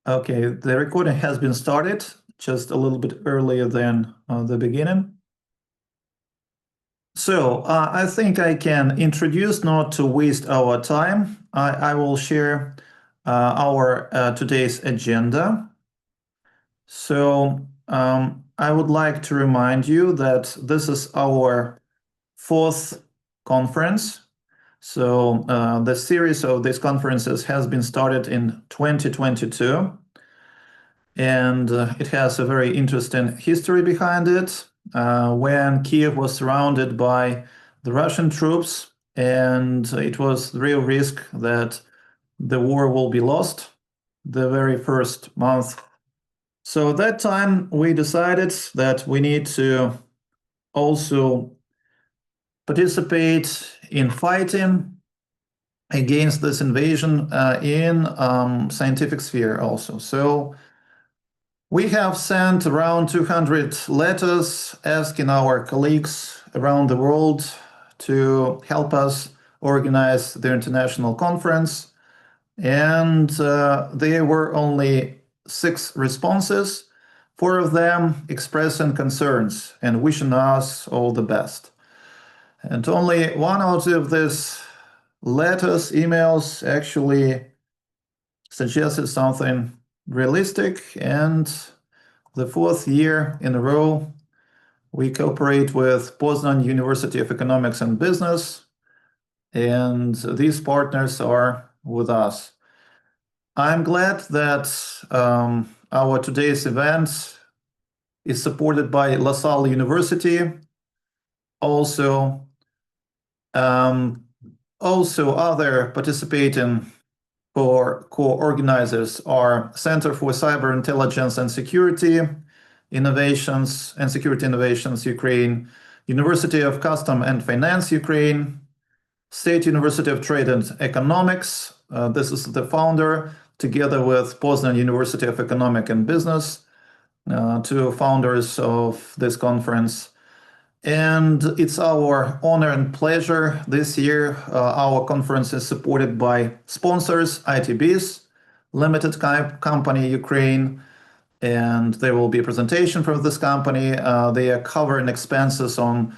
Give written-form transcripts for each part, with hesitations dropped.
Okay, the recording has been started just a little bit earlier than the beginning. So I think I can introduce, not to waste our time. I will share our today's agenda. So I would like to remind you that this is our fourth conference. So the series of these conferences has been started in 2022. And it has a very interesting history behind it. When Kyiv was surrounded by the Russian troops, and it was the real risk that the war will be lost the very first month. So at that time, we decided that we need to also participate in fighting against this invasion in scientific sphere also. So we have sent around 200 letters asking our colleagues around the world to help us organize the international conference. And there were only 6 responses, 4 of them expressing concerns and wishing us all the best. And only 1 out of these letters, emails, actually suggested something realistic. And the 4th year in a row, we cooperate with Poznan University of Economics and Business, and these partners are with us. I'm glad that our today's event is supported by La Salle University. Also, other participating co-organizers are Center for Cyber Intelligence and Security Innovations and Security Innovations Ukraine, University of Custom and Finance Ukraine, State University of Trade and Economics. This is the founder, together with Poznan University of Economic and Business, 2 founders of this conference. And it's our honor and pleasure this year. Our conference is supported by sponsors, ITBs, Limited Company Ukraine, and there will be a presentation from this company. They are covering expenses on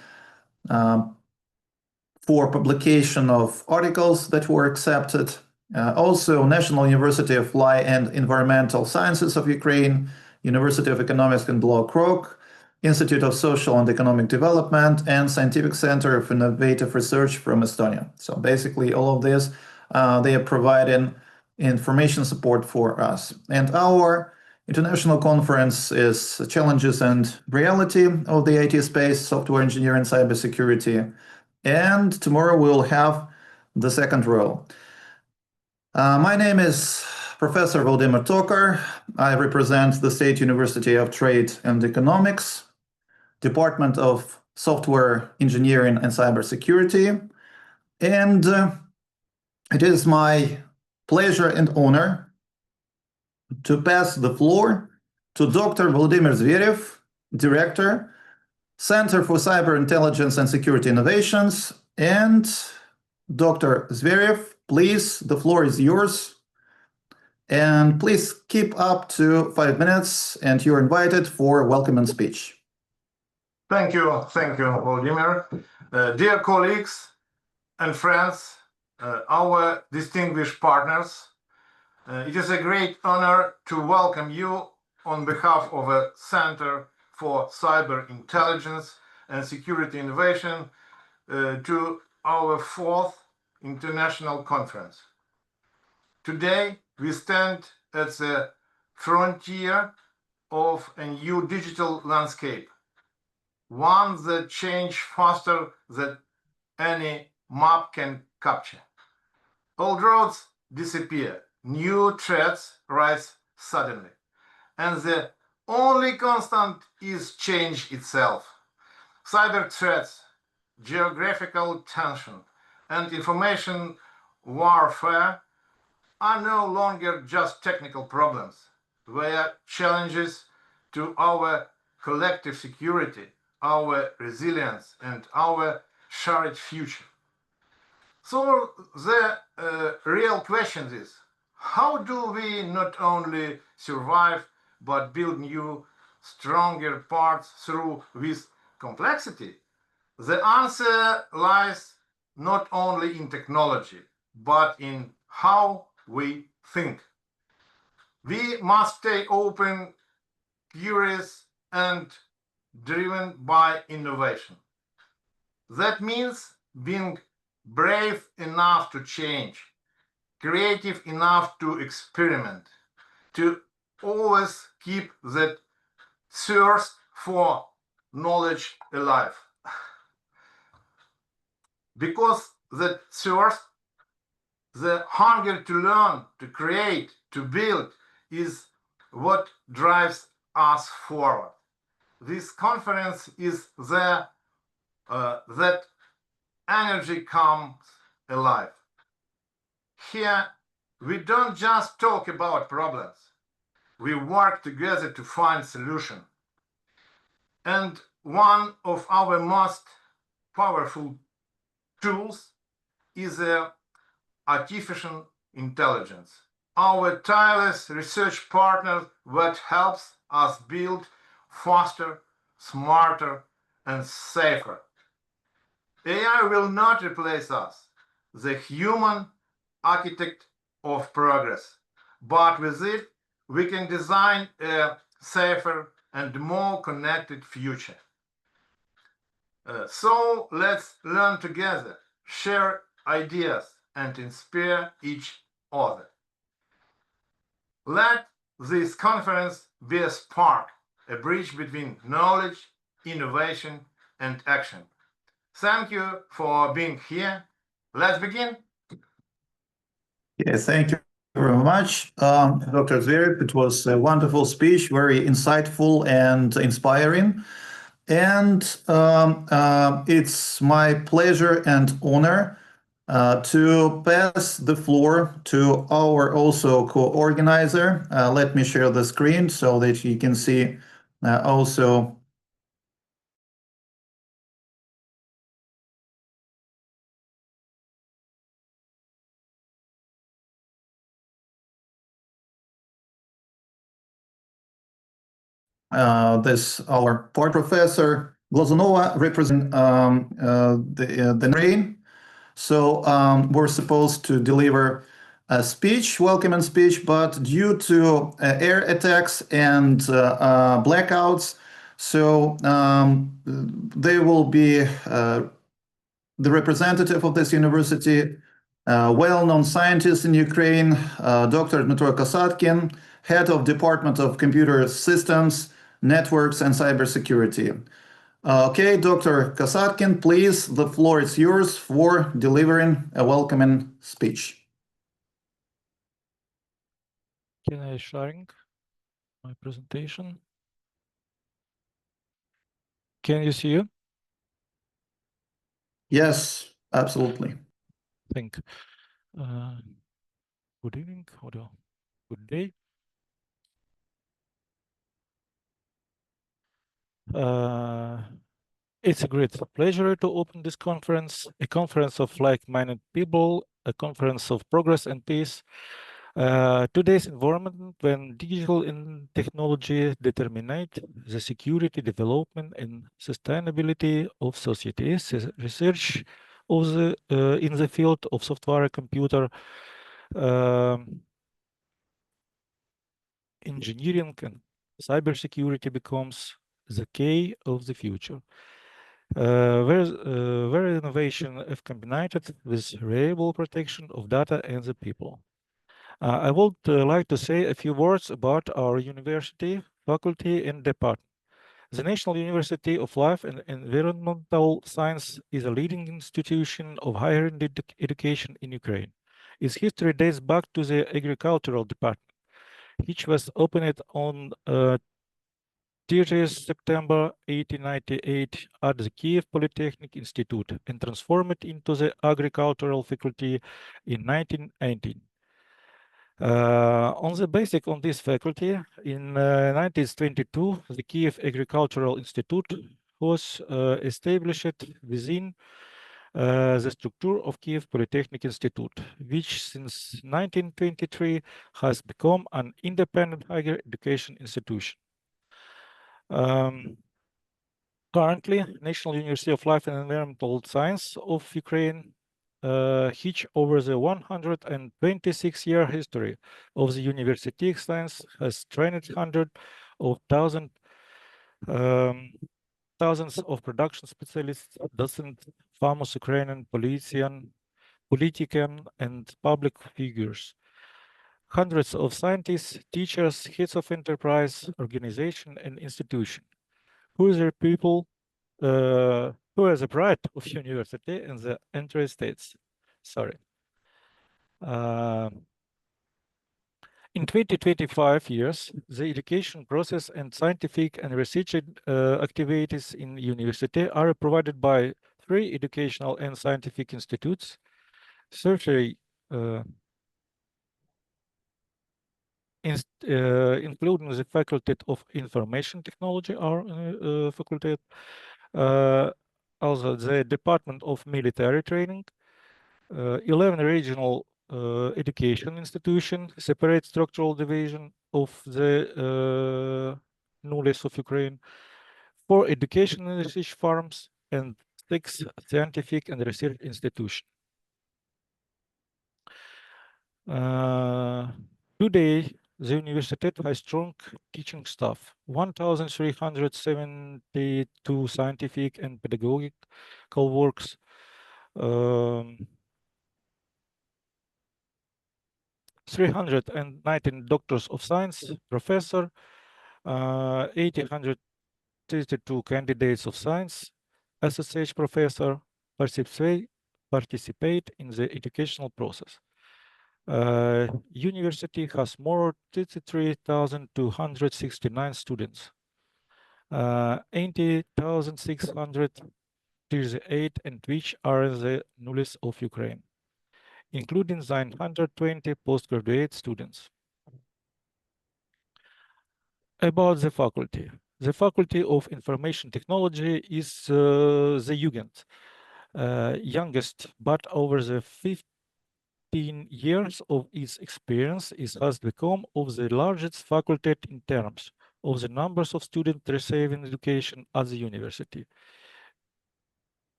for publication of articles that were accepted. Also, National University of Law and Environmental Sciences of Ukraine, University of Economics and Law Krok, Institute of Social and Economic Development, and Scientific Center of Innovative Research from Estonia. So basically all of this, they are providing information support for us. And our international conference is Challenges and Reality of the IT Space, Software Engineering, Cybersecurity. And tomorrow we'll have the second row. My name is Professor Volodymyr Tokar. I represent the State University of Trade and Economics, Department of Software Engineering and Cybersecurity. And it is my pleasure and honor to pass the floor to Dr. Volodymyr Zverev, Director, Center for Cyber Intelligence and Security Innovations. And Dr. Zverev, please, the floor is yours. And please keep up to 5 minutes, and you're invited for a welcoming speech. Thank you, Volodymyr. Dear colleagues and friends, our distinguished partners, it is a great honor to welcome you on behalf of a Center for Cyber Intelligence and Security Innovation to our 4th international conference. Today, we stand at the frontier of a new digital landscape, one that changes faster than any map can capture. Old roads disappear, new threats rise suddenly, and the only constant is change itself. Cyber threats, geographical tension, and information warfare are no longer just technical problems. They are challenges to our collective security, our resilience, and our shared future. So the real question is, How do we not only survive, but build new, stronger parts through this complexity? The answer lies not only in technology, but in how we think. We must stay open, curious, and driven by innovation. That means being brave enough to change, creative enough to experiment, to always keep that thirst for knowledge alive. Because that thirst, the hunger to learn, to create, to build, is what drives us forward. This conference is there that energy comes alive. Here, we don't just talk about problems. We work together to find solutions. And one of our most powerful tools is artificial intelligence, our tireless research partner that helps us build faster, smarter, and safer. AI will not replace us, the human architect of progress, but with it, we can design a safer and more connected future. So let's learn together, share ideas, and inspire each other. Let this conference be a spark, a bridge between knowledge, innovation, and action. Thank you for being here. Let's begin. Yes, thank you very much, Dr. Zverev. It was a wonderful speech, very insightful and inspiring. And it's my pleasure and honor to pass the floor to our also co-organizer. Let me share the screen so that you can see also this our part professor Glazunova represent the Ukraine. So we're supposed to deliver a speech, welcoming speech, but due to air attacks and blackouts, so they will be the representative of this university, well-known scientist in Ukraine, Dr. Dmytro Kosatkin, head of Department of Computer Systems, Networks and Cybersecurity. Okay, Dr. Kosatkin, please, the floor is yours for delivering a welcoming speech. Can I sharing my presentation? Can you see you? Yes, absolutely. Thank. Good evening or good day. It's a great pleasure to open this conference, a conference of like-minded people, a conference of progress and peace. Today's environment, when digital and technology determine the security, development, and sustainability of societies, research of the in the field of software and computer engineering and cybersecurity becomes the key of the future. Where innovation is combined with reliable protection of data and the people. I would like to say a few words about our university, faculty, and department. The National University of Life and Environmental Science is a leading institution of higher education in Ukraine. Its history dates back to the agricultural department, which was opened on 30th September 1898 at the Kyiv Polytechnic Institute and transformed into the agricultural faculty in 1919. On the basis of this faculty, in 1922, the Kyiv Agricultural Institute was established within the structure of Kyiv Polytechnic Institute, which since 1923 has become an independent higher education institution. Currently, National University of Life and Environmental Science of Ukraine hitch over the 126-year history of the university science has trained hundreds of thousands of production specialists, docents, famous Ukrainian politician, and public figures. Hundreds of scientists, teachers, heads of enterprise, organization, and institution. Who are the people who are the pride of university and the entry states? Sorry. In 20-25 years, the education process and scientific and research activities in university are provided by 3 educational and scientific institutes, 30 including the Faculty of Information Technology, our faculty, also the Department of Military Training, 11 regional education institution, separate structural division of the knowledge of Ukraine, 4 education and research farms, and 6 scientific and research institutions. Today, the university has strong teaching staff, 1,372 scientific and pedagogical works, 319 doctors of science, professor, 832 candidates of science, SSH professor participate in the educational process. University has more 33,269 students, 80,638 and which are the nullists of Ukraine, including 920 postgraduate students. About the faculty. The Faculty of Information Technology is the Jugend, youngest, but over the 15 years of its experience, it has become of the largest faculty in terms of the numbers of students receiving education at the university.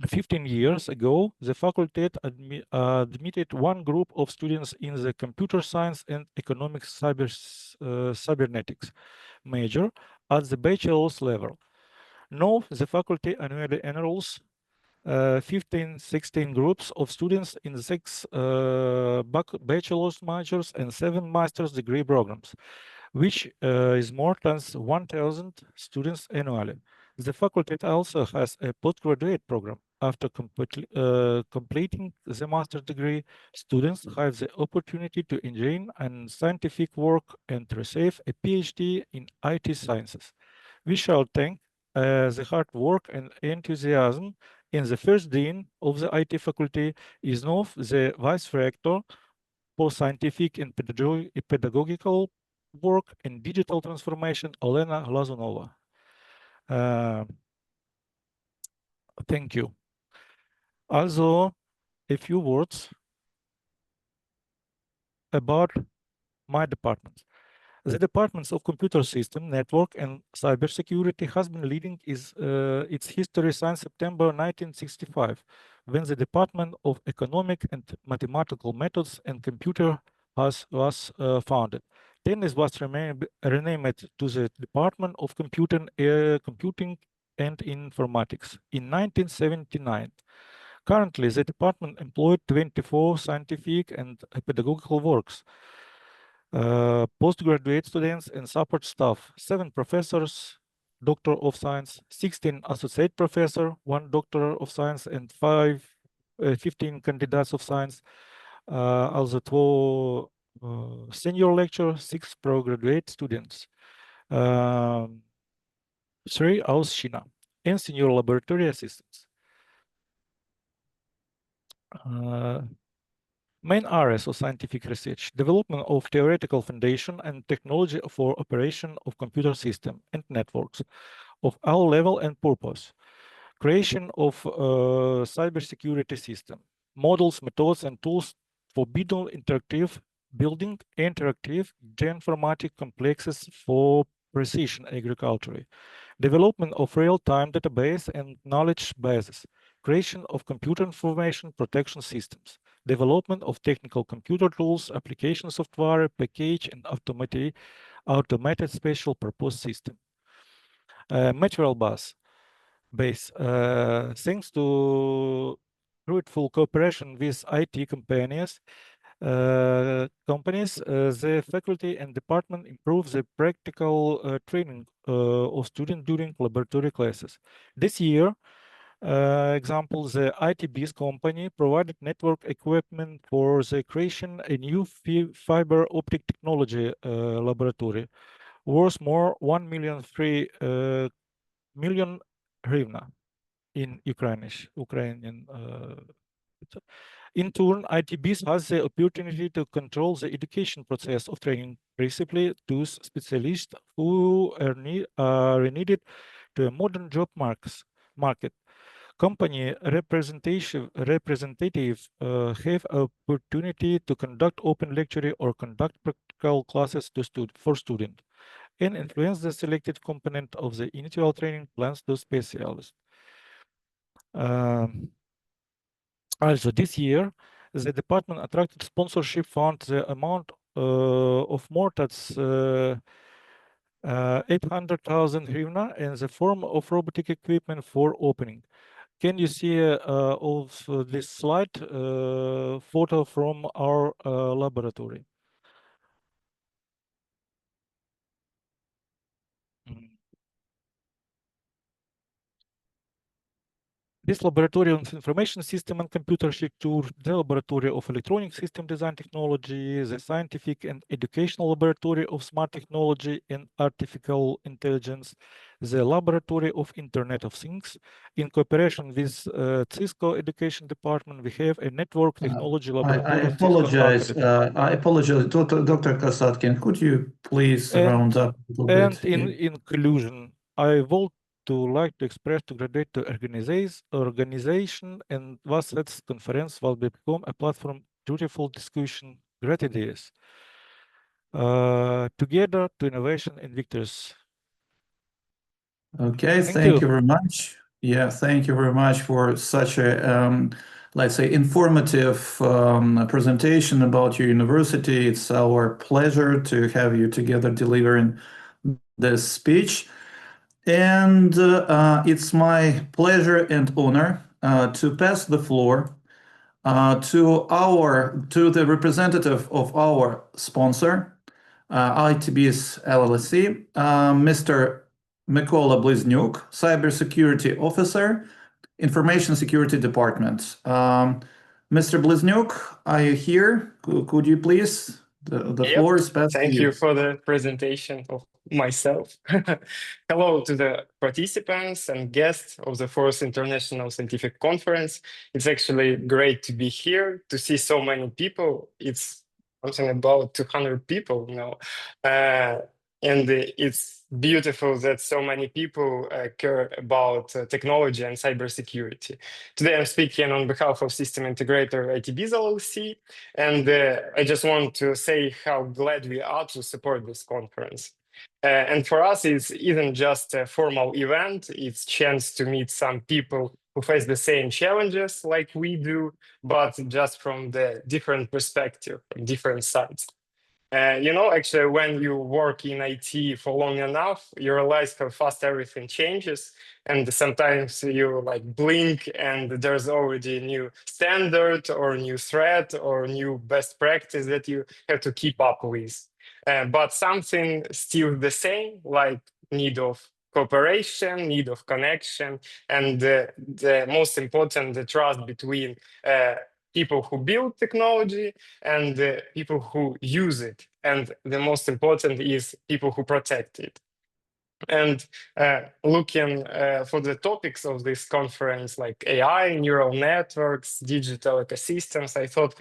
15 years ago, the faculty admitted one group of students in the computer science and economics cybernetics major at the bachelor's level. Now, the faculty annually enrolls 15-16 groups of students in 6 bachelor's majors and 7 master's degree programs, which is more than 1,000 students annually. The faculty also has a postgraduate program. After completing the master's degree, students have the opportunity to engage in scientific work and receive a PhD in IT sciences. We shall thank the hard work and enthusiasm in the first dean of the IT faculty is now the vice rector for scientific and pedagogical work and digital transformation, Olena Glazunova. Thank you. Also, a few words about my department. The departments of computer system, network, and cybersecurity has been leading its history since September 1965, when the Department of Economic and Mathematical Methods and Computer was founded. Then it was renamed to the Department of Computing and Informatics in 1979. Currently, the department employed 24 scientific and pedagogical works, postgraduate students and support staff, 7 professors, doctor of science, 16 associate professor, 1 doctor of science, and 15 candidates of science, also 2 senior lecturer, 6 postgraduate students, 3 aushina, and senior laboratory assistants. Main areas of scientific research: development of theoretical foundation and technology for operation of computer system and networks of all level and purpose, creation of cybersecurity system, models, methods, and tools for building interactive geoinformatic complexes for precision agriculture, development of real-time database and knowledge bases, creation of computer information protection systems, development of technical computer tools, application software, package, and automated special purpose system. Material base. Thanks to fruitful cooperation with IT companies, the faculty and department improve the practical training of students during laboratory classes. This year, example, the ITB's company provided network equipment for the creation a new fiber optic technology laboratory worth more 1 million 3 million hryvnia in Ukrainian. In turn, ITBs has the opportunity to control the education process of training, principally those specialists who are needed to a modern job market. Company representative have opportunity to conduct open lecture or conduct practical classes for students and influence the selected component of the initial training plans to specialists. Also, this year, the department attracted sponsorship fund the amount of more than 800,000 hryvnia in the form of robotic equipment for opening. Can you see of this slide photo from our laboratory? This laboratory of information system and computer architecture, the laboratory of electronic system design technology, the scientific and educational laboratory of smart technology and artificial intelligence, the laboratory of Internet of Things. In cooperation with Cisco Education Department, we have a network technology laboratory. I apologize, Dr. Kasatkin. Could you please round up a little bit? And in conclusion, I would like to express to graduate to organization and was that conference will become a platform dutiful discussion, great ideas. Together to innovation and victories. Okay, thank you very much. Yeah, thank you very much for such a, let's say, informative presentation about your university. It's our pleasure to have you together delivering this speech. And it's my pleasure and honor to pass the floor to the representative of our sponsor, ITB's LLC, Mr. Mykola Bliznyuk, Cybersecurity Officer, Information Security Department. Mr. Bliznyuk, are you here? Could you please? The floor is passed to you. Thank you for the presentation of myself. Hello to the participants and guests of the 4th International Scientific Conference. It's actually great to be here, to see so many people. It's something about 200 people now. And it's beautiful that so many people care about technology and cybersecurity. Today I'm speaking on behalf of system integrator ITB's LLC, and I just want to say how glad we are to support this conference. And for us, it's even just a formal event. It's a chance to meet some people who face the same challenges like we do, but just from the different perspective, from different sides. Actually, when you work in IT for long enough, you realize how fast everything changes. And sometimes you blink and there's already a new standard or new threat or new best practice that you have to keep up with. But something still the same, like need of cooperation, need of connection, and the most important, the trust between people who build technology and the people who use it. And the most important is people who protect it. And looking for the topics of this conference, like AI, neural networks, digital ecosystems, I thought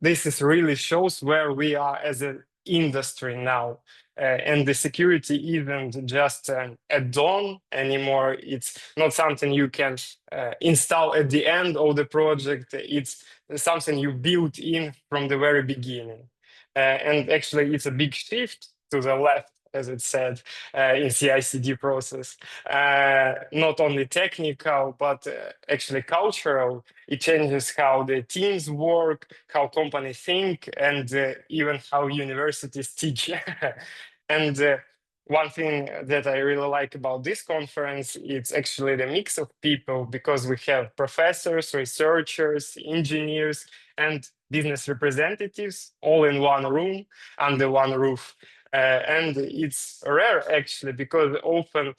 this really shows where we are as a industry now. And the security isn't just an add-on anymore. It's not something you can install at the end of the project. It's something you build in from the very beginning. And actually, it's a big shift to the left, as it said, in CI/CD process. Not only technical, but actually cultural. It changes how the teams work, how companies think, and even how universities teach. And one thing that I really like about this conference, it's actually the mix of people, because we have professors, researchers, engineers, and business representatives all in one room under one roof. And it's rare actually, because often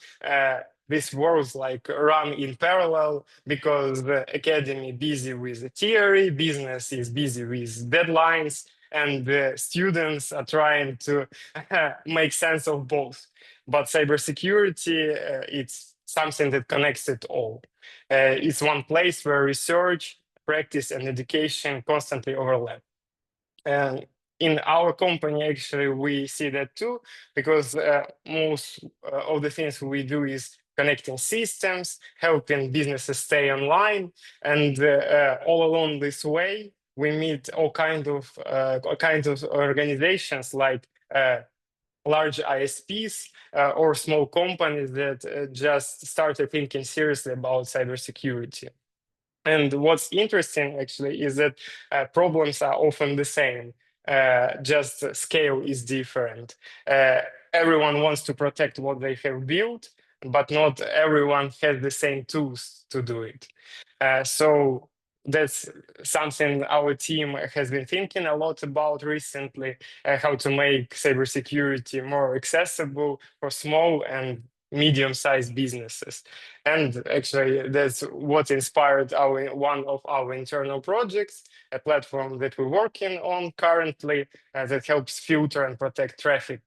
these worlds like run in parallel, because the academy busy with the theory, business is busy with deadlines, and the students are trying to make sense of both. But cybersecurity, it's something that connects it all. It's one place where research, practice, and education constantly overlap. And in our company, actually, we see that too, because most of the things we do is connecting systems, helping businesses stay online, and all along this way, we meet all kinds of organizations like large ISPs or small companies that just started thinking seriously about cybersecurity. And what's interesting actually is that problems are often the same, just scale is different. Everyone wants to protect what they have built, but not everyone has the same tools to do it. So that's something our team has been thinking a lot about recently, how to make cybersecurity more accessible for small and medium-sized businesses. And actually, that's what inspired one of our internal projects, a platform that we're working on currently that helps filter and protect traffic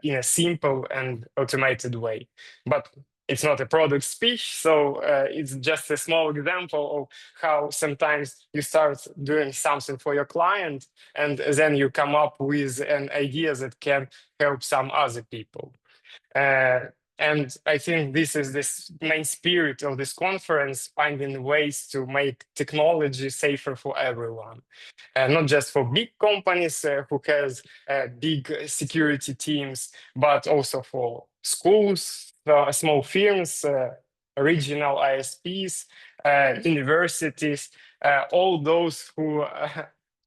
in a simple and automated way. But it's not a product speech, so it's just a small example of how sometimes you start doing something for your client, and then you come up with an idea that can help some other people. And I think this is this main spirit of this conference, finding ways to make technology safer for everyone. Not just for big companies who has big security teams, but also for schools, small firms, regional ISPs, universities, all those who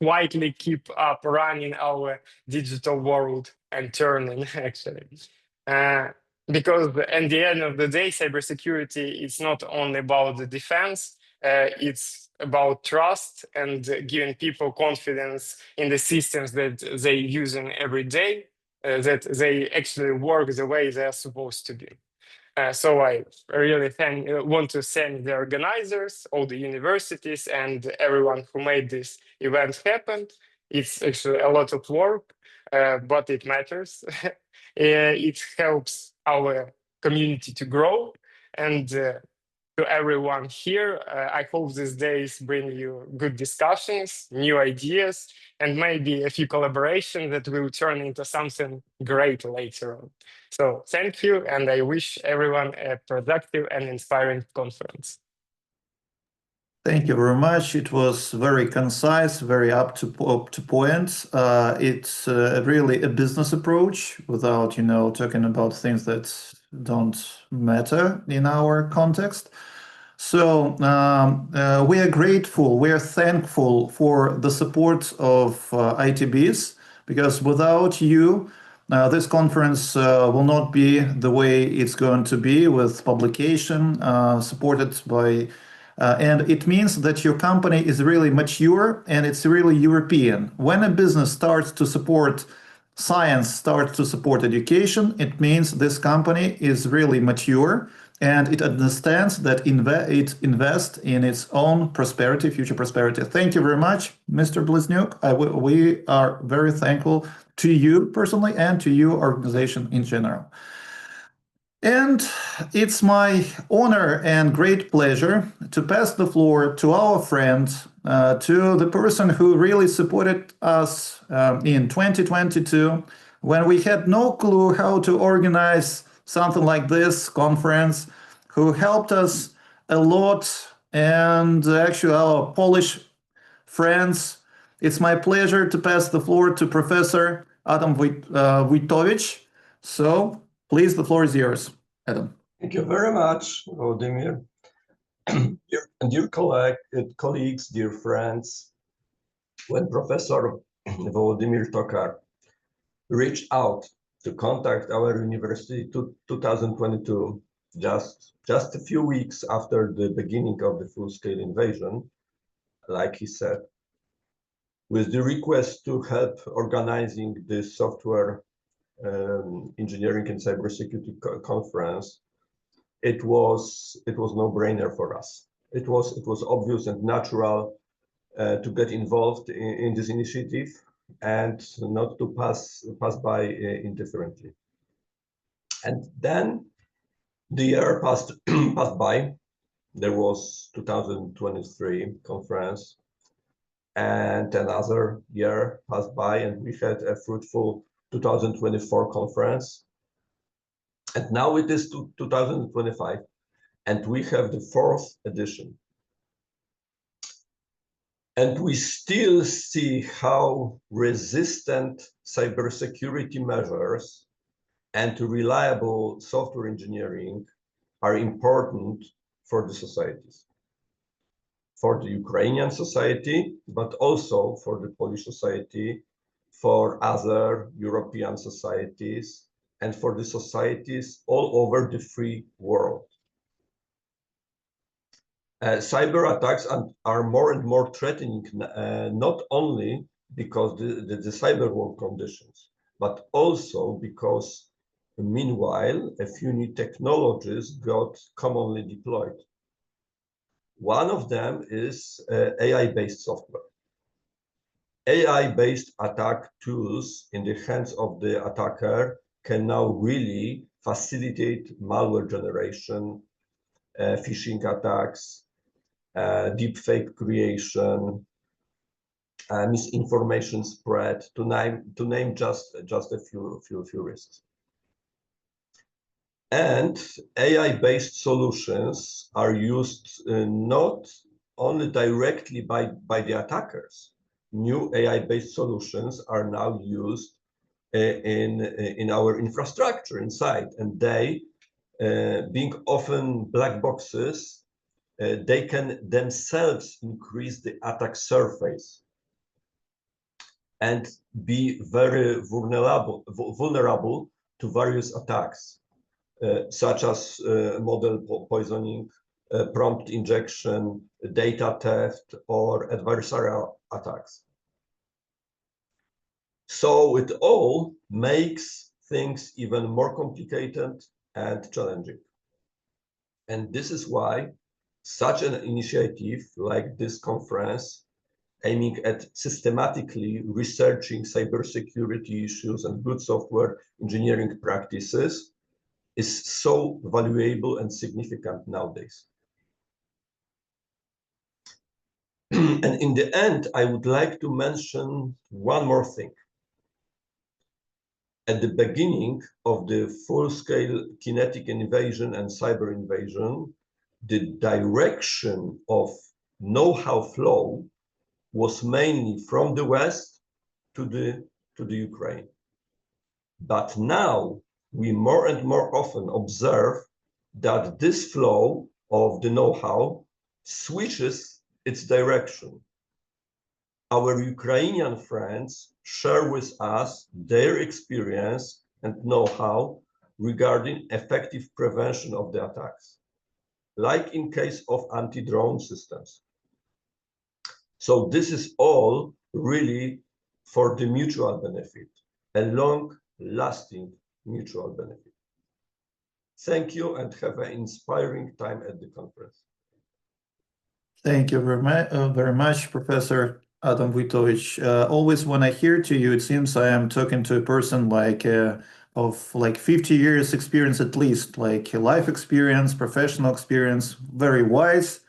quietly keep up running our digital world and turning, actually. Because at the end of the day, cybersecurity is not only about the defense, it's about trust and giving people confidence in the systems that they're using every day, that they actually work the way they're supposed to be. So I really want to thank the organizers, all the universities, and everyone who made this event happen. It's actually a lot of work, but it matters. It helps our community to grow. And to everyone here, I hope these days bring you good discussions, new ideas, and maybe a few collaborations that will turn into something great later on. So thank you, and I wish everyone a productive and inspiring conference. Thank you very much. It was very concise, very up to point. It's really a business approach without, talking about things that don't matter in our context. So we are grateful, we are thankful for the support of ITBs, because without you, this conference will not be the way it's going to be, with publication supported by and it means that your company is really mature and it's really European. When a business starts to support science, starts to support education, it means this company is really mature and it understands that it invests in its own prosperity, future prosperity. Thank you very much, Mr. Bliznyuk. We are very thankful to you personally and to your organization in general. And it's my honor and great pleasure to pass the floor to our friend, to the person who really supported us in 2022 when we had no clue how to organize something like this conference, who helped us a lot, and actually our Polish friends. It's my pleasure to pass the floor to Professor Adam Wojtowicz. So please, the floor is yours, Adam. Thank you very much, Vladimir. Dear colleagues, dear friends, when Professor Vladimir Tokar reached out to contact our university to 2022, just a few weeks after the beginning of the full-scale invasion, like he said, with the request to help organizing the software engineering and cybersecurity conference, it was no-brainer for us. It was obvious and natural to get involved in this initiative and not to pass by indifferently. And then the year passed by. There was 2023 conference, and another year passed by, and we had a fruitful 2024 conference. And now it is 2025, and we have the 4th edition. And we still see how resistant cybersecurity measures and reliable software engineering are important for the societies. For the Ukrainian society, but also for the Polish society, for other European societies, and for the societies all over the free world. Cyber attacks are more and more threatening, not only because the cyber war conditions, but also because meanwhile a few new technologies got commonly deployed. One of them is AI-based software. AI-based attack tools in the hands of the attacker can now really facilitate malware generation, phishing attacks, deepfake creation, misinformation spread, to name just a few risks. And AI-based solutions are used not only directly by the attackers. New AI-based solutions are now used in our infrastructure inside, and they, being often black boxes, they can themselves increase the attack surface and be very vulnerable to various attacks, such as model poisoning, prompt injection, data theft, or adversarial attacks. So it all makes things even more complicated and challenging. And this is why such an initiative like this conference, aiming at systematically researching cybersecurity issues and good software engineering practices, is so valuable and significant nowadays. And in the end, I would like to mention one more thing. At the beginning of the full-scale kinetic invasion and cyber invasion, the direction of know-how flow was mainly from the West to the Ukraine. But now we more and more often observe that this flow of the know-how switches its direction. Our Ukrainian friends share with us their experience and know-how regarding effective prevention of the attacks, like in case of anti-drone systems. So this is all really for the mutual benefit, a long-lasting mutual benefit. Thank you and have an inspiring time at the conference. Thank you very much, Professor Adam Wojtowicz. Always when I hear to you, it seems I am talking to a person like of like 50 years experience at least, like life experience, professional experience, very wise,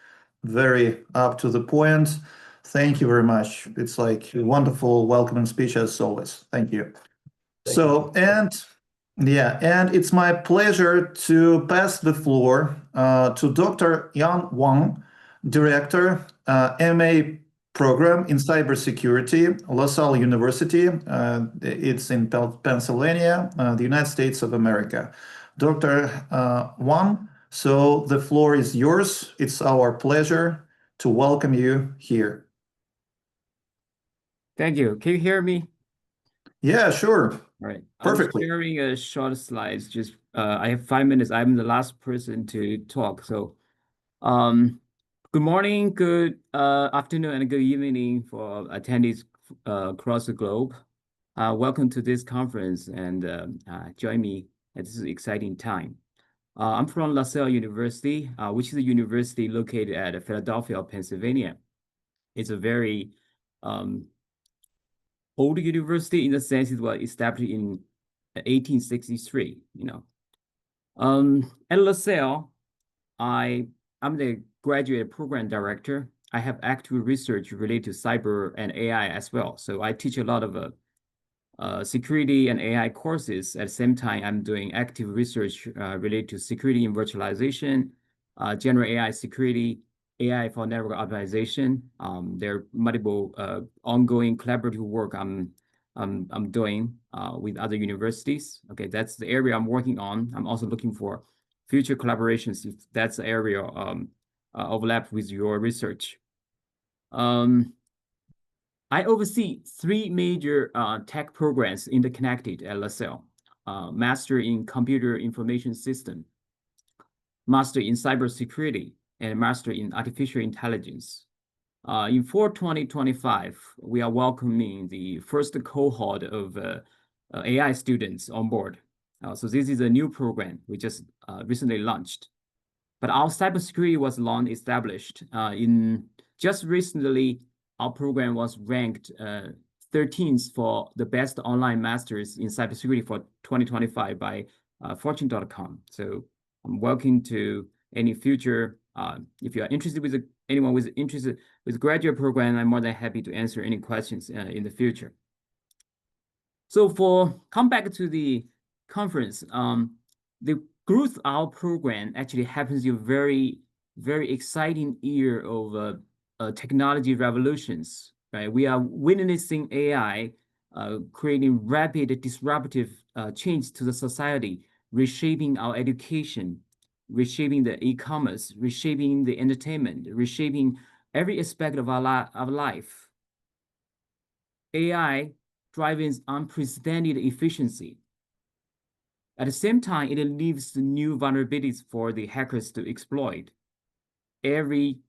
very up to the point. Thank you very much. It's like a wonderful welcoming speech as always. Thank you. And it's my pleasure to pass the floor to Dr. Yan Wang, Director, MA Program in Cybersecurity, LaSalle University. It's in Pennsylvania, the United States of America. Dr. Wang, so the floor is yours. It's our pleasure to welcome you here. Thank you. Can you hear me? Yeah, sure. All right. Perfectly. I'm sharing a short slides. Just I have 5 minutes. I'm the last person to talk. So, good morning, good afternoon, and good evening for attendees across the globe. Welcome to this conference and join me at this exciting time. I'm from LaSalle University, which is a university located at Philadelphia, Pennsylvania. It's a very old university in the sense it was established in 1863, At LaSalle, I'm the graduate program director. I have active research related to cyber and AI as well. So I teach a lot of security and AI courses. At the same time, I'm doing active research related to security and virtualization, general AI security, AI for network optimization. There are multiple ongoing collaborative work I'm doing with other universities. Okay, that's the area I'm working on. I'm also looking for future collaborations if that's the area overlap with your research. I oversee 3 major tech programs interconnected at LaSalle. Master in Computer Information System, Master in Cybersecurity, and Master in Artificial Intelligence. In fall 2025, we are welcoming the first cohort of AI students on board. So this is a new program we just recently launched. But our cybersecurity was long established. Just recently, our program was ranked 13th for the best online masters in cybersecurity for 2025 by Fortune.com. So I'm welcome to any future. If you are interested with anyone with interested with graduate program, I'm more than happy to answer any questions in the future. So come back to the conference, the growth of our program actually happens in a very, very exciting year of technology revolutions, right? We are witnessing AI creating rapid disruptive change to the society, reshaping our education, reshaping the e-commerce, reshaping the entertainment, reshaping every aspect of our life. AI driving unprecedented efficiency. At the same time, it leaves new vulnerabilities for the hackers to exploit. Every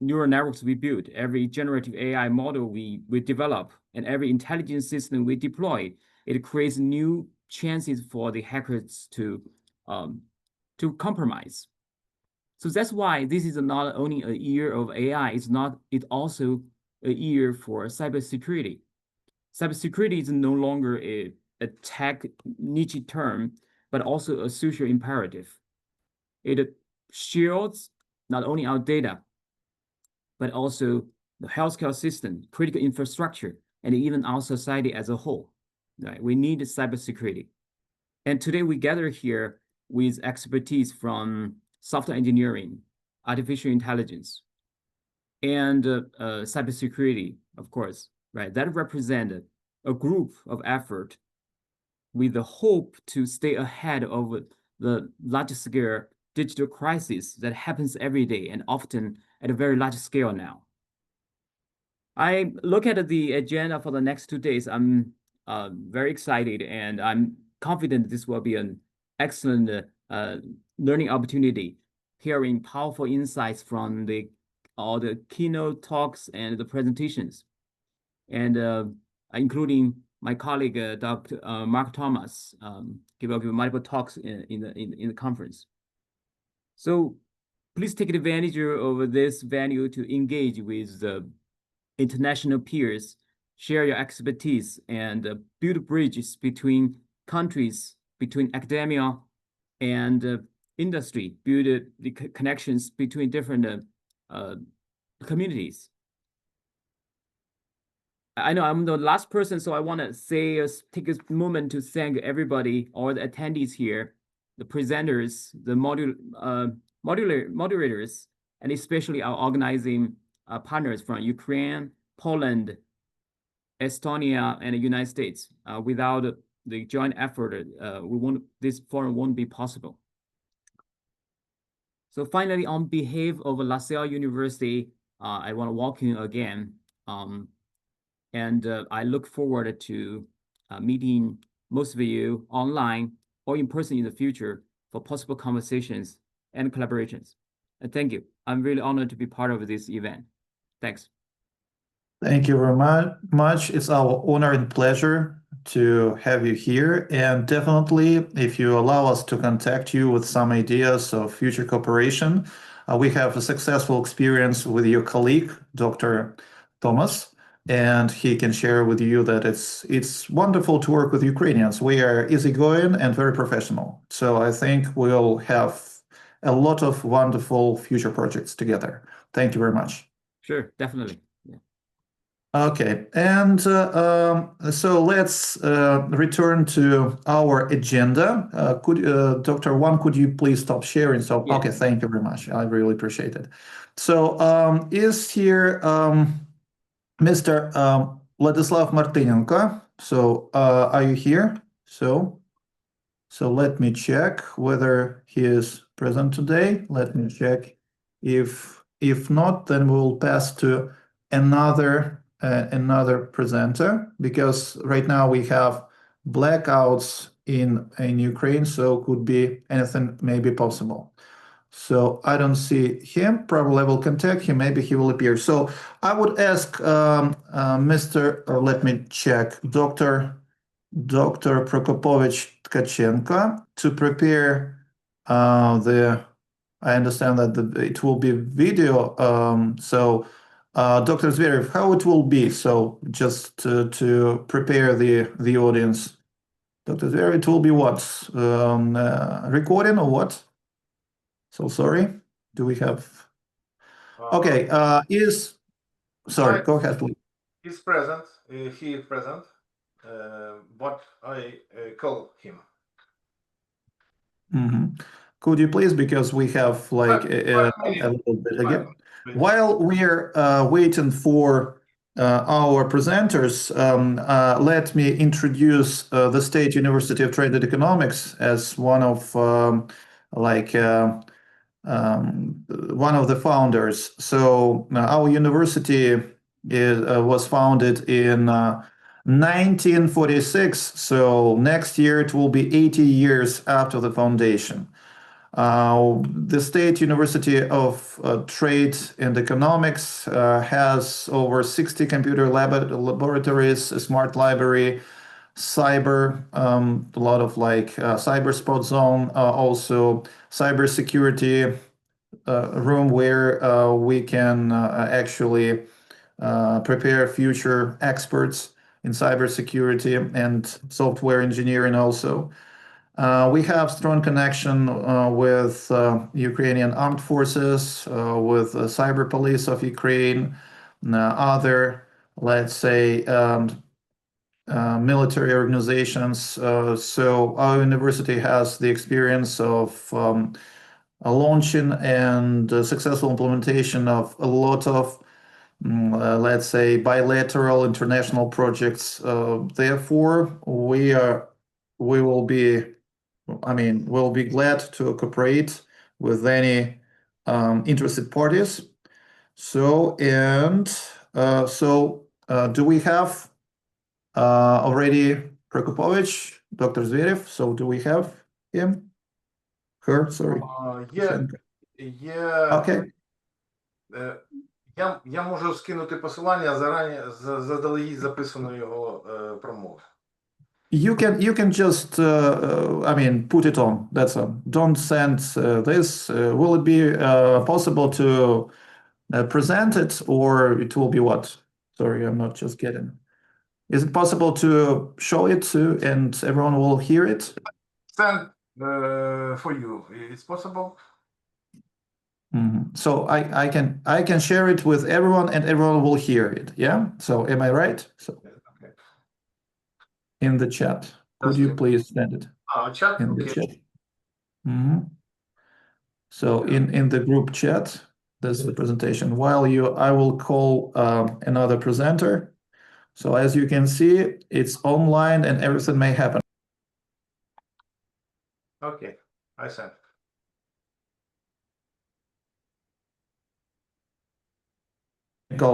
neural networks we build, every generative AI model we develop, and every intelligence system we deploy, it creates new chances for the hackers to compromise. So that's why this is not only a year of AI, it's also a year for cybersecurity. Cybersecurity is no longer a tech niche term, but also a social imperative. It shields not only our data, but also the healthcare system, critical infrastructure, and even our society as a whole. Right? We need cybersecurity. And today we gather here with expertise from software engineering, artificial intelligence, and cybersecurity, of course, right? That represented a group of effort with the hope to stay ahead of the large-scale digital crisis that happens every day and often at a very large scale now. I look at the agenda for the next 2 days. I'm very excited, and I'm confident this will be an excellent learning opportunity, hearing powerful insights from all the keynote talks and the presentations, and including my colleague, Dr. Mark Thomas, give multiple talks in the conference. So please take advantage of this venue to engage with the international peers, share your expertise, and build bridges between countries, between academia and industry, build the connections between different communities. I know I'm the last person, so I want to say, take a moment to thank everybody, all the attendees here, the presenters, the moderators, and especially our organizing partners from Ukraine, Poland, Estonia, and the United States. Without the joint effort, this forum won't be possible. So finally, on behalf of LaSalle University, I want to welcome you again. And I look forward to meeting most of you online or in person in the future for possible conversations and collaborations. And thank you. I'm really honored to be part of this event. Thanks. Thank you very much. It's our honor and pleasure to have you here. And definitely, if you allow us to contact you with some ideas of future cooperation, we have a successful experience with your colleague, Dr. Thomas, and he can share with you that it's wonderful to work with Ukrainians. We are easygoing and very professional. So I think we'll have a lot of wonderful future projects together. Thank you very much. Sure, definitely. Okay, and so let's return to our agenda. Dr. Wang, could you please stop sharing? So, Yeah. okay, thank you very much. I really appreciate it. So, is here Mr. Vladislav Martynenko? So, are you here? So let me check whether he is present today. Let me check. If not, then we'll pass to another presenter, because right now we have blackouts in Ukraine, so could be anything may be possible. So I don't see him. Probably I will contact him. Maybe he will appear. So I would ask let me check, Dr. Prokopovich Tkachenko to prepare I understand that it will be video. So Dr. Zverev, how it will be? So just to prepare the audience. Dr. Zverev, it will be what? Recording or what? So sorry. Do we have? Okay. Sorry. Go ahead, please. He's present. He is present. But I call him. Mm-hmm. Could you please, because we have like a little bit again. While we're waiting for our presenters, let me introduce the State University of Trade and Economics as one of one of the founders. So our university was founded in 1946. So next year it will be 80 years after the foundation. The State University of Trade and Economics has over 60 computer laboratories, a smart library, cyber, a lot of like cyber spot zone, also cybersecurity room where we can actually prepare future experts in cybersecurity and software engineering also. We have strong connection with Ukrainian armed forces, with the cyber police of Ukraine, other, let's say, military organizations. So our university has the experience of launching and successful implementation of a lot of, let's say, bilateral international projects. Therefore, we'll be glad to cooperate with any interested parties. So, do we have already Prokopovich, Dr. Zverev? So do we have him? Her, sorry. Okay. Я можу скинути посилання заздалегідь записану його промову. You can just put it on. That's all. Don't send this. Will it be possible to present it, or it will be what? Sorry, I'm not just getting. Is it possible to show it and everyone will hear it? Send for you. It's possible? So I can share it with everyone and everyone will hear it. Yeah. So am I right? So Okay. in the chat, could you please send it Chat. in the Okay. chat? So in the group chat, there's the presentation. While I will call another presenter. So as you can see, it's online and everything may happen. Okay, I sent.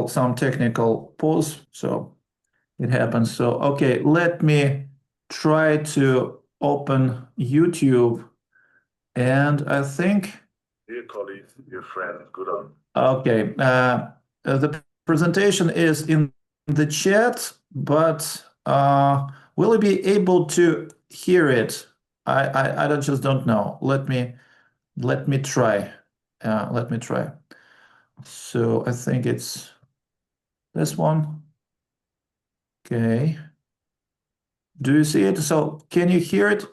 Some technical pause, so it happens. So okay, let me try to open YouTube, and I think. Dear colleagues, dear friends, good on. Okay, the presentation is in the chat, but will I be able to hear it? I don't know. Let me try. Let me try. So I think it's this one. Okay. Do you see it? So can you hear it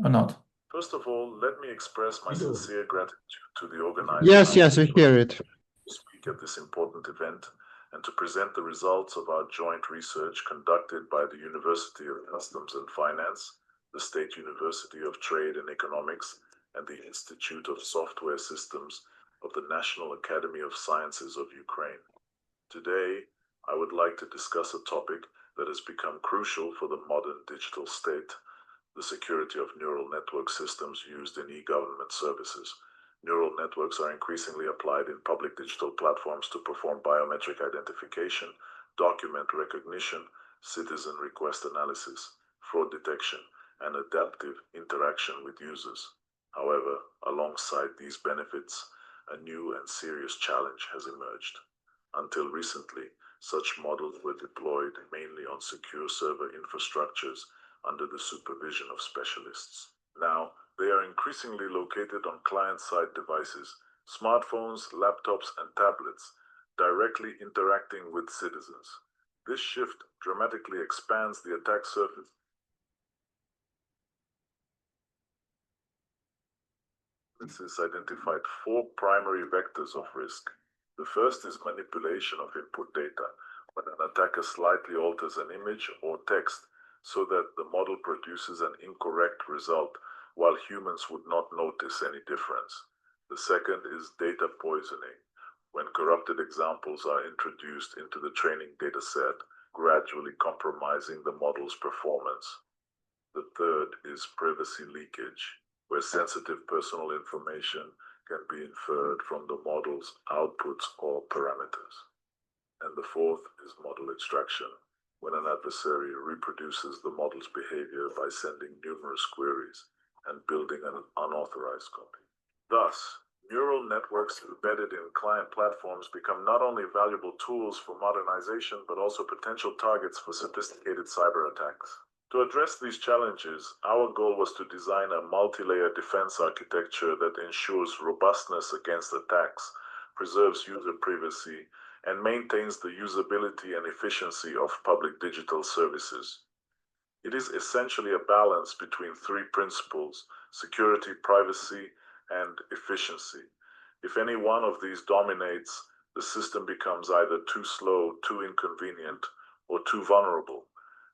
or not? First of all, let me express my sincere gratitude to the organizers. Yes, we hear it. To speak at this important event and to present the results of our joint research conducted by the University of Customs and Finance, the State University of Trade and Economics, and the Institute of Software Systems of the National Academy of Sciences of Ukraine. Today, I would like to discuss a topic that has become crucial for the modern digital state: the security of neural network systems used in e-government services. Neural networks are increasingly applied in public digital platforms to perform biometric identification, document recognition, citizen request analysis, fraud detection, and adaptive interaction with users. However, alongside these benefits, a new and serious challenge has emerged. Until recently, such models were deployed mainly on secure server infrastructures under the supervision of specialists. Now, they are increasingly located on client-side devices, smartphones, laptops, and tablets, directly interacting with citizens. This shift dramatically expands the attack surface. This has identified 4 primary vectors of risk. The first is manipulation of input data, when an attacker slightly alters an image or text so that the model produces an incorrect result, while humans would not notice any difference. The second is data poisoning, when corrupted examples are introduced into the training dataset, gradually compromising the model's performance. The third is privacy leakage, where sensitive personal information can be inferred from the model's outputs or parameters. And the fourth is model extraction, when an adversary reproduces the model's behavior by sending numerous queries and building an unauthorized copy. Thus, neural networks embedded in client platforms become not only valuable tools for modernization, but also potential targets for sophisticated cyber attacks. To address these challenges, our goal was to design a multi-layer defense architecture that ensures robustness against attacks, preserves user privacy, and maintains the usability and efficiency of public digital services. It is essentially a balance between 3 principles: security, privacy, and efficiency. If any one of these dominates, the system becomes either too slow, too inconvenient, or too vulnerable.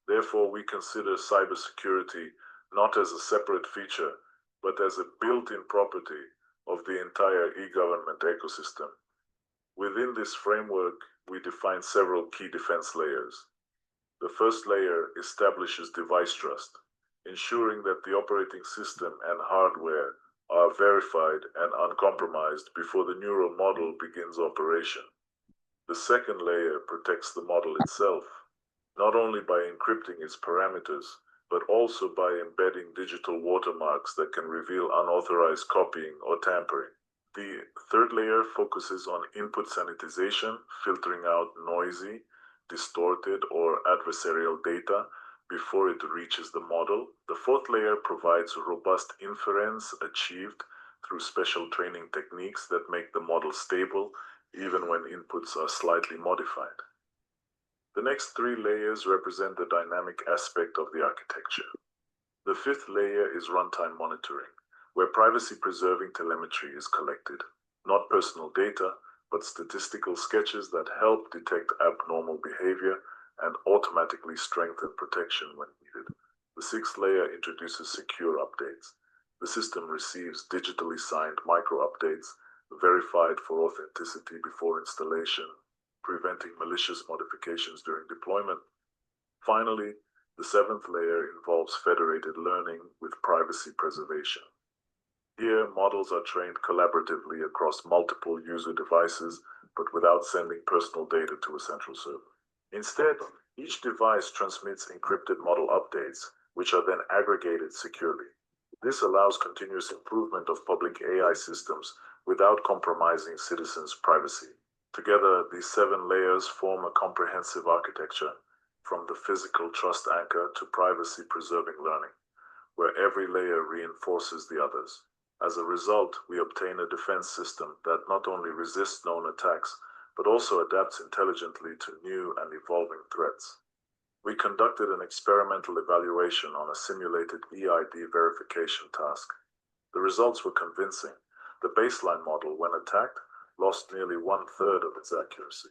Therefore, we consider cybersecurity not as a separate feature, but as a built-in property of the entire e-government ecosystem. Within this framework, we define several key defense layers. The first layer establishes device trust, ensuring that the operating system and hardware are verified and uncompromised before the neural model begins operation. The second layer protects the model itself, not only by encrypting its parameters, but also by embedding digital watermarks that can reveal unauthorized copying or tampering. The third layer focuses on input sanitization, filtering out noisy, distorted, or adversarial data before it reaches the model. The fourth layer provides robust inference achieved through special training techniques that make the model stable even when inputs are slightly modified. The next three layers represent the dynamic aspect of the architecture. The fifth layer is runtime monitoring, where privacy-preserving telemetry is collected, not personal data, but statistical sketches that help detect abnormal behavior and automatically strengthen protection when needed. The sixth layer introduces secure updates. The system receives digitally signed micro-updates, verified for authenticity before installation, preventing malicious modifications during deployment. Finally, the seventh layer involves federated learning with privacy preservation. Here, models are trained collaboratively across multiple user devices, but without sending personal data to a central server. Instead, each device transmits encrypted model updates, which are then aggregated securely. This allows continuous improvement of public AI systems without compromising citizens' privacy. Together, these 7 layers form a comprehensive architecture, from the physical trust anchor to privacy-preserving learning, where every layer reinforces the others. As a result, we obtain a defense system that not only resists known attacks, but also adapts intelligently to new and evolving threats. We conducted an experimental evaluation on a simulated EID verification task. The results were convincing. The baseline model, when attacked, lost nearly 1/3 of its accuracy.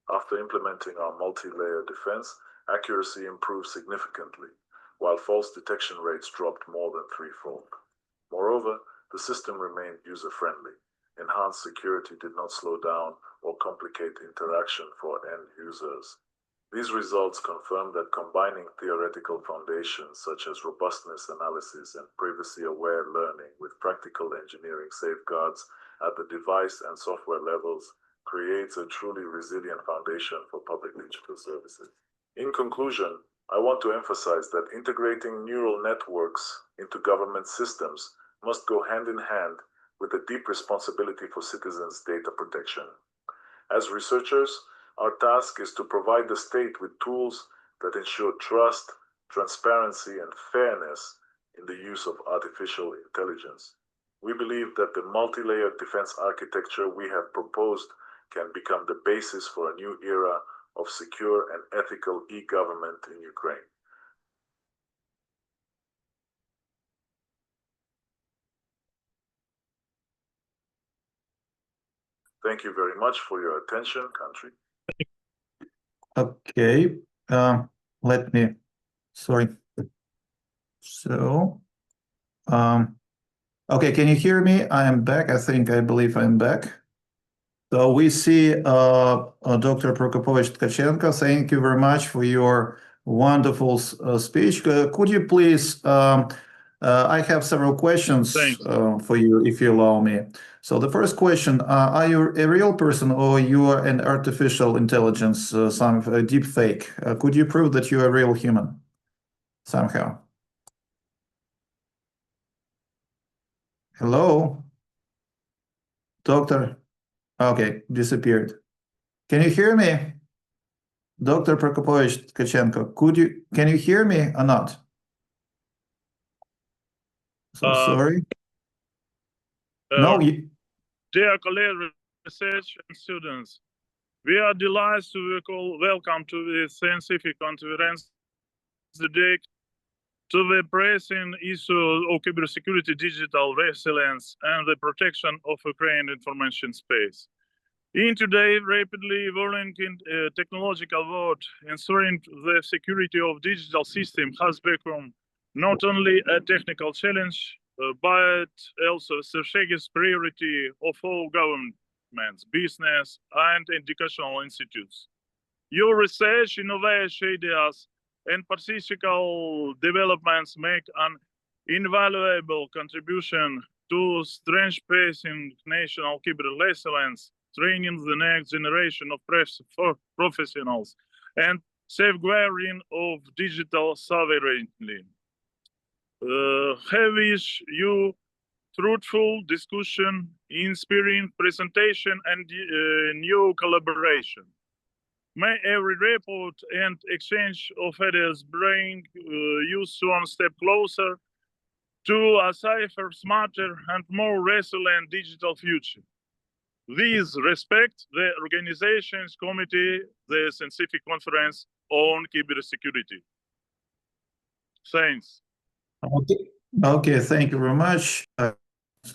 After implementing our multi-layer defense, accuracy improved significantly, while false detection rates dropped more than 3-fold. Moreover, the system remained user-friendly. Enhanced security did not slow down or complicate interaction for end users. These results confirm that combining theoretical foundations such as robustness analysis and privacy-aware learning with practical engineering safeguards at the device and software levels creates a truly resilient foundation for public digital services. In conclusion, I want to emphasize that integrating neural networks into government systems must go hand in hand with a deep responsibility for citizens' data protection. As researchers, our task is to provide the state with tools that ensure trust, transparency, and fairness in the use of artificial intelligence. We believe that the multi-layered defense architecture we have proposed can become the basis for a new era of secure and ethical e-government in Ukraine. Thank you very much for your attention, country. Okay, let me, sorry. So, okay, can you hear me? I am back. I believe I'm back. So we see Dr. Prokopovich Tkachenko. Thank you very much for your wonderful speech. Could you please, I have several questions for you, if you allow me. So the first question, are you a real person or you are an artificial intelligence, some deep fake? Could you prove that you're a real human somehow? Hello? Doctor? Okay, disappeared. Can you hear me? Dr. Prokopovich Tkachenko, can you hear me or not? So sorry. No, dear colleagues, research and students, we are delighted to welcome to the scientific conference dedicated to the pressing issue of cybersecurity, digital resilience, and the protection of Ukraine information space. In today's rapidly evolving technological world, ensuring the security of digital systems has become not only a technical challenge, but also a strategic priority of all governments, business, and educational institutes. Your research, innovation ideas, and practical developments make an invaluable contribution to strengthening national cyber resilience, training the next generation of professionals, and safeguarding of digital sovereignty. I wish you fruitful discussion, inspiring presentation, and new collaboration. May every report and exchange of ideas bring you one step closer to a safer, smarter, and more resilient digital future. with respect the organization's committee, the scientific conference on cybersecurity. Thanks. Okay, thank you very much.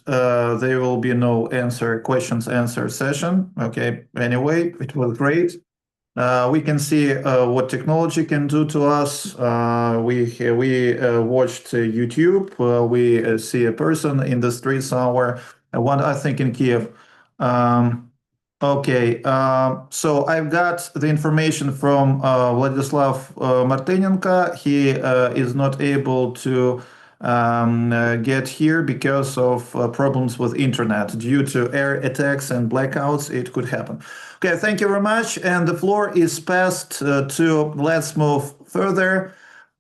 There will be no questions answer session. Okay, anyway, it was great. We can see what technology can do to us. We watched YouTube. We see a person in the street somewhere. I think in Kyiv. Okay, so I've got the information from Vladislav Martinenko. He is not able to get here because of problems with internet due to air attacks and blackouts. It could happen. Okay, thank you very much. And the floor is passed to, let's move further.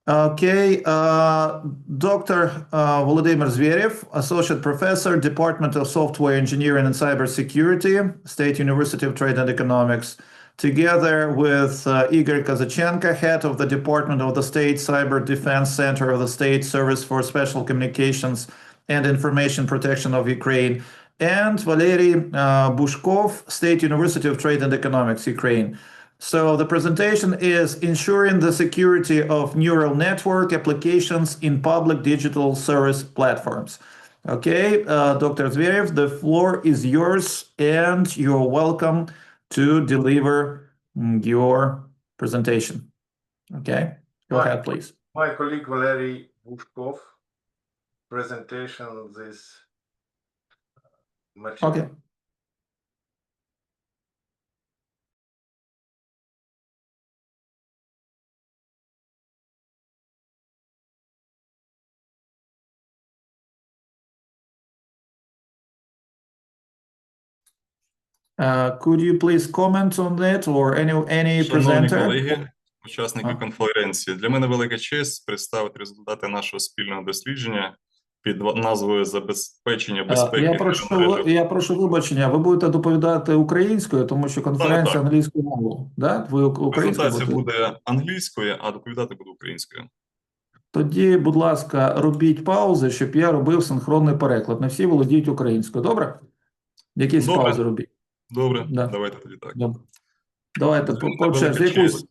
Okay, Dr. Volodymyr Zverev, Associate Professor, Department of Software Engineering and Cybersecurity, State University of Trade and Economics, together with Igor Kazachenko, Head of the Department of the State Cyber Defense Center of the State Service for Special Communications and Information Protection of Ukraine, and Valery Bushkov, State University of Trade and Economics, Ukraine. So the presentation is ensuring the security of neural network applications in public digital service platforms. Okay, Dr. Zverev, the floor is yours, and you're welcome to deliver your presentation. Okay, go ahead, please. My colleague Valery Bushkov presentation this material. Okay. Could you please comment on that, or any Шановні presenter? колеги, учасники конференції, для мене велика честь представити результати нашого спільного дослідження під назвою «Забезпечення безпеки». Я прошу вибачення, ви будете доповідати українською, тому що конференція англійською мовою. Да? Ви українською Презентація буде англійською, а доповідати буду українською. Тоді, будь ласка, робіть паузи, щоб я робив синхронний переклад. Не всі володіють українською. Добре? Якісь паузи робіть. Добре, давайте тоді так. Добре. Давайте по черзі якусь.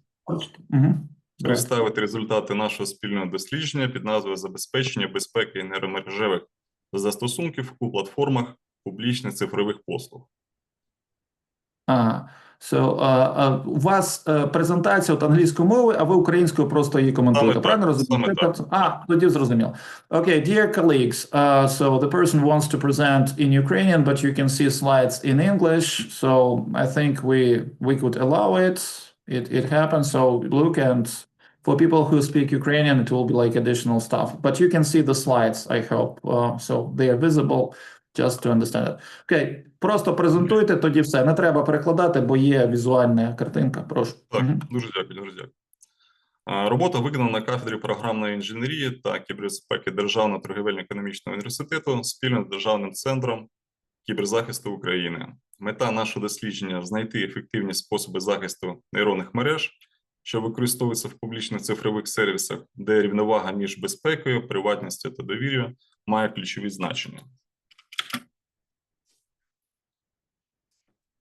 Представити результати нашого спільного дослідження під назвою «Забезпечення безпеки нейромережевих застосунків у платформах публічних цифрових послуг». У вас презентація от англійською мовою, а ви українською просто її коментуєте. Правильно розумію? Тоді зрозуміло. Okay, dear colleagues, so the person wants to present in Ukrainian, but you can see slides in English, so I think we could allow it. It happens, so look, and for people who speak Ukrainian, it will be like additional stuff. But you can see the slides, I hope, so they are visible. Just to understand it. Окей, просто презентуйте, тоді все. Не треба перекладати, бо є візуальна картинка. Прошу. Так, дуже дякую. Робота виконана на кафедрі програмної інженерії та кібербезпеки Державного торгівельно-економічного університету спільно з Державним центром кіберзахисту України. Мета нашого дослідження – знайти ефективні способи захисту нейронних мереж, що використовуються в публічних цифрових сервісах, де рівновага між безпекою, приватністю та довір'ю має ключові значення.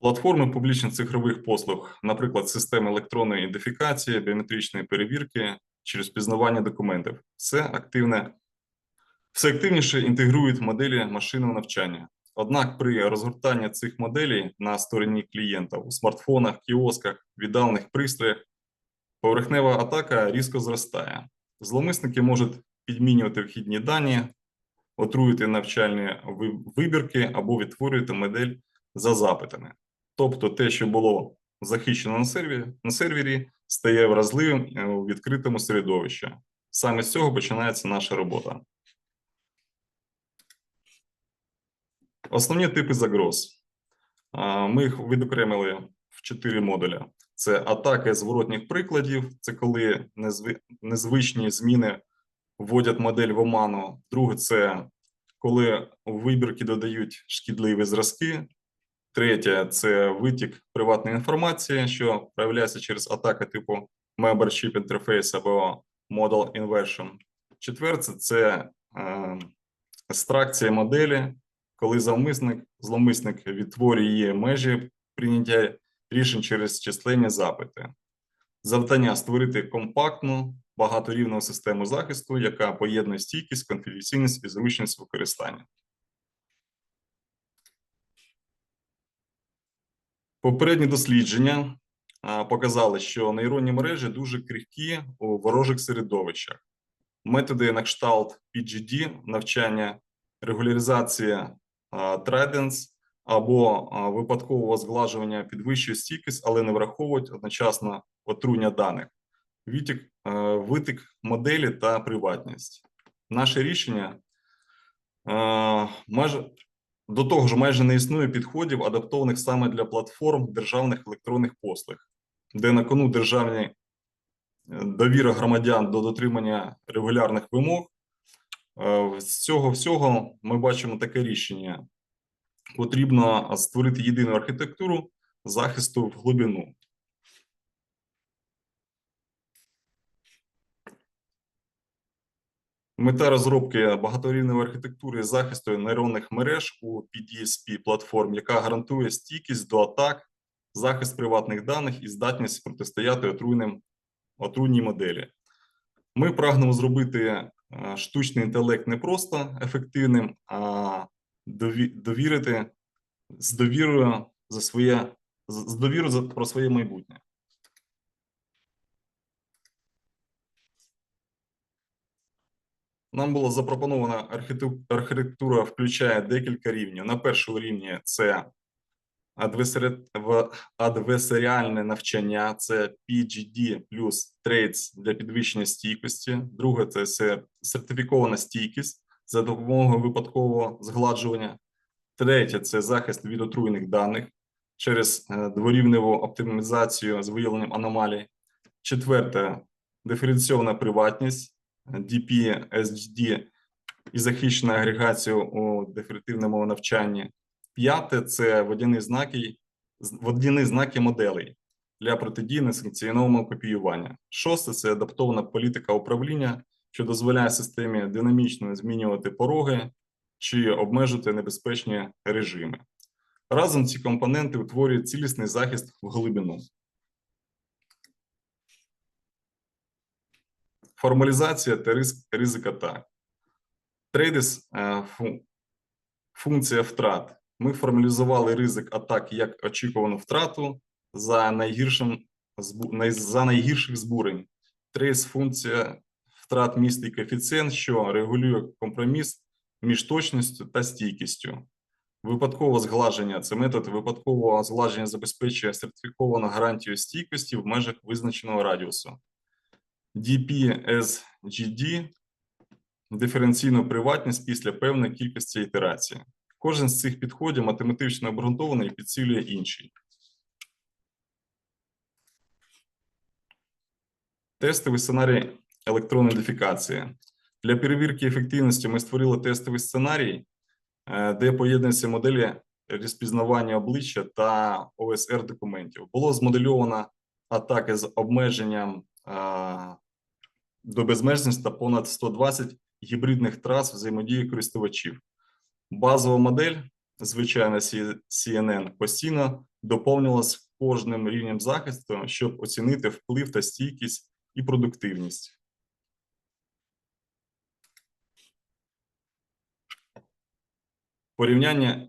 Платформи публічних цифрових послуг, наприклад, системи електронної ідентифікації, біометричної перевірки чи розпізнавання документів, все активніше інтегрують моделі машинного навчання. Однак при розгортанні цих моделей на стороні клієнта у смартфонах, кіосках, віддалених пристроях поверхнева атака різко зростає. Зловмисники можуть підмінювати вхідні дані, отруїти навчальні вибірки або відтворювати модель за запитами. Тобто те, що було захищено на сервері, стає вразливим у відкритому середовищі. Саме з цього починається наша робота. Основні типи загроз. Ми їх відокремили в 4 модулі. Це атаки зворотніх прикладів, це коли незвичні зміни вводять модель в оману. Друге – це коли у вибірки додають шкідливі зразки. Третє – це витік приватної інформації, що проявляється через атаки типу Member Chip Interface або Model Inversion. Четверте – це екстракція моделі, коли зловмисник відтворює межі прийняття рішень через численні запити. Завдання – створити компактну, багаторівну систему захисту, яка поєднує стійкість, конфіденційність і зручність використання. Попередні дослідження показали, що нейронні мережі дуже крихкі у ворожих середовищах. Методи на кшталт PGD, навчання, регуляризація Tridents або випадкового зглажування підвищує стійкість, але не враховують одночасно отруєння даних, витік моделі та приватність. Наше рішення до того ж майже не існує підходів, адаптованих саме для платформ державних електронних послуг, де на кону державні довіра громадян до дотримання регулярних вимог. З цього всього ми бачимо таке рішення. Потрібно створити єдину архітектуру захисту в глибину. Мета розробки багаторівневої архітектури захисту нейронних мереж у PDSP-платформ, яка гарантує стійкість до атак, захист приватних даних і здатність протистояти отруйній моделі. Ми прагнемо зробити штучний інтелект не просто ефективним, а з довірою про своє майбутнє. Нам була запропонована архітектура, включає декілька рівнів. На першому рівні це адвесаріальне навчання, це PGD плюс Traits для підвищення стійкості. Друге – це сертифікована стійкість за допомогою випадкового згладжування. Третє – це захист від отруєних даних через дворівневу оптимізацію з виявленням аномалій. Четверте – диференційована приватність, DP-SGD і захищена агрегація у деферативному навчанні. П'яте – це водяні знаки моделей для протидії несанкціонованому копіюванню. Шосте – це адаптована політика управління, що дозволяє системі динамічно змінювати пороги чи обмежувати небезпечні режими. Разом ці компоненти утворюють цілісний захист в глибину. Формалізація та ризик атак. Трейдис функція втрат. Ми формалізували ризик атак як очікувану втрату за найгірших збурень. Трейс функція втрат містить коефіцієнт, що регулює компроміс між точністю та стійкістю. Випадкове зглаження – це метод випадкового зглаження забезпечує сертифіковану гарантію стійкості в межах визначеного радіусу. DP-SGD – диференційну приватність після певної кількості ітерацій. Кожен з цих підходів математично обґрунтований і підсилює інший. Тестовий сценарій електронної ідентифікації. Для перевірки ефективності ми створили тестовий сценарій, де поєднуються моделі розпізнавання обличчя та ОСР документів. Було змодельовано атаки з обмеженням до безмежності та понад 120 гібридних трас взаємодії користувачів. Базова модель, звичайно CNN, постійно доповнювалась кожним рівнем захисту, щоб оцінити вплив та стійкість і продуктивність. Порівняння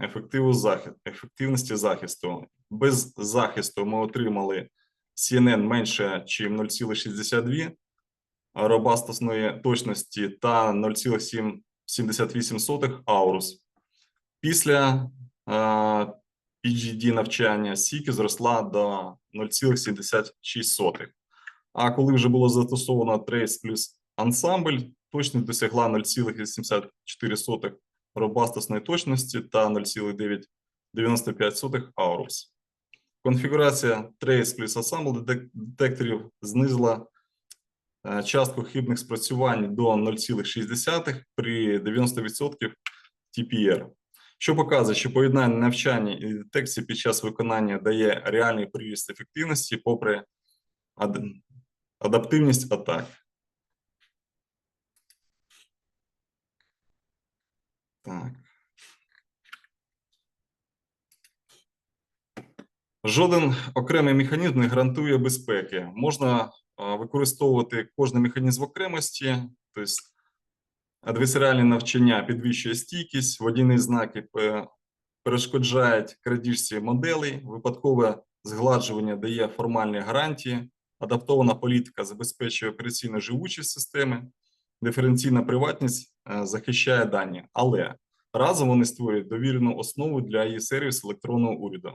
ефективності захисту. Без захисту ми отримали CNN менше, ніж 0,62 робастосної точності та 0,78 аурус. Після PGD навчання SECS зросла до 0,76. А коли вже було застосовано Trace плюс Ensemble, точність досягла 0,84 робастосної точності та 0,995 аурус. Конфігурація Trace плюс Ensemble детекторів знизила частку хибних спрацювань до 0,6 при 90% TPR, що показує, що поєднання навчання і детекції під час виконання дає реальний приріст ефективності попри адаптивність атак. Так. Жоден окремий механізм не гарантує безпеки. Можна використовувати кожний механізм в окремості, тобто адверсаріальне навчання підвищує стійкість, водійні знаки перешкоджають крадіжці моделей, випадкове згладжування дає формальні гарантії, адаптована політика забезпечує операційну живучість системи, диференційна приватність захищає дані, але разом вони створюють довірену основу для її сервісу електронного уряду.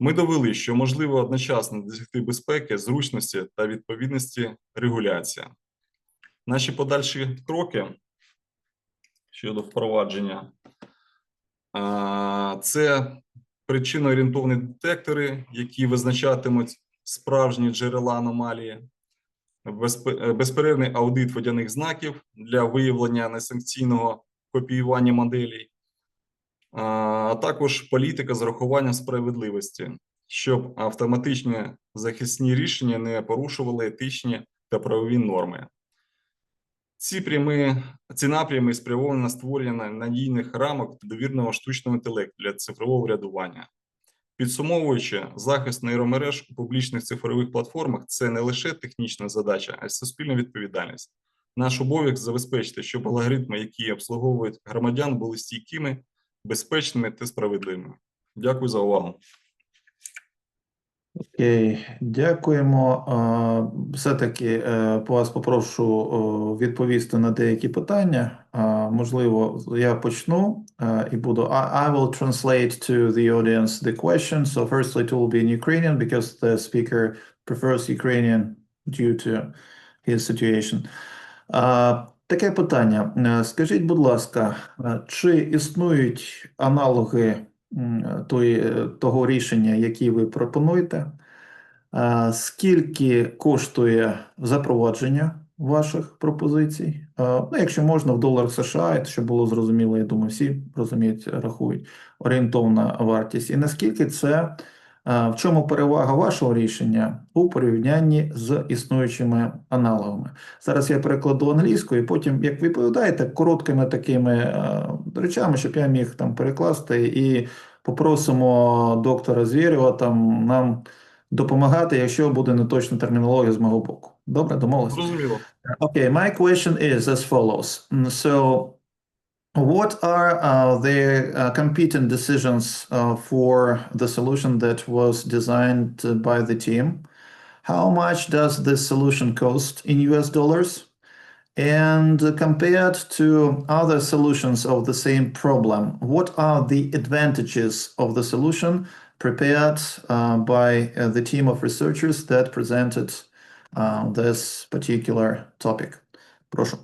Ми довели, що можливо одночасно досягти безпеки, зручності та відповідності регуляції. Наші подальші кроки щодо впровадження – це причинно-орієнтовані детектори, які визначатимуть справжні джерела аномалії, безперервний аудит водяних знаків для виявлення несанкційного копіювання моделей, а також політика з урахуванням справедливості, щоб автоматичні захисні рішення не порушували етичні та правові норми. Ці напрями спрямовані на створення надійних рамок довірного штучного інтелекту для цифрового врядування. Підсумовуючи, захист нейромереж у публічних цифрових платформах – це не лише технічна задача, а й суспільна відповідальність. Наш обов'язок забезпечити, щоб алгоритми, які обслуговують громадян, були стійкими, безпечними та справедливими. Дякую за увагу. Окей, дякуємо. Все-таки вас попрошу відповісти на деякі питання. Можливо, я почну і буду. I will translate to the audience the question. So firstly, it will be in Ukrainian because the speaker prefers Ukrainian due to his situation. Таке питання. Скажіть, будь ласка, чи існують аналоги того рішення, яке ви пропонуєте? Скільки коштує запровадження ваших пропозицій? Якщо можна, в доларах США, щоб було зрозуміло, я думаю, всі розуміють, рахують, орієнтовна вартість. І наскільки це, в чому перевага вашого рішення у порівнянні з існуючими аналогами? Зараз я перекладу англійською, і потім, як ви відповідаєте, короткими такими речами, щоб я міг там перекласти, і попросимо доктора Звєрєва там нам допомагати, якщо буде неточна термінологія з мого боку. Добре, домовилися? Зрозуміло. Okay, my question is as follows. So, what are the competing decisions for the solution that was designed by the team? How much does this solution cost in US dollars? And compared to other solutions of the same problem, what are the advantages of the solution prepared by the team of researchers that presented this particular topic? Прошу.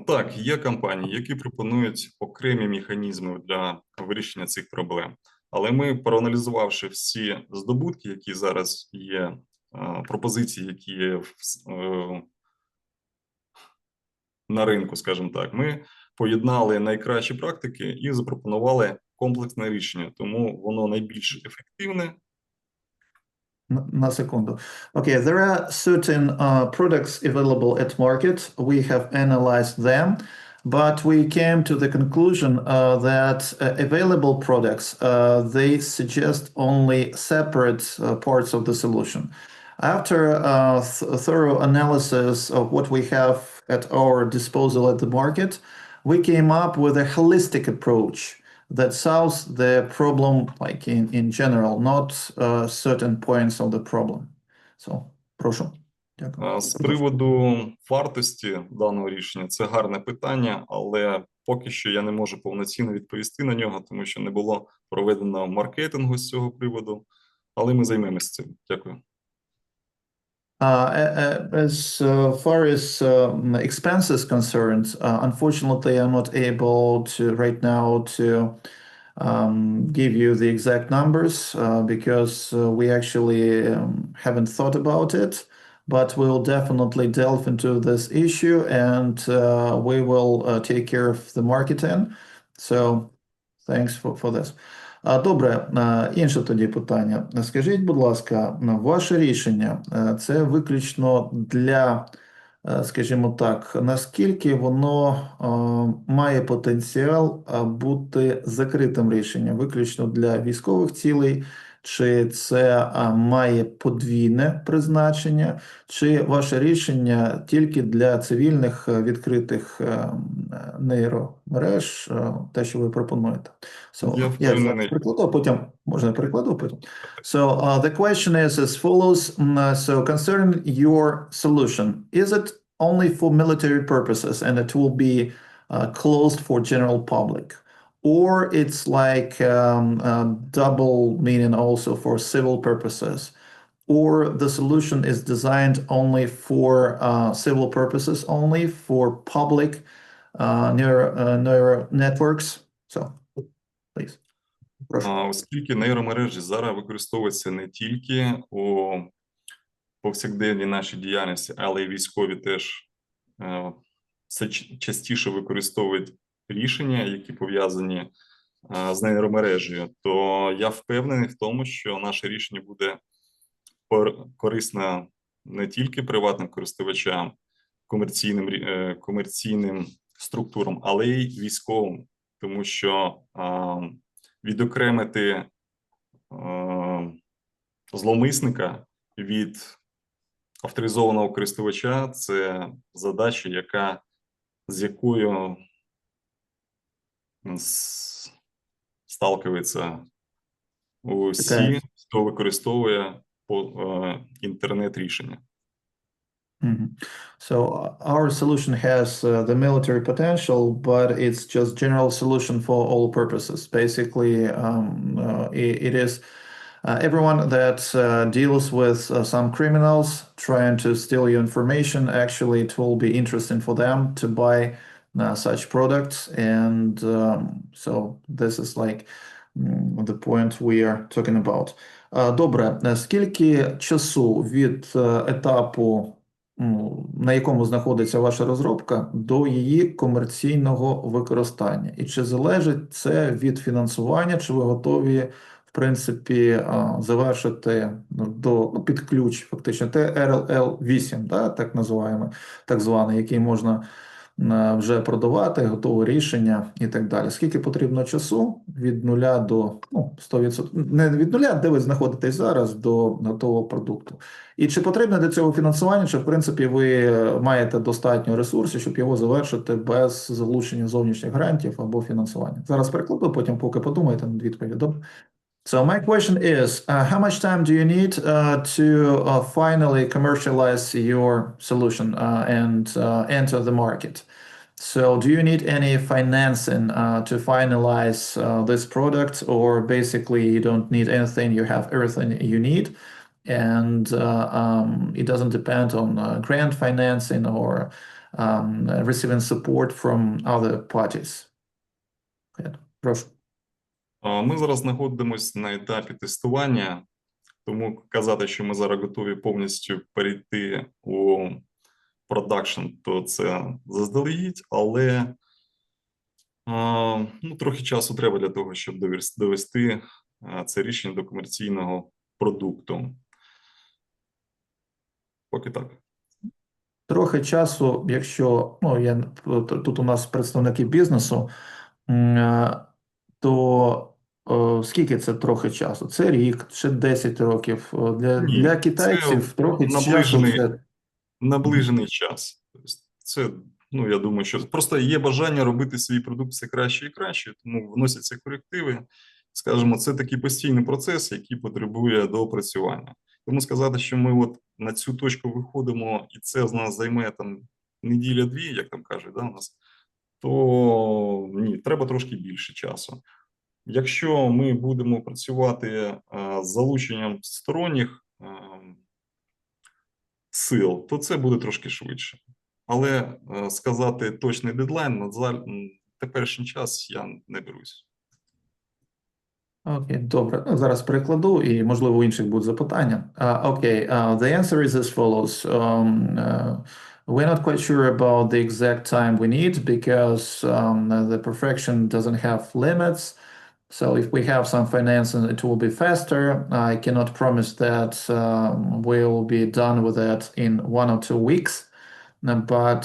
Так, є компанії, які пропонують окремі механізми для вирішення цих проблем. Але ми, проаналізувавши всі здобутки, які зараз є, пропозиції, які є на ринку, скажімо так, ми поєднали найкращі практики і запропонували комплексне рішення, тому воно найбільш ефективне. На секунду. Okay, there are certain products available at market. We have analyzed them, but we came to the conclusion that available products, they suggest only separate parts of the solution. After thorough analysis of what we have at our disposal at the market, we came up with a holistic approach that solves the problem like in general, not certain points of the problem. So, прошу. Дякую. З приводу вартості даного рішення, це гарне питання, але поки що я не можу повноцінно відповісти на нього, тому що не було проведено маркетингу з цього приводу, але ми займемося цим. Дякую. As far as expenses concerned, unfortunately, I'm not able to right now to give you the exact numbers because we actually haven't thought about it, but we'll definitely delve into this issue and we will take care of the marketing. So thanks for this. Добре, інше тоді питання. Скажіть, будь ласка, ваше рішення – це виключно для, скажімо так, наскільки воно має потенціал бути закритим рішенням? Виключно для військових цілей чи це має подвійне призначення, чи ваше рішення тільки для цивільних відкритих нейромереж, те, що ви пропонуєте. Я зараз прикладу, потім можна прикладу потім. So the question is as follows. So concerning your solution, is it only for military purposes and it will be closed for general public? Or it's like double meaning also for civil purposes, or the solution is designed only for civil purposes, only for public neural networks. So, please. Оскільки нейромережі зараз використовуються не тільки у повсякденній нашій діяльності, але й військові теж все частіше використовують рішення, які пов'язані з нейромережею, то я впевнений в тому, що наше рішення буде корисно не тільки приватним користувачам, комерційним структурам, але й військовим, тому що відокремити зловмисника від авторизованого користувача – це задача, з якою сталкиваються усі, хто використовує інтернет-рішення. So our solution has the military potential, but it's just general solution for all purposes. Basically, it is everyone that deals with some criminals trying to steal your information. Actually, it will be interesting for them to buy such products, and so this is like the point we are talking about. Добре, скільки часу від етапу, на якому знаходиться ваша розробка, до її комерційного використання? І чи залежить це від фінансування, чи ви готові, в принципі, завершити під ключ, фактично, TRL 8, да, так званий, який можна вже продавати, готове рішення і так далі. Скільки потрібно часу від 0 до 100%, не від 0, де ви знаходитесь зараз, до готового продукту? І чи потрібно для цього фінансування, чи в принципі ви маєте достатньо ресурсів, щоб його завершити без залучення зовнішніх грантів або фінансування? Зараз перекладу, потім поки подумайте над відповіддю. So my question is, how much time do you need to finally commercialize your solution and enter the market? So do you need any financing to finalize this product, or basically you don't need anything, you have everything you need, and it doesn't depend on grant financing or receiving support from other parties? Прошу. Ми зараз знаходимося на етапі тестування, тому казати, що ми зараз готові повністю перейти у продакшн, то це заздалегідь, але трохи часу треба для того, щоб довести це рішення до комерційного продукту. Поки так. Трохи часу, якщо, тут у нас представники бізнесу, то скільки це трохи часу? Це рік чи 10 років? Для китайців трохи часу це... Наближений час. Це, я думаю, що просто є бажання робити свій продукт все краще і краще, тому вносяться корективи. Скажімо, це такий постійний процес, який потребує доопрацювання. Тому сказати, що ми на цю точку виходимо, і це з нас займе неділя-дві, як там кажуть, да, у нас, то ні, треба трошки більше часу. Якщо ми будемо працювати з залученням сторонніх сил, то це буде трошки швидше. Але сказати точний дедлайн на теперішній час я не берусь. Окей, добре. Зараз перекладу, і, можливо, у інших будуть запитання. Окей, the answer is as follows. We're not quite sure about the exact time we need because the perfection doesn't have limits. So if we have some financing, it will be faster. I cannot promise that we'll be done with that in 1 or 2 weeks, but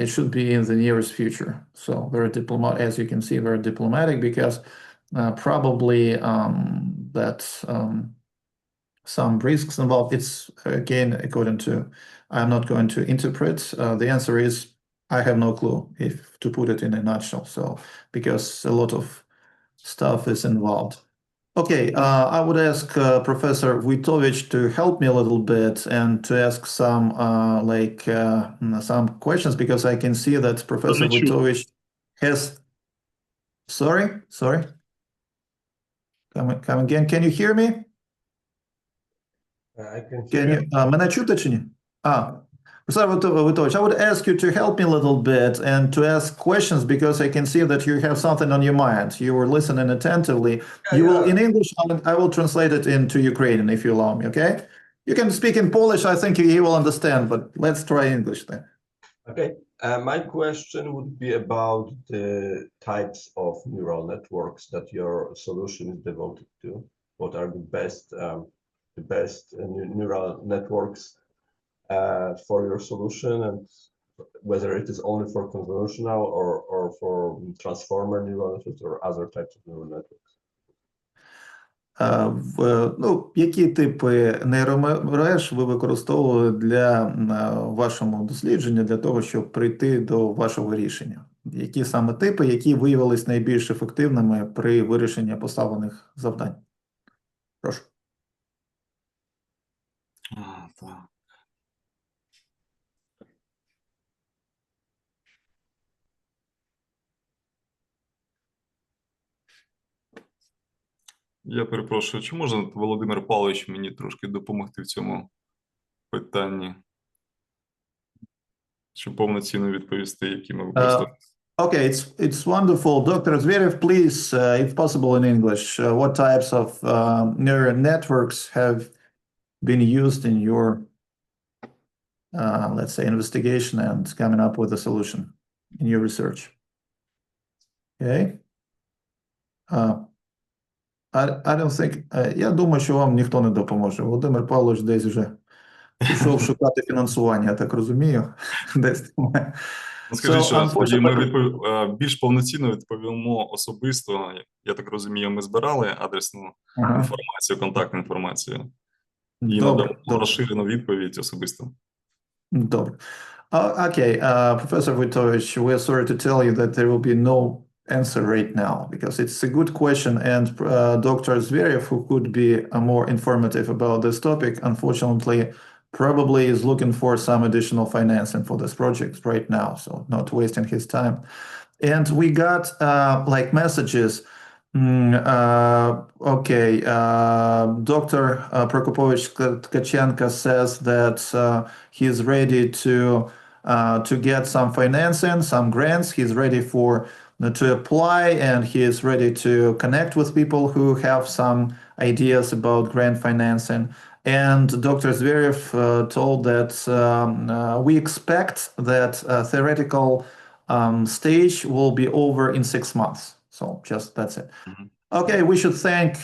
it should be in the nearest future. So very diplomatic, as you can see, very diplomatic, because probably that some risks involved. It's again, according to, I'm not going to interpret. The answer is I have no clue, if to put it in a nutshell. So because a lot of stuff is involved. Okay, I would ask Professor Wojtowicz to help me a little bit and to ask some some questions, because I can see that Professor Wojtowicz has. Sorry. Come again. Can you hear me? I can Can hear you? Мене чути чи ні? Professor Wojtowicz, I would ask you to help me a little bit and to ask questions, because I can see that you have something on your mind. You were listening attentively. You will in English, I will translate it into Ukrainian if you allow me, okay? You can speak in Polish, I think he will understand, but let's try English then. Okay. My question would be about the types of neural networks that your solution is devoted to. What are the best neural networks for your solution, and whether it is only for convolutional or for transformer neural networks or other types of neural networks? Які типи нейромереж ви використовували для вашому дослідженню, для того, щоб прийти до вашого рішення? Які саме типи, які виявились найбільш ефективними при вирішенні поставлених завдань? Прошу. Так. Я перепрошую, чи може Володимир Павлович мені трошки допомогти в цьому питанні? Щоб повноцінно відповісти, які ми використовуємо? Okay, it's wonderful. Dr. Zverev, please, if possible in English, what types of neural networks have been used in your, let's say, investigation and coming up with a solution in your research? Okay. I don't think, я думаю, що вам ніхто не допоможе. Володимир Павлович десь вже пішов шукати фінансування, я так розумію. Десь. Скажіть, що тоді ми більш повноцінно відповімо особисто. Я так розумію, ми збирали адресну інформацію, контактну інформацію. І надамо розширену відповідь особисто. Добре. Okay, Professor Wojtowicz, we're sorry to tell you that there will be no answer right now, because it's a good question, and Dr. Zverev, who could be more informative about this topic, unfortunately, probably is looking for some additional financing for this project right now, so not wasting his time. And we got like messages. Okay, Dr. Prokopovich Tkachenko says that he's ready to get some financing, some grants. He's ready to apply, and he is ready to connect with people who have some ideas about grant financing. And Dr. Zverev told that we expect that theoretical stage will be over in 6 months. So just that's it. Okay, we should thank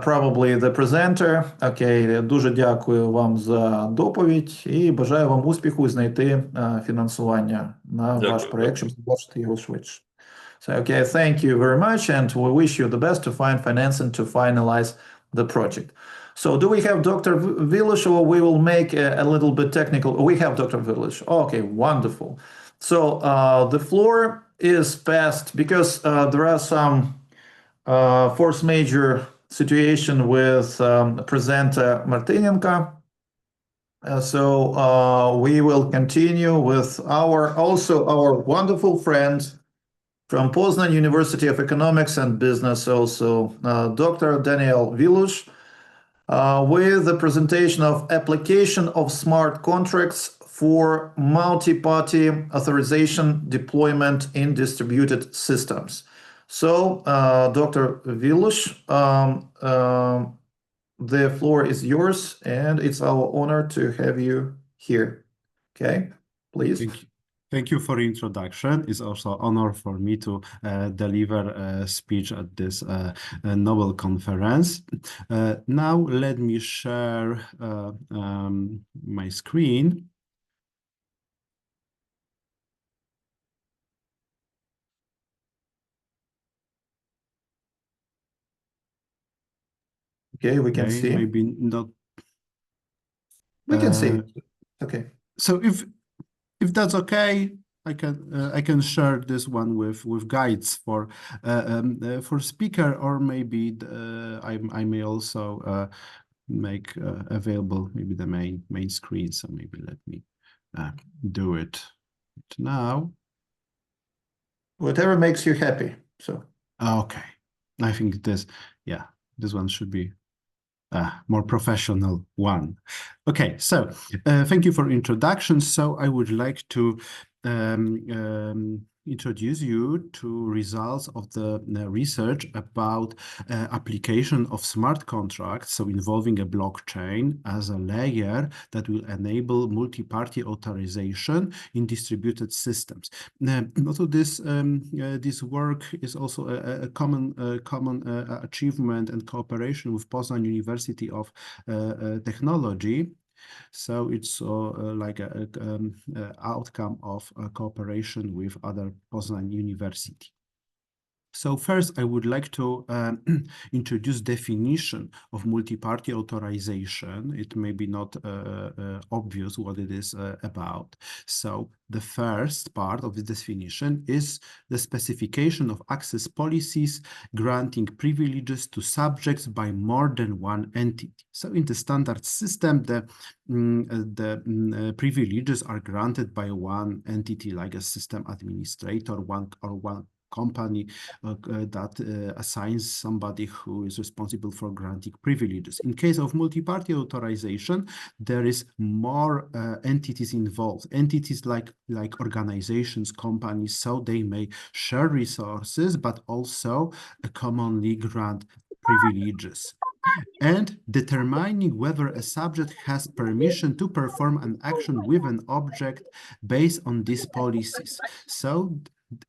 probably the presenter. Okay, дуже дякую вам за доповідь і бажаю вам успіху знайти фінансування на ваш проєкт, щоб завершити його швидше. So, okay, thank you very much, and we wish you the best to find financing to finalize the project. So do we have Dr. Vilish, or we will make a little bit technical? We have Dr. Vilish. Okay, wonderful. So the floor is passed, because there are some force major situation with presenter Martinenko. So we will continue with our wonderful friend from Poznan University of Economics and Business, also Dr. Daniel Vilush, with the presentation of application of smart contracts for multi-party authorization deployment in distributed systems. So, Dr. Vilush, the floor is yours, and it's our honor to have you here. Okay, please. Thank you for the introduction. It's also an honor for me to deliver a speech at this Nobel conference. Now let me share my screen. Okay, we can Okay, see. maybe not. We can see. Okay. So if that's okay, I can share this one with guides for speaker, or maybe I may also make available maybe the main screen. So maybe let me do it now. Whatever makes you happy. So okay, I think this one should be more professional one. Okay, so thank you for introduction. So I would like to introduce you to results of the research about application of smart contracts, so involving a blockchain as a layer that will enable multi-party authorization in distributed systems. Also, this work is also a common achievement and cooperation with Poznań University of Technology. So it's like a outcome of cooperation with other Poznań University. So first, I would like to introduce definition of multi-party authorization. It may be not obvious what it is about. So the first part of the definition is the specification of access policies granting privileges to subjects by more than one entity. So in the standard system, the privileges are granted by one entity, like a system administrator, one company that assigns somebody who is responsible for granting privileges. In case of multi-party authorization, there is more entities involved. Entities like organizations, companies, so they may share resources, but also commonly grant privileges. And determining whether a subject has permission to perform an action with an object based on these policies. So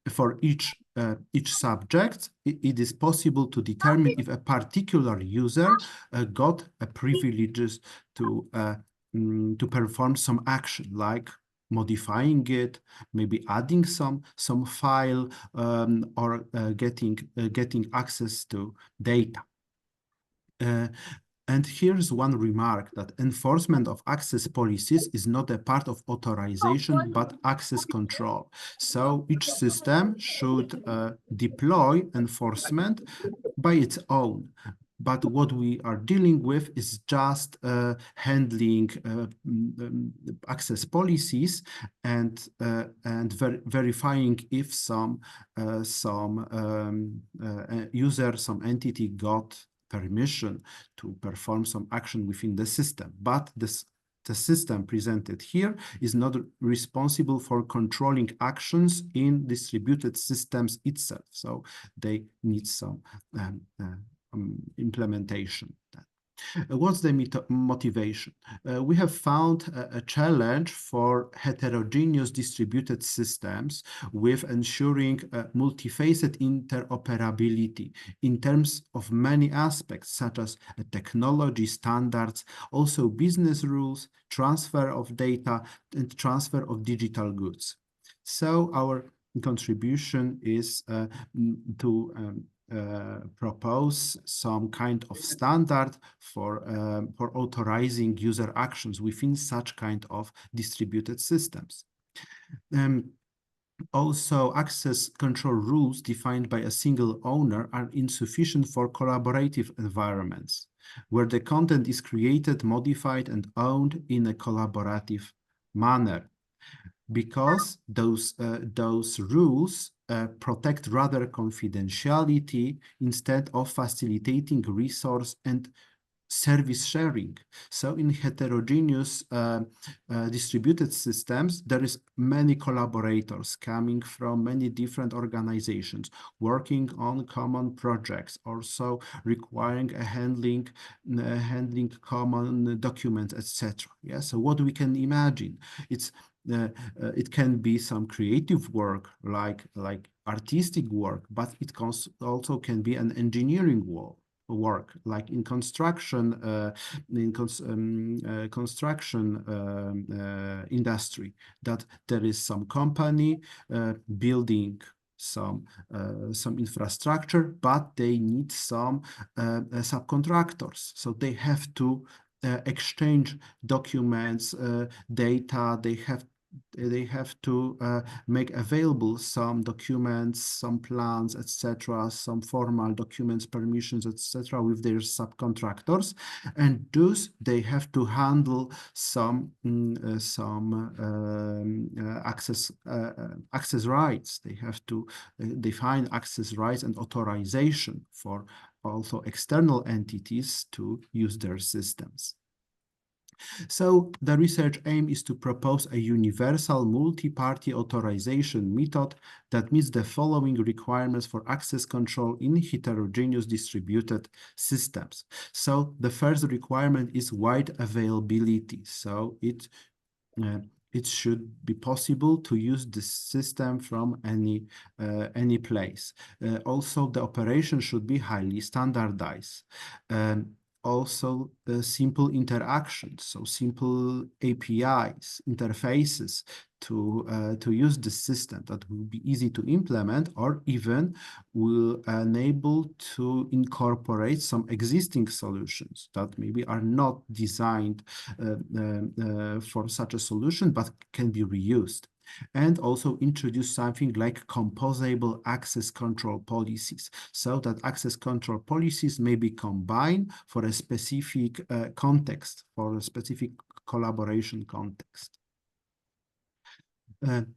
for each subject, it is possible to determine if a particular user got a privileges to perform some action, like modifying it, maybe adding some file, or getting access to data. And here's one remark, that enforcement of access policies is not a part of authorization, but access control. So each system should deploy enforcement by its own. But what we are dealing with is just handling access policies and verifying if some user, some entity got permission to perform some action within the system. But the system presented here is not responsible for controlling actions in distributed systems itself. So they need some implementation. What's the motivation? We have found a challenge for heterogeneous distributed systems with ensuring multifaceted interoperability in terms of many aspects, such as technology, standards, also business rules, transfer of data, and transfer of digital goods. So our contribution is to propose some kind of standard for authorizing user actions within such kind of distributed systems. Also, access control rules defined by a single owner are insufficient for collaborative environments, where the content is created, modified, and owned in a collaborative manner, because those rules protect rather confidentiality instead of facilitating resource and service sharing. So in heterogeneous distributed systems, there is many collaborators coming from many different organizations working on common projects, also requiring a handling common documents, etc. Yeah, so what we can imagine, it can be some creative work, like artistic work, but it also can be an engineering work, like in construction, industry, that there is some company building some infrastructure, but they need some subcontractors. So they have to exchange documents, data. They have to make available some documents, some plans, etc., some formal documents, permissions, etc., with their subcontractors, and thus they have to handle some access rights. They have to define access rights and authorization for also external entities to use their systems. So the research aim is to propose a universal multi-party authorization method that meets the following requirements for access control in heterogeneous distributed systems. So the first requirement is wide availability. So it should be possible to use this system from any place. Also, the operation should be highly standardized. Also, simple interactions, so simple APIs, interfaces to use the system that will be easy to implement, or even will enable to incorporate some existing solutions that maybe are not designed for such a solution, but can be reused. And also introduce something like composable access control policies, so that access control policies may be combined for a specific context, for a specific collaboration context.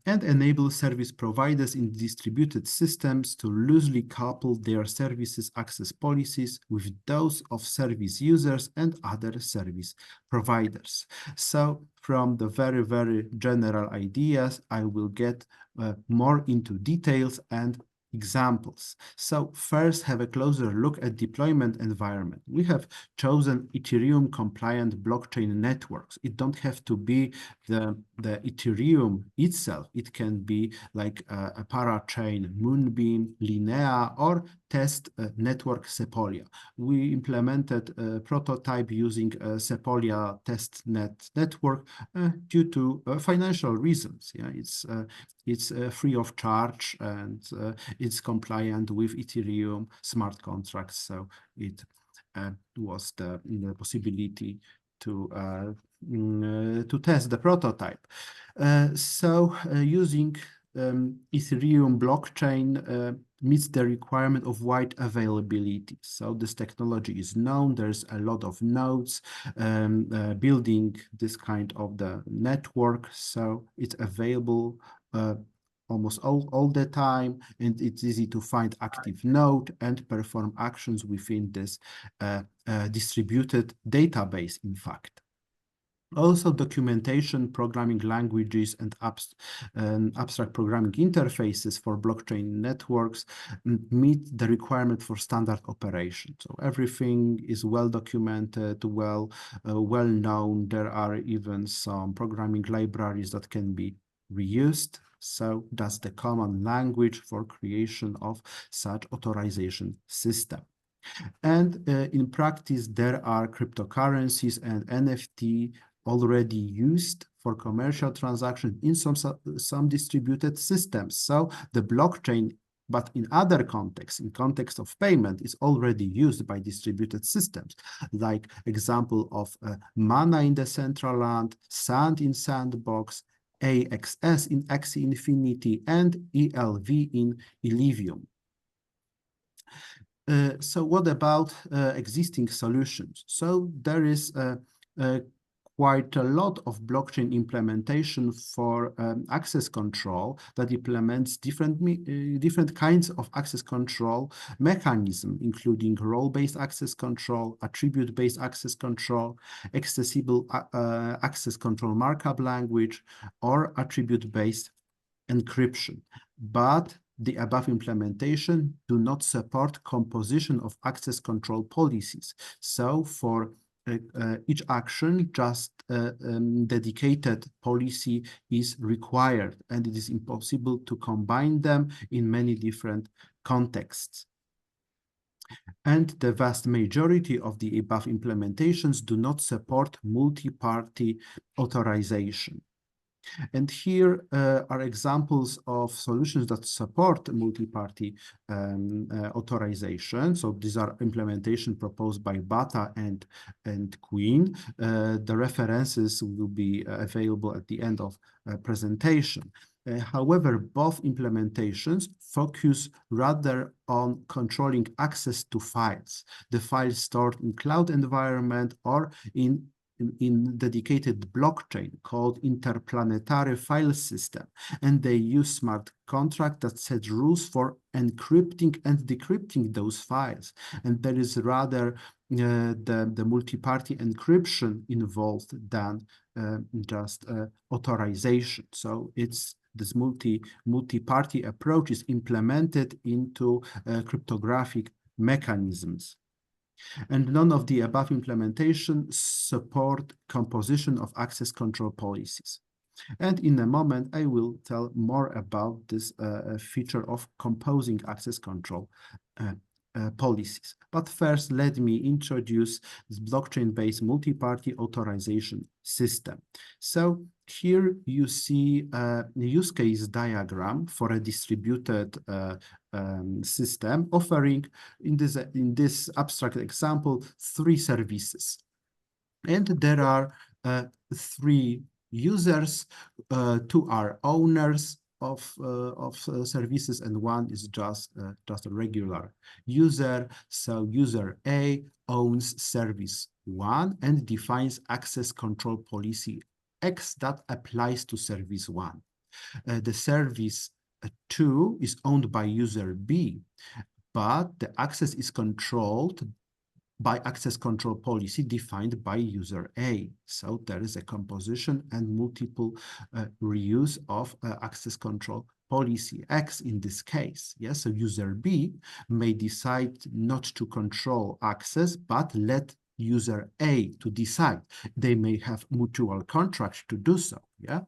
And enable service providers in distributed systems to loosely couple their services access policies with those of service users and other service providers. So from the very, very general ideas, I will get more into details and examples. So first, have a closer look at deployment environment. We have chosen Ethereum compliant blockchain networks. It don't have to be the Ethereum itself. It can be like a parachain, Moonbeam, Linea, or test network Sepolia. We implemented a prototype using a Sepolia testnet network due to financial reasons. Yeah, it's free of charge, and it's compliant with Ethereum smart contracts. So it was the possibility to test the prototype. Using Ethereum blockchain meets the requirement of wide availability. So this technology is known. There's a lot of nodes building this kind of the network. So it's available almost all the time, and it's easy to find active node and perform actions within this distributed database, in fact. Also, documentation, programming languages, and abstract programming interfaces for blockchain networks meet the requirement for standard operation. So everything is well documented, well known. There are even some programming libraries that can be reused. So that's the common language for creation of such authorization system. And in practice, there are cryptocurrencies and NFT already used for commercial transactions in some distributed systems. So the blockchain, but in other contexts, in context of payment, is already used by distributed systems, like example of Mana in Decentraland, Sand in Sandbox, AXS in Axie Infinity, and ELV in Illivium. So what about existing solutions? So there is quite a lot of blockchain implementation for access control that implements different kinds of access control mechanism, including role-based access control, attribute-based access control, accessible access control markup language, or attribute-based encryption. But the above implementation do not support composition of access control policies. So for each action, just dedicated policy is required, and it is impossible to combine them in many different contexts. And the vast majority of the above implementations do not support multi-party authorization. And here are examples of solutions that support multi-party authorization. So these are implementation proposed by Bata and Queen. The references will be available at the end of presentation. However, both implementations focus rather on controlling access to files. The files stored in cloud environment or in dedicated blockchain called interplanetary file system, and they use smart contract that set rules for encrypting and decrypting those files. And there is rather the multi-party encryption involved than just authorization. So it's this multi-party approach is implemented into cryptographic mechanisms. And none of the above implementation support composition of access control policies. And in a moment, I will tell more about this feature of composing access control policies. But first, let me introduce this blockchain-based multi-party authorization system. So here you see a use case diagram for a distributed system offering, in this abstract example, 3 services. And there are 3 users, 2 are owners of services, and 1 is just a regular user. So user A owns service 1 and defines access control policy X that applies to service 1. The service 2 is owned by user B, but the access is controlled by access control policy defined by user A. So there is a composition and multiple reuse of access control policy X in this case. Yes, so user B may decide not to control access, but let user A to decide. They may have mutual contract to do so. Yeah.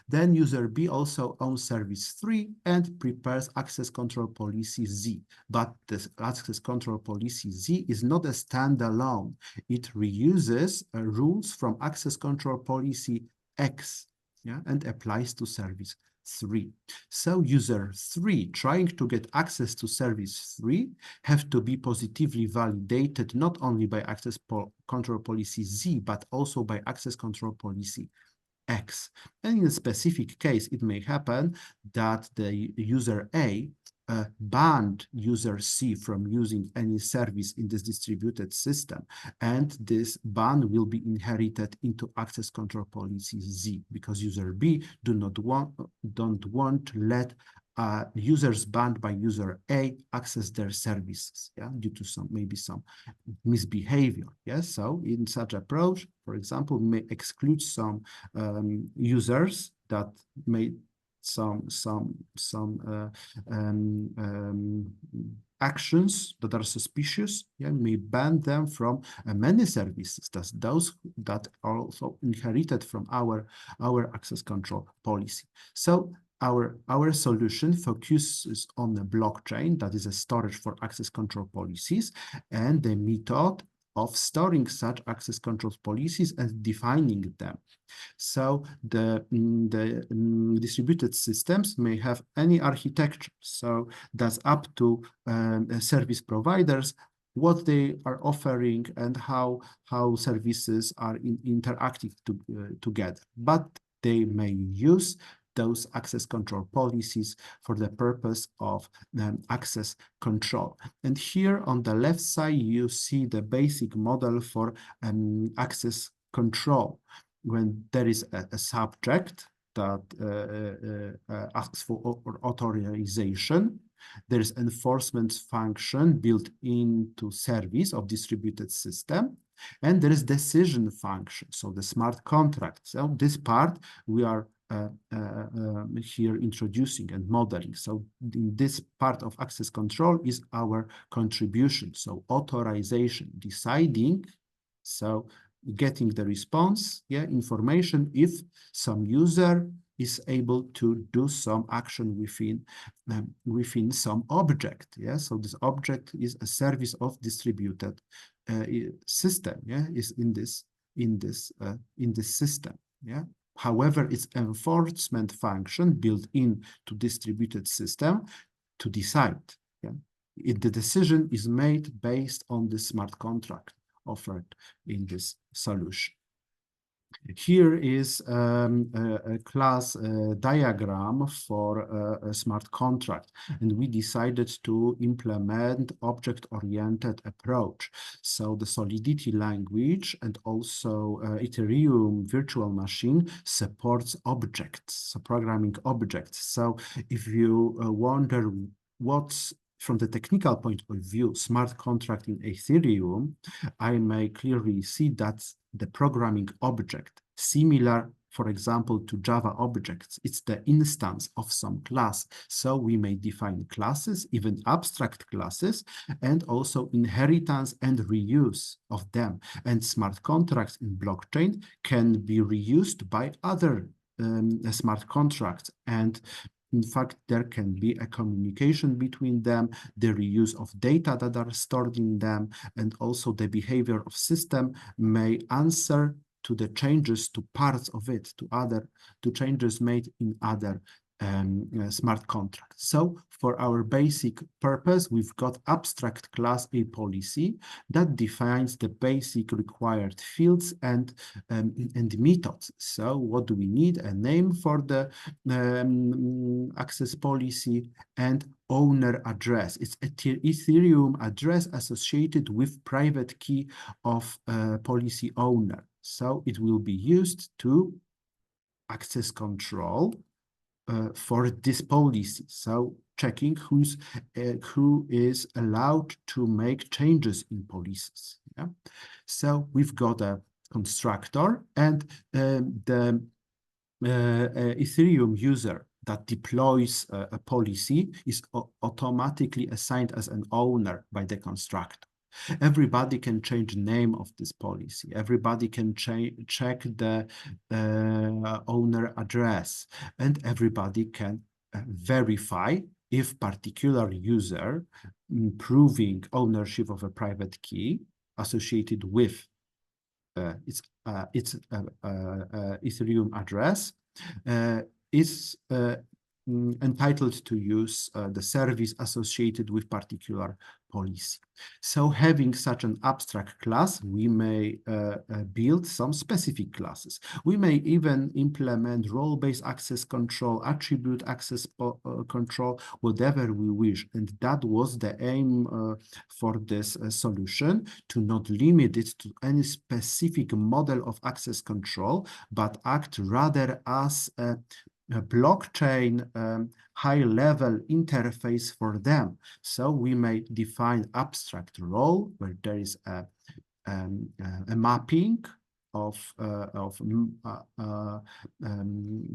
Then user B also owns service 3 and prepares access control policy Z. But this access control policy Z is not a standalone. It reuses rules from access control policy X, yeah, and applies to service 3. So user 3 trying to get access to service 3 have to be positively validated not only by access control policy Z, but also by access control policy X. And in a specific case, it may happen that the user A banned user C from using any service in this distributed system, and this ban will be inherited into access control policy Z, because user B don't want to let users banned by user A access their services, yeah, due to maybe some misbehavior. Yes, so in such approach, for example, may exclude some users that made some actions that are suspicious, yeah, may ban them from many services, thus those that are also inherited from our access control policy. So our solution focuses on the blockchain, that is a storage for access control policies, and the method of storing such access control policies and defining them. So the distributed systems may have any architecture. So that's up to service providers what they are offering and how services are interacting together. But they may use those access control policies for the purpose of access control. And here on the left side, you see the basic model for access control. When there is a subject that asks for authorization, there is enforcement function built into service of distributed system, and there is decision function, so the smart contract. So this part we are here introducing and modeling. So in this part of access control is our contribution. So authorization, deciding, so getting the response, yeah, information if some user is able to do some action within some object. Yeah, so this object is a service of distributed system. Yeah, is in this system. Yeah. However, it's enforcement function built into distributed system to decide. Yeah? The decision is made based on the smart contract offered in this solution. Here is a class diagram for a smart contract, and we decided to implement object-oriented approach. So the Solidity language and also Ethereum virtual machine supports objects, so programming objects. So if you wonder what's from the technical point of view, smart contract in Ethereum, I may clearly see that the programming object, similar, for example, to Java objects, it's the instance of some class. So we may define classes, even abstract classes, and also inheritance and reuse of them. And smart contracts in blockchain can be reused by other smart contracts. And in fact, there can be a communication between them, the reuse of data that are stored in them, and also the behavior of system may answer to the changes to parts of it, to changes made in other smart contracts. So for our basic purpose, we've got abstract class A policy that defines the basic required fields and methods. So what do we need? A name for the access policy and owner address. It's an Ethereum address associated with private key of policy owner. So it will be used to access control for this policy. So checking who is allowed to make changes in policies. Yeah? So we've got a constructor, and the Ethereum user that deploys a policy is automatically assigned as an owner by the constructor. Everybody can change the name of this policy. Everybody can check the owner address, and everybody can verify if particular user proving ownership of a private key associated with its Ethereum address is entitled to use the service associated with particular policy. So having such an abstract class, we may build some specific classes. We may even implement role-based access control, attribute access control, whatever we wish. And that was the aim for this solution, to not limit it to any specific model of access control, but act rather as a blockchain high-level interface for them. So we may define abstract role where there is a mapping of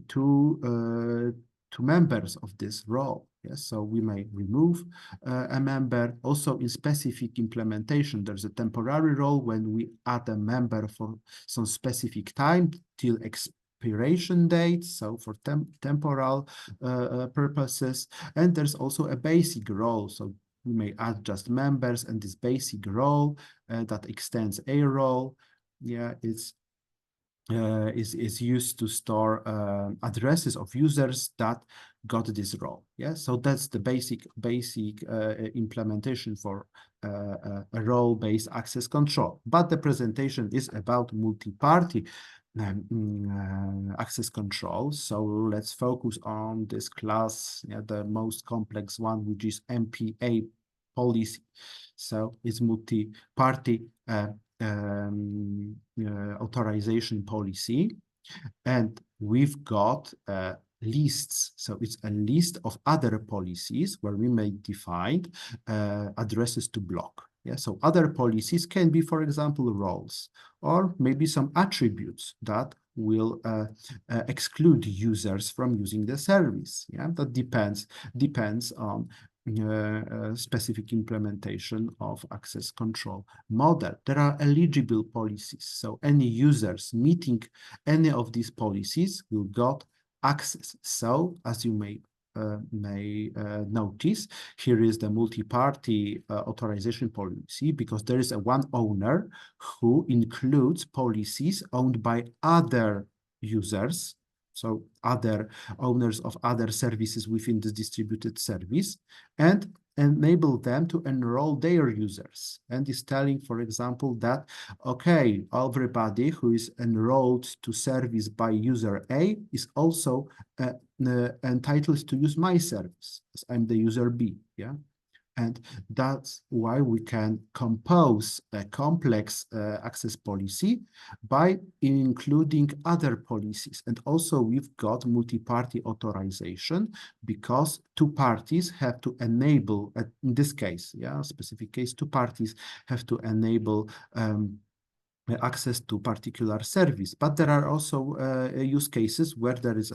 two members of this role. Yes, so we may remove a member. Also, in specific implementation, there's a temporary role when we add a member for some specific time till expiration date, so for temporal purposes. And there's also a basic role, so we may add just members, and this basic role that extends a role, yeah, is used to store addresses of users that got this role. Yeah, so that's the basic implementation for a role-based access control. But the presentation is about multi-party access control. So let's focus on this class, the most complex one, which is MPA policy. So it's multi-party authorization policy, and we've got lists. So it's a list of other policies where we may define addresses to block. Yeah, so other policies can be, for example, roles, or maybe some attributes that will exclude users from using the service. Yeah, that depends on specific implementation of access control model. There are eligible policies, so any users meeting any of these policies will got access. So as you may notice, here is the multi-party authorization policy, because there is a one owner who includes policies owned by other users, so other owners of other services within this distributed service, and enable them to enroll their users. And is telling, for example, that, okay, everybody who is enrolled to service by user A is also entitled to use my service, as I'm the user B, yeah? And that's why we can compose a complex access policy by including other policies. And also we've got multi-party authorization, because two parties have to enable, in this case, yeah, specific case, two parties have to enable access to particular service. But there are also use cases where there is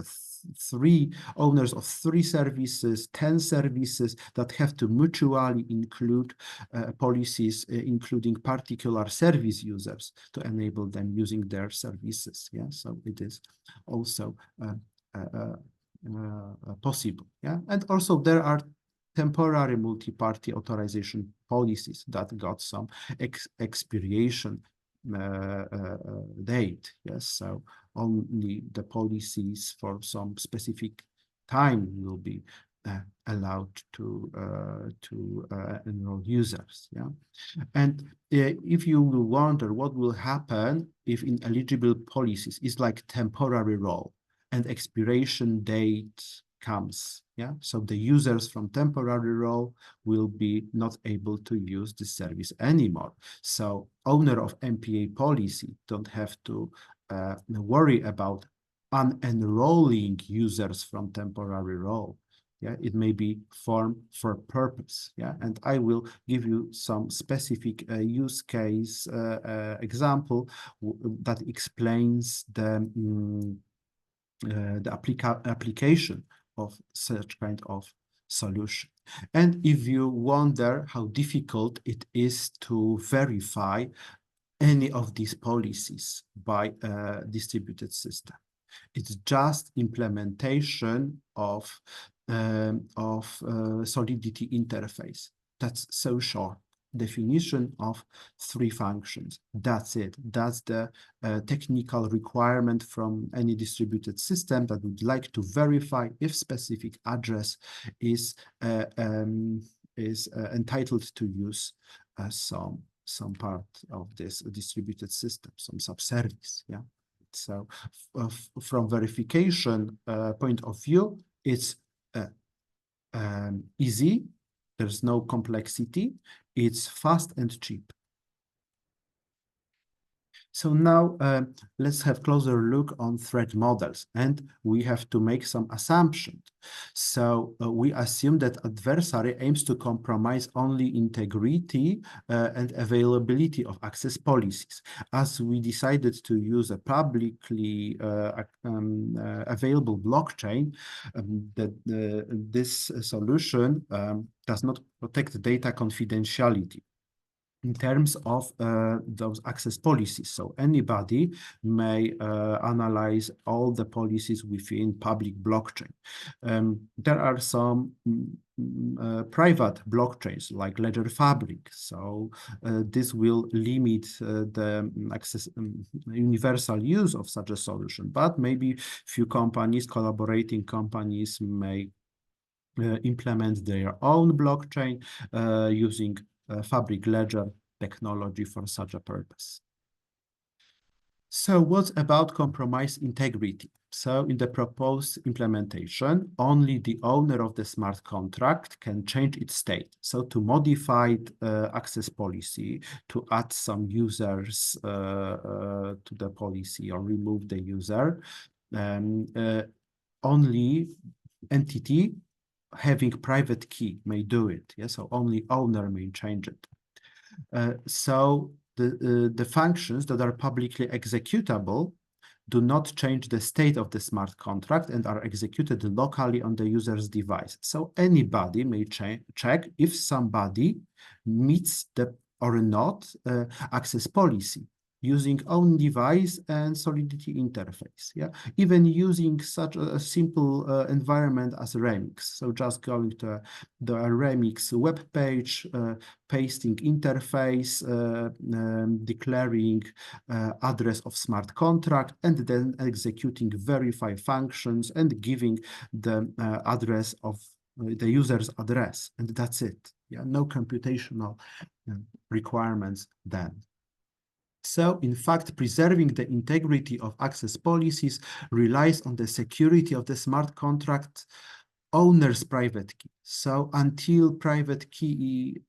three owners of 3 services, 10 services that have to mutually include policies, including particular service users to enable them using their services. Yeah, so it is also possible. Yeah, and also there are temporary multi-party authorization policies that got some expiration date. Yes, so only the policies for some specific time will be allowed to enroll users. Yeah, and if you will wonder what will happen if ineligible policies is like temporary role and expiration date comes, yeah, so the users from temporary role will be not able to use the service anymore. So owner of MPA policy don't have to worry about unenrolling users from temporary role. Yeah, it may be formed for purpose. Yeah, and I will give you some specific use case example that explains the application of such kind of solution. And if you wonder how difficult it is to verify any of these policies by a distributed system, it's just implementation of Solidity interface. That's so short. Definition of 3 functions. That's it. That's the technical requirement from any distributed system that would like to verify if specific address is entitled to use some part of this distributed system, some subservice. Yeah. So from verification point of view, it's easy. There's no complexity. It's fast and cheap. So now let's have closer look on threat models, and we have to make some assumptions. So we assume that adversary aims to compromise only integrity and availability of access policies. As we decided to use a publicly available blockchain, this solution does not protect data confidentiality in terms of those access policies. So anybody may analyze all the policies within public blockchain. There are some private blockchains like Ledger Fabric. So this will limit the access universal use of such a solution, but maybe few companies, collaborating companies, may implement their own blockchain using Fabric Ledger technology for such a purpose. So what about compromised integrity? So in the proposed implementation, only the owner of the smart contract can change its state. So to modify access policy, to add some users to the policy or remove the user, only entity having private key may do it. Yeah? So only owner may change it. So the functions that are publicly executable do not change the state of the smart contract and are executed locally on the user's device. So anybody may check if somebody meets the or not access policy using own device and Solidity interface. Yeah, even using such a simple environment as Remix. So just going to the Remix web page, pasting interface, declaring address of smart contract, and then executing verify functions and giving the address of the user's address, and that's it. Yeah, no computational requirements then. So, in fact, preserving the integrity of access policies relies on the security of the smart contract owner's private key. So, until private key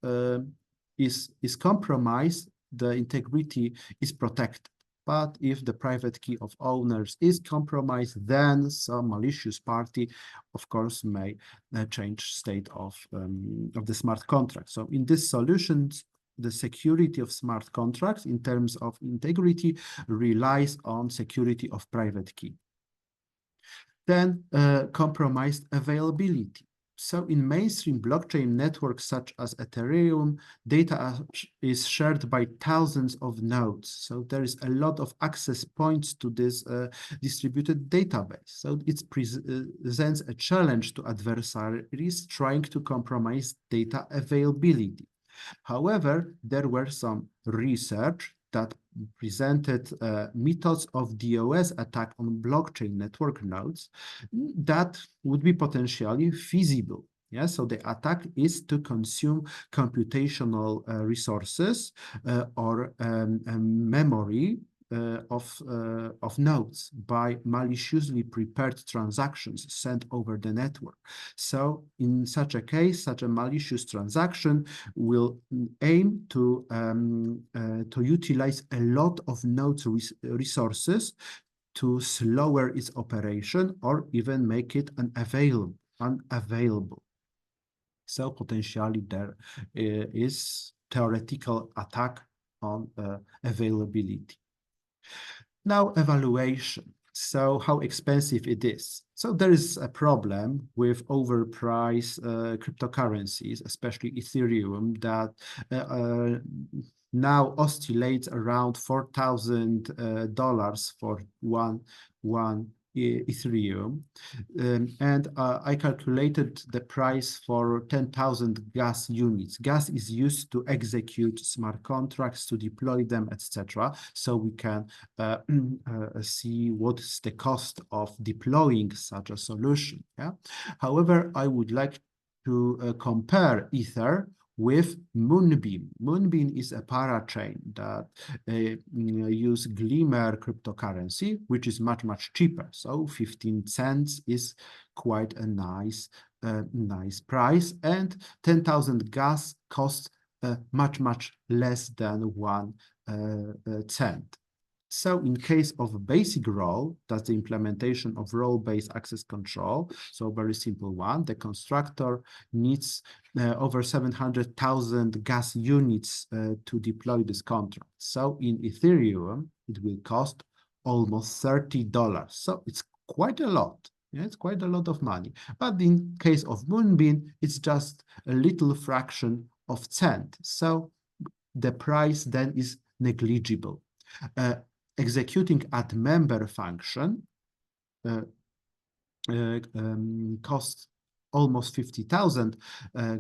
is compromised, the integrity is protected. But if the private key of owners is compromised, then some malicious party, of course, may change state of the smart contract. So in this solution, the security of smart contracts in terms of integrity relies on security of private key. Then compromised availability. So in mainstream blockchain networks such as Ethereum, data is shared by thousands of nodes. So there is a lot of access points to this distributed database. So it presents a challenge to adversaries trying to compromise data availability. However, there were some research that presented methods of DOS attack on blockchain network nodes that would be potentially feasible. Yeah, so the attack is to consume computational resources or memory of nodes by maliciously prepared transactions sent over the network. So in such a case, such a malicious transaction will aim to utilize a lot of nodes resources to slower its operation or even make it unavailable. So potentially there is theoretical attack on availability. Now, evaluation. So how expensive it is. So there is a problem with overpriced cryptocurrencies, especially Ethereum, that now oscillates around $4,000 for one Ethereum. And I calculated the price for 10,000 gas units. Gas is used to execute smart contracts, to deploy them, etc. So we can see what is the cost of deploying such a solution. Yeah. However, I would like to compare Ether with Moonbeam. Moonbeam is a parachain that use Glimmer cryptocurrency, which is much cheaper. So 15 cents is quite a nice price, and 10,000 gas costs much less than 1 cent. So in case of a basic role, that's the implementation of role-based access control. So very simple one, the constructor needs over 700,000 gas units to deploy this contract. So in Ethereum, it will cost almost $30. So it's quite a lot. Yeah, it's quite a lot of money. But in case of Moonbeam, it's just a little fraction of cent. So the price then is negligible. Executing add member function costs almost 50,000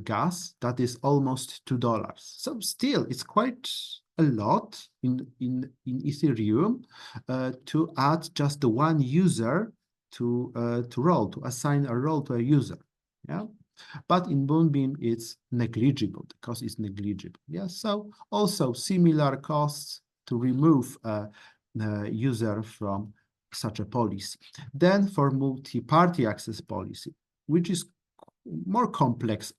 gas. That is almost $2. So still, it's quite a lot in Ethereum to add just the one user to assign a role to a user. Yeah. But in Moonbeam, it's negligible. The cost is negligible. Yeah. So also similar costs to remove a user from such a policy. Then for multi-party access policy, which is more complex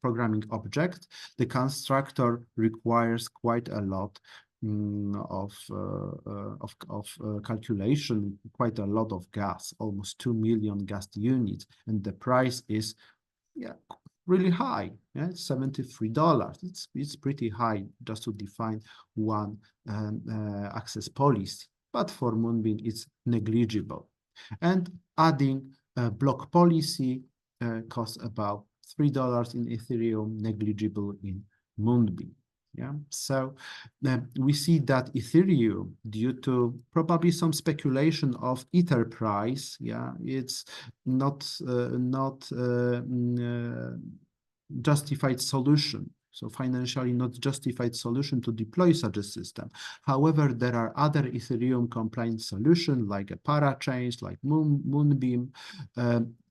programming object, the constructor requires quite a lot of calculation, quite a lot of gas, almost 2 million gas units, and the price is really high. Yeah, it's $73. It's pretty high just to define one access policy. But for Moonbeam, it's negligible. And adding a block policy costs about $3 in Ethereum, negligible in Moonbeam. Yeah, so we see that Ethereum, due to probably some speculation of Ether price, yeah, it's not justified solution. So financially not justified solution to deploy such a system. However, there are other Ethereum compliant solutions like a parachains, like Moonbeam.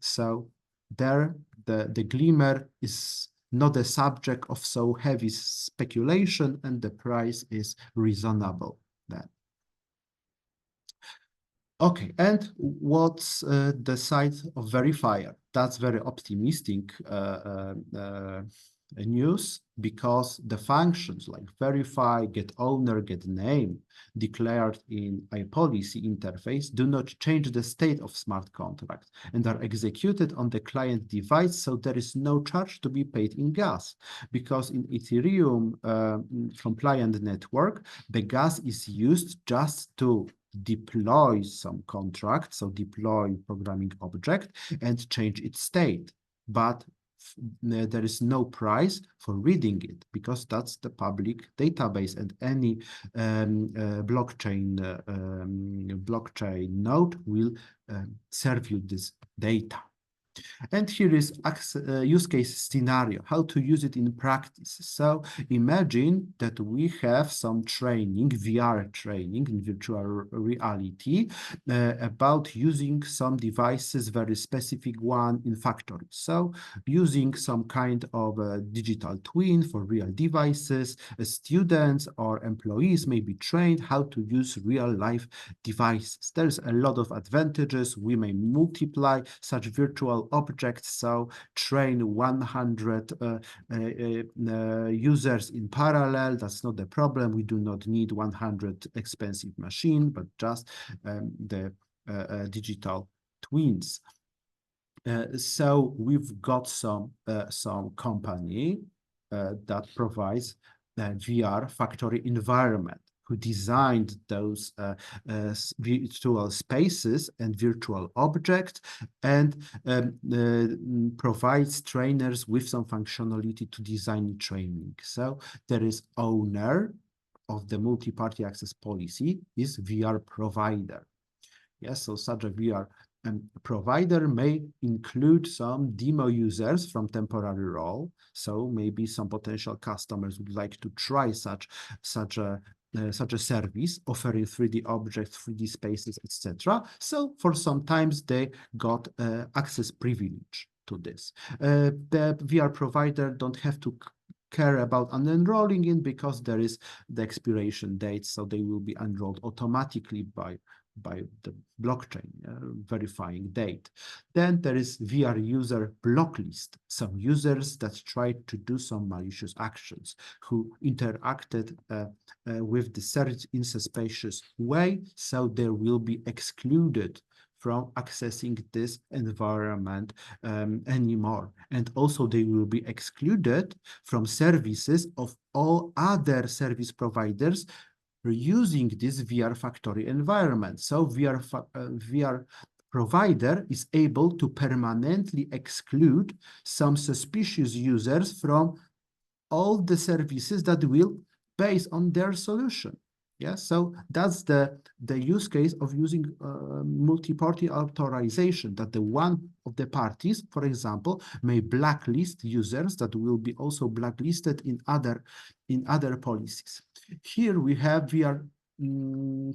So there, the Glimmer is not a subject of so heavy speculation, and the price is reasonable then. Okay, and what's the side of verifier? That's very optimistic news, because the functions like verify, get owner, get name declared in a policy interface do not change the state of smart contract and are executed on the client device, so there is no charge to be paid in gas, because in Ethereum compliant network, the gas is used just to deploy some contract, so deploy programming object and change its state. But there is no price for reading it, because that's the public database, and any blockchain node will serve you this data. And here is use case scenario, how to use it in practice. So imagine that we have some training, VR training in virtual reality about using some devices, very specific one in factory. So using some kind of a digital twin for real devices, students or employees may be trained how to use real life devices. There's a lot of advantages. We may multiply such virtual objects, so train 100 users in parallel. That's not the problem. We do not need 100 expensive machine, but just the digital twins. So we've got some company that provides VR factory environment, who designed those virtual spaces and virtual objects, and provides trainers with some functionality to design training. So there is owner of the multi-party access policy is VR provider. Yes, so such a VR provider may include some demo users from temporary role. So maybe some potential customers would like to try such a service, offering 3D objects, 3D spaces, etc. So for some times they got access privilege to this. The VR provider don't have to care about unenrolling in, because there is the expiration date, so they will be enrolled automatically by the blockchain verifying date. Then there is VR user blocklist, some users that tried to do some malicious actions, who interacted with the service in suspicious way, so they will be excluded from accessing this environment anymore. And also they will be excluded from services of all other service providers using this VR factory environment. So VR provider is able to permanently exclude some suspicious users from all the services that will base on their solution. Yeah, so that's the use case of using multi-party authorization, that the one of the parties, for example, may blacklist users that will be also blacklisted in other policies. Here we have VR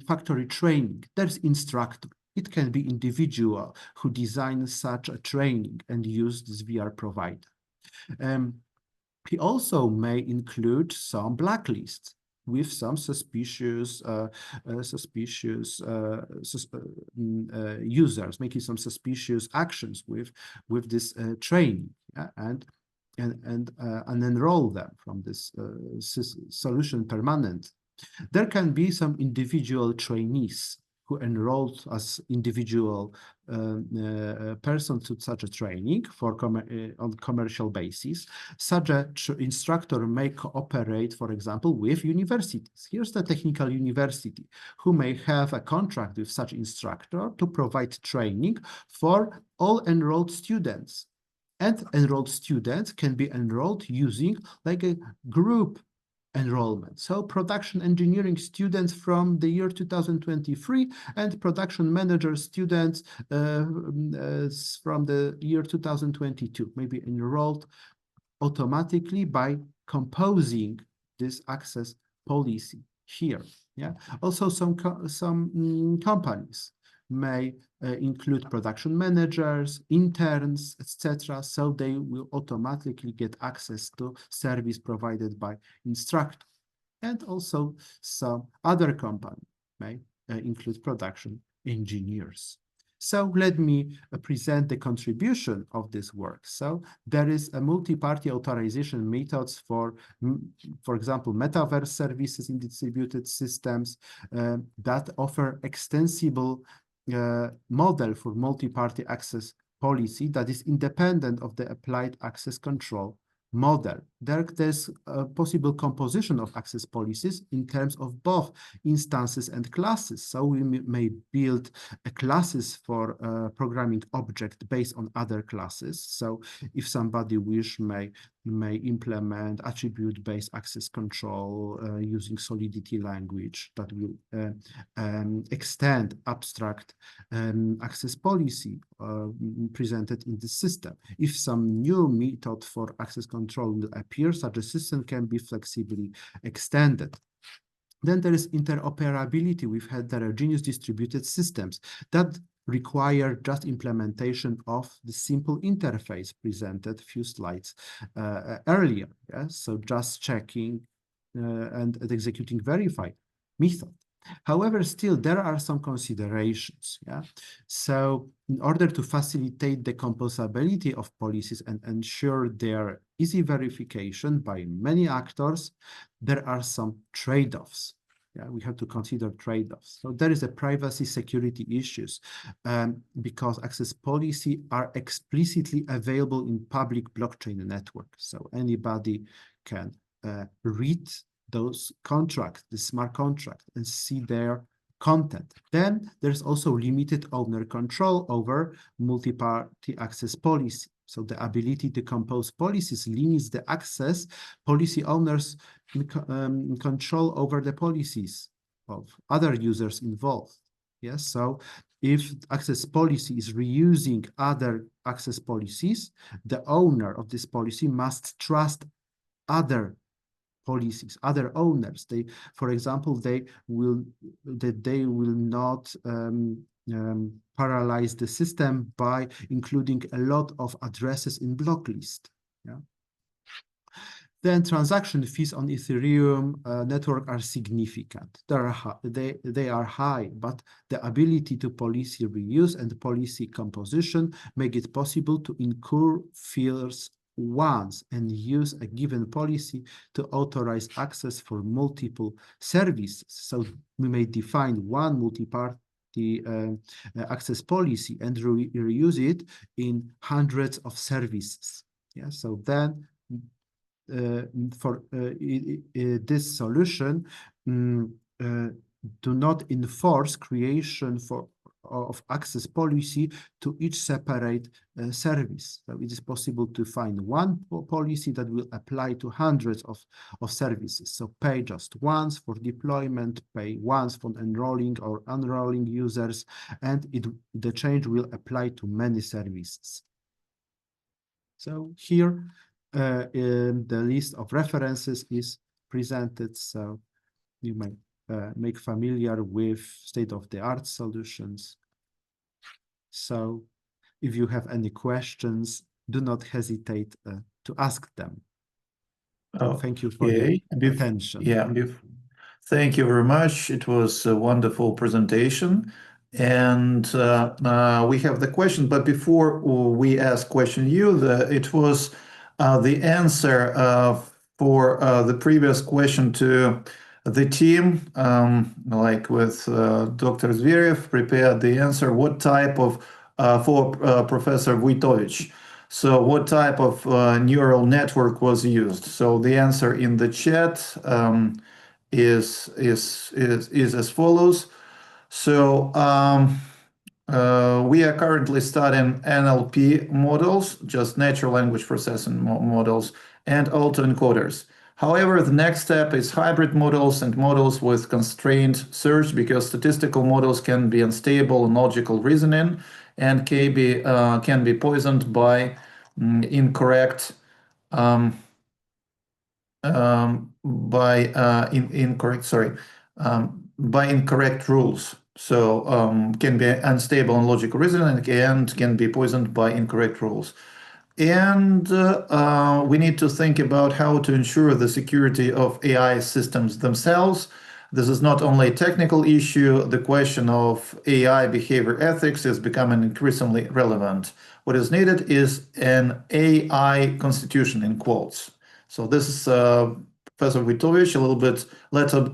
factory training. There's instructor. It can be individual who designs such a training and use this VR provider. He also may include some blacklists with some suspicious users, making some suspicious actions with this training, yeah, and enroll them from this solution permanent. There can be some individual trainees who enrolled as individual person to such a training for on commercial basis. Such a instructor may cooperate, for example, with universities. Here's the technical university who may have a contract with such instructor to provide training for all enrolled students. And enrolled students can be enrolled using like a group enrollment. So production engineering students from the year 2023 and production manager students from the year 2022 may be enrolled automatically by composing this access policy here. Yeah. Also, some companies may include production managers, interns, etc. So they will automatically get access to service provided by instructor. And also some other company may include production engineers. So let me present the contribution of this work. So there is a multi-party authorization methods for example, metaverse services in distributed systems that offer extensible model for multi-party access policy that is independent of the applied access control model. There's a possible composition of access policies in terms of both instances and classes. So we may build classes for programming object based on other classes. So if somebody may implement attribute-based access control using Solidity language that will extend abstract access policy presented in the system. If some new method for access control will appear, such a system can be flexibly extended. Then there is interoperability with heterogeneous distributed systems that require just implementation of the simple interface presented a few slides earlier. Yeah? So just checking and executing verify method. However, still there are some considerations. Yeah. So in order to facilitate the composability of policies and ensure their easy verification by many actors, there are some trade-offs. Yeah, we have to consider trade-offs. So there is a privacy security issues because access policy are explicitly available in public blockchain network. So anybody can read those contracts, the smart contract, and see their content. Then there's also limited owner control over multi-party access policy. So the ability to compose policies limits the access policy owners control over the policies of other users involved. Yes, so if access policy is reusing other access policies, the owner of this policy must trust other policies, other owners. They, for example, they will not paralyze the system by including a lot of addresses in block list. Yeah. Then transaction fees on Ethereum network are significant. They are high, but the ability to policy reuse and policy composition make it possible to incur fees once and use a given policy to authorize access for multiple services. So we may define one multi-party access policy and reuse it in hundreds of services. Yeah, so then for this solution, do not enforce creation of access policy to each separate service. So it is possible to find one policy that will apply to hundreds of services. So pay just once for deployment, pay once for enrolling or unrolling users, and the change will apply to many services. So here the list of references is presented, so you may make familiar with state-of-the-art solutions. So if you have any questions, do not hesitate to ask them. Thank you for your attention. Yeah, thank you very much. It was a wonderful presentation. And we have the question, but before we ask question it was the answer for the previous question to the team, like with Dr. Zverev, prepared the answer, what type of, for Professor Wojtowicz. So what type of neural network was used? So the answer in the chat is as follows. So we are currently studying NLP models, just natural language processing models, and autoencoders. However, the next step is hybrid models and models with constrained search, because statistical models can be unstable in logical reasoning and can be poisoned by incorrect by incorrect rules. So can be unstable in logical reasoning and can be poisoned by incorrect rules. And we need to think about how to ensure the security of AI systems themselves. This is not only a technical issue. The question of AI behavior ethics is becoming increasingly relevant. What is needed is an AI constitution, in quotes. So this is Professor Wojtowicz, a little bit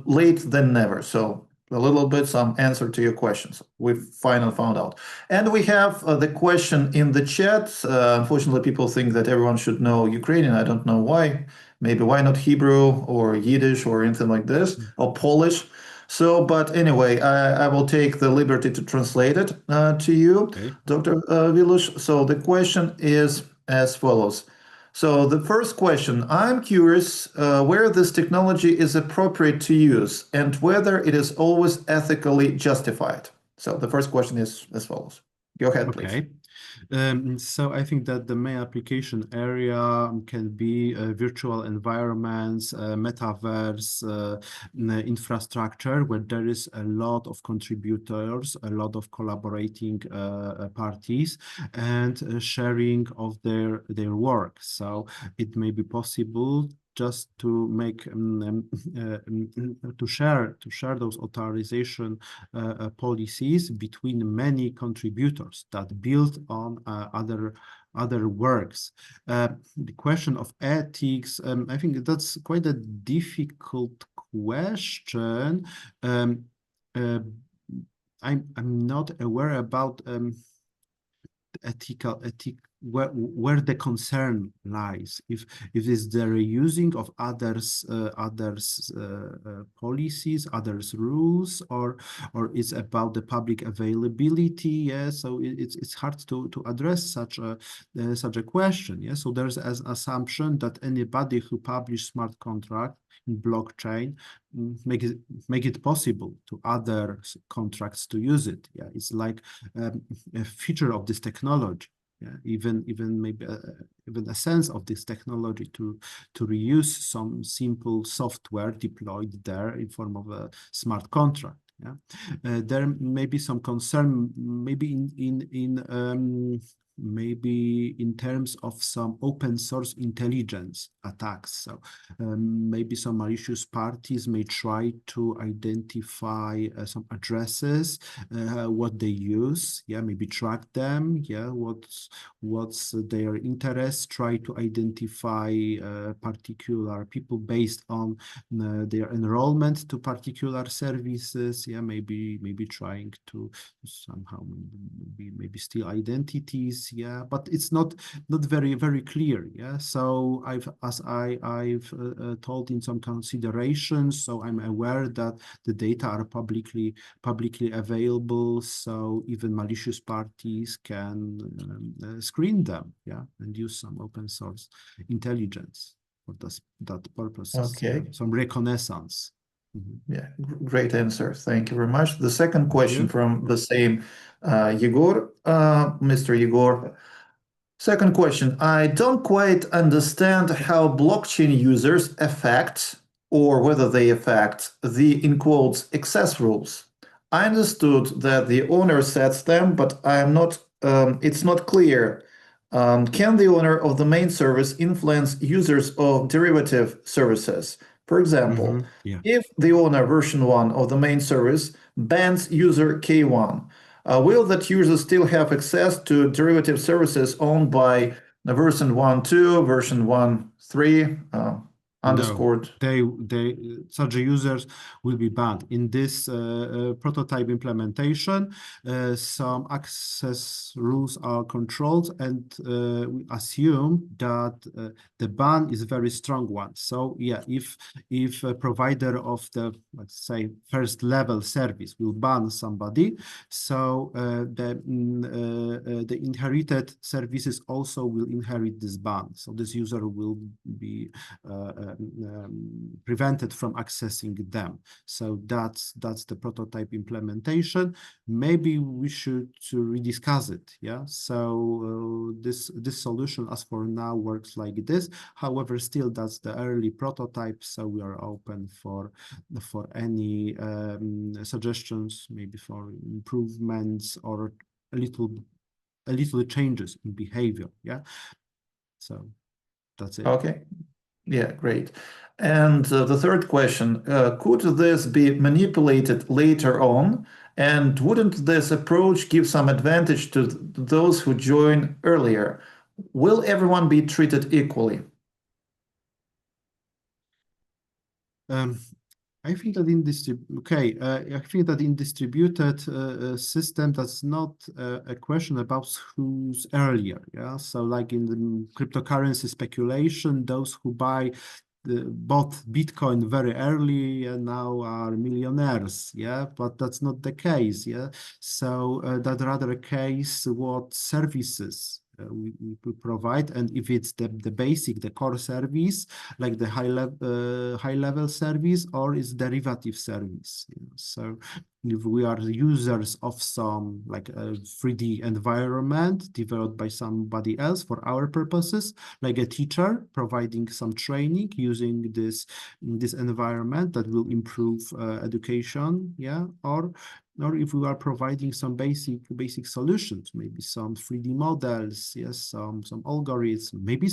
late than never. So a little bit some answer to your questions. We've finally found out. And we have the question in the chat. Unfortunately, people think that everyone should know Ukrainian. I don't know why. Maybe why not Hebrew or Yiddish or anything like this, or Polish. So, but anyway, I will take the liberty to translate it to you, Okay. Dr. Vilush. So the question is as follows. So the first question, I'm curious where this technology is appropriate to use and whether it is always ethically justified. So the first question is as follows. Go ahead, please. Okay. So I think that the main application area can be virtual environments, metaverse, infrastructure, where there is a lot of contributors, a lot of collaborating parties, and sharing of their work. So it may be possible just to make to share those authorization policies between many contributors that build on other works. The question of ethics, I think that's quite a difficult question. I'm not aware about where the concern lies. If it's the reusing of others policies, others rules, or it's about the public availability. Yeah, so it's hard to address such a question. Yeah, so there's an assumption that anybody who publish smart contract in blockchain make it possible to other contracts to use it. Yeah, it's like a feature of this technology. Yeah, even maybe even a sense of this technology to reuse some simple software deployed there in form of a smart contract. Yeah, there may be some concern, maybe maybe in terms of some open source intelligence attacks. So maybe some malicious parties may try to identify some addresses, what they use, yeah, maybe track them, yeah, what's their interest, try to identify particular people based on their enrollment to particular services, yeah, maybe trying to somehow maybe steal identities, yeah, but it's not very clear. Yeah, so I've told in some considerations, so I'm aware that the data are publicly available, so even malicious parties can screen them, yeah, and use some open source intelligence for that purpose. Okay. Some reconnaissance. Yeah, great answer. Thank you very much. The second question from the same Yegor, Mr. Yegor. Second question, I don't quite understand how blockchain users affect, or whether they affect, the, in quotes, access rules. I understood that the owner sets them, but it's not clear. Can the owner of the main service influence users of derivative services? For example, if the owner version 1 of the main service bans user K1, will that user still have access to derivative services owned by version 1.2, version 1.3, underscored? No, such users will be banned. In this prototype implementation, some access rules are controlled, and we assume that the ban is a very strong one. So yeah, if a provider of the, let's say, first level service will ban somebody, so the inherited services also will inherit this ban. So this user will be prevented from accessing them. So that's the prototype implementation. Maybe we should rediscuss it. Yeah. So this solution, as for now, works like this. However, still that's the early prototype. So we are open for any suggestions, maybe for improvements or a little changes in behavior. Yeah. So that's it. Okay. Yeah, great. And the third question, could this be manipulated later on? And wouldn't this approach give some advantage to those who join earlier? Will everyone be treated equally? I think that in distributed system, that's not a question about who's earlier. Yeah. So like in the cryptocurrency speculation, those who bought Bitcoin very early and now are millionaires. Yeah, but that's not the case. Yeah. So that's rather a case what services we provide, and if it's the core service, like the high level service, or is derivative service. So if we are users of some like a 3D environment developed by somebody else for our purposes, like a teacher providing some training using this environment that will improve education, yeah, or if we are providing some basic solutions, maybe some 3D models, yes, some algorithms, maybe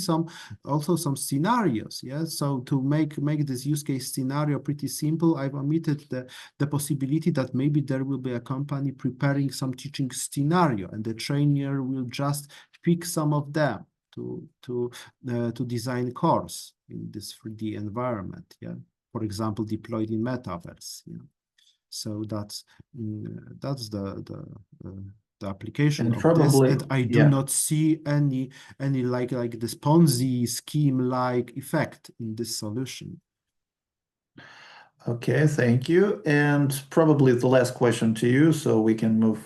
also some scenarios, yes. So to make this use case scenario pretty simple, I've omitted the possibility that maybe there will be a company preparing some teaching scenario, and the trainer will just pick some of them to design course in this 3D environment, yeah. For example, deployed in metaverse, yeah. So that's the application of this, and I do not see any like this Ponzi scheme like effect in this solution. Okay, thank you. And probably the last question to you, so we can move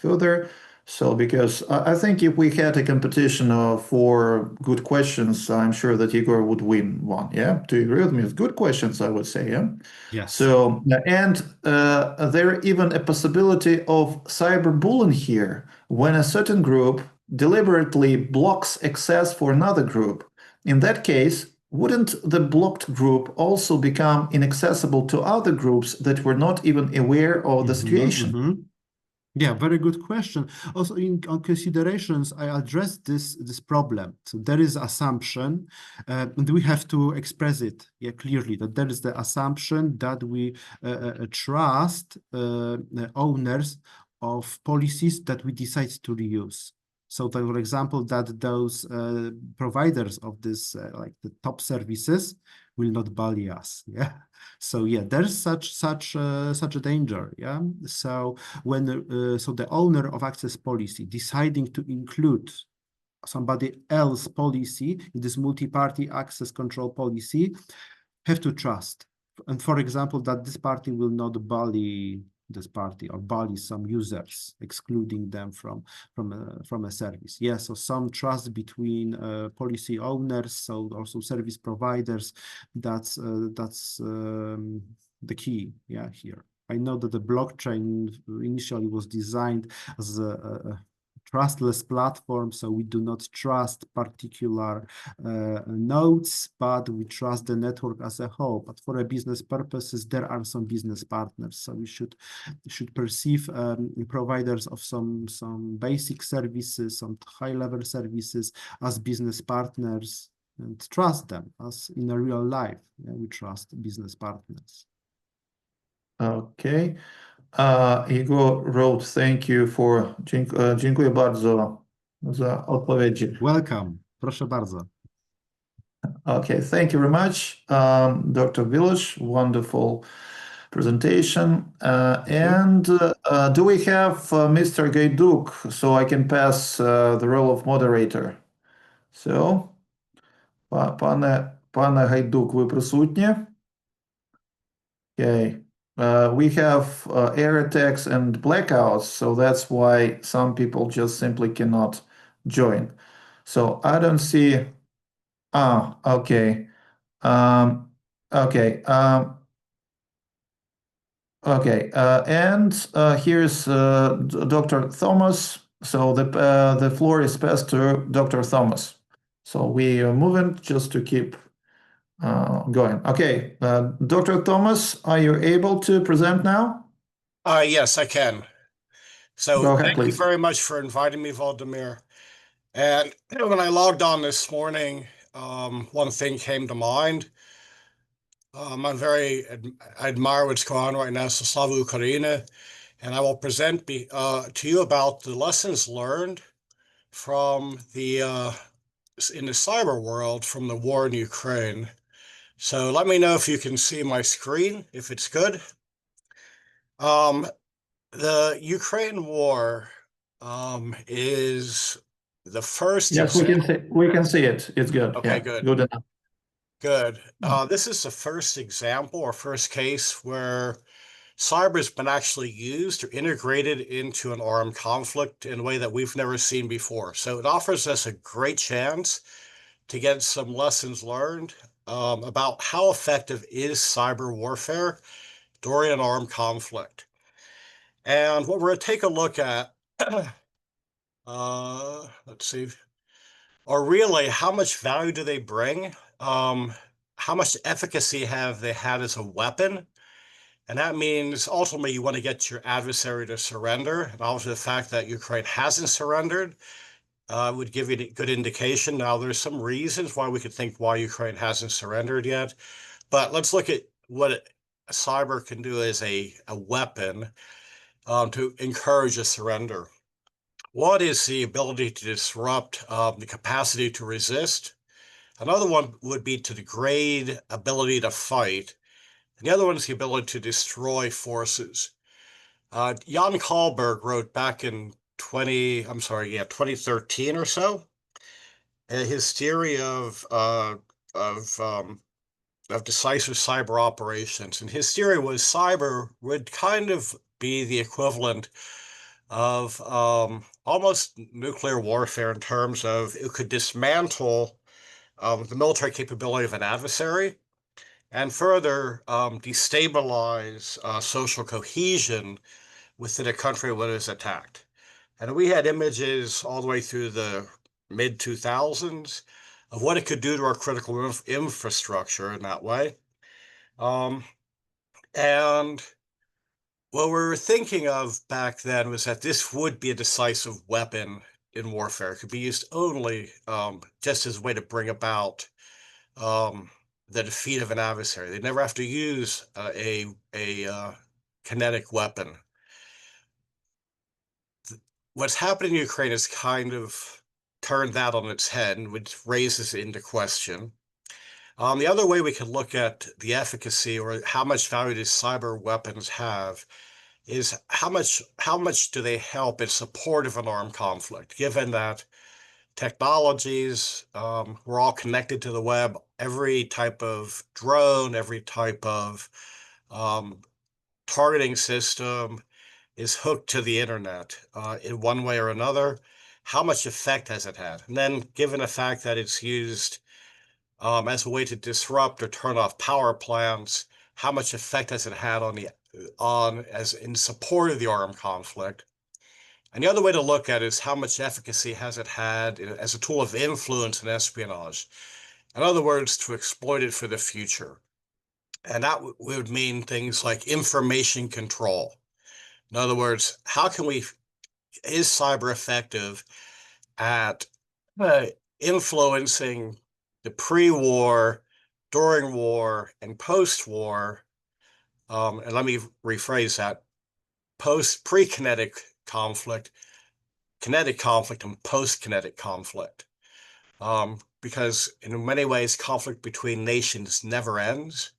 further. So, because I think if we had a competition for good questions, I'm sure that Igor would win one. Yeah, do you agree with me? It's good questions, I would say. Yeah. Yes. So, and there even a possibility of cyberbullying here when a certain group deliberately blocks access for another group. In that case, wouldn't the blocked group also become inaccessible to other groups that were not even aware of the situation? Yeah, very good question. Also, on considerations, I addressed this problem. So there is assumption, and we have to express it clearly, that there is the assumption that we trust owners of policies that we decide to reuse. So, for example, that those providers of this, like the top services, will not bully us. Yeah. So yeah, there's such a danger. Yeah. So when so the owner of access policy deciding to include somebody else policy in this multi-party access control policy, have to trust. And for example, that this party will not bully this party or bully some users, excluding them from a service. Yeah, so some trust between policy owners, so also service providers. That's the key. Yeah, here. I know that the blockchain initially was designed as a trustless platform, so we do not trust particular nodes, but we trust the network as a whole. But for a business purposes, there are some business partners, so we should perceive providers of some basic services, some high-level services as business partners, and trust them as in a real life. Yeah, we trust business partners. Okay. Igor wrote, thank you for dziękuję bardzo za odpowiedzi. Welcome. Proszę bardzo. Okay, thank you very much, Dr. Vilas. Wonderful presentation. And do we have Mr. Gaiduk, so I can pass the role of moderator? So, пане Гайдук, ви присутні? Okay. We have error attacks and blackouts, so that's why some people just simply cannot join. So I don't see. Okay. Okay. Okay. And here's Dr. Thomas. So the floor is passed to Dr. Thomas. So we are moving just to keep going. Okay. Dr. Thomas, are you able to present now? Yes, I can. So Go ahead, thank you please. very much for inviting me, Vladimir. And when I logged on this morning, one thing came to mind. I admire what's going on right now, so Slava Ukraine, and I will present to you about the lessons learned from in the cyber world from the war in Ukraine. So let me know if you can see my screen, if it's good. The Ukraine war is the first Yes, we can see it. It's good. Okay, Yeah, good. good enough. Good. This is the first example or first case where cyber has been actually used or integrated into an armed conflict in a way that we've never seen before. So it offers us a great chance to get some lessons learned about how effective is cyber warfare during an armed conflict. And what we're going to take a look at, let's see, or really how much value do they bring? How much efficacy have they had as a weapon? And that means ultimately you want to get your adversary to surrender. And obviously the fact that Ukraine hasn't surrendered would give you a good indication. Now, there's some reasons why we could think why Ukraine hasn't surrendered yet. But let's look at what cyber can do as a weapon to encourage a surrender. One is the ability to disrupt, the capacity to resist. Another one would be to degrade ability to fight. And the other one is the ability to destroy forces. Jan Kalberg wrote back in 2013 or so, his theory of decisive cyber operations. And his theory was cyber would kind of be the equivalent of almost nuclear warfare in terms of it could dismantle the military capability of an adversary and further destabilize social cohesion within a country when it is attacked. And we had images all the way through the mid 2000s of what it could do to our critical infrastructure in that way. And what we were thinking of back then was that this would be a decisive weapon in warfare. It could be used only just as a way to bring about the defeat of an adversary. They never have to use a kinetic weapon. What's happened in Ukraine has kind of turned that on its head, which raises it into question. The other way we could look at the efficacy or how much value do cyber weapons have is how much do they help in support of an armed conflict, given that technologies, we're all connected to the web, every type of drone, every type of targeting system is hooked to the internet in one way or another. How much effect has it had? And then given the fact that it's used as a way to disrupt or turn off power plants, how much effect has it had as in support of the armed conflict? And the other way to look at it is how much efficacy has it had as a tool of influence and espionage. In other words, to exploit it for the future. And that would mean things like information control. In other words, is cyber effective at influencing the pre-war, during war, and post-war, and let me rephrase that, pre-kinetic conflict, kinetic conflict, and post-kinetic conflict. Because in many ways, conflict between nations never ends.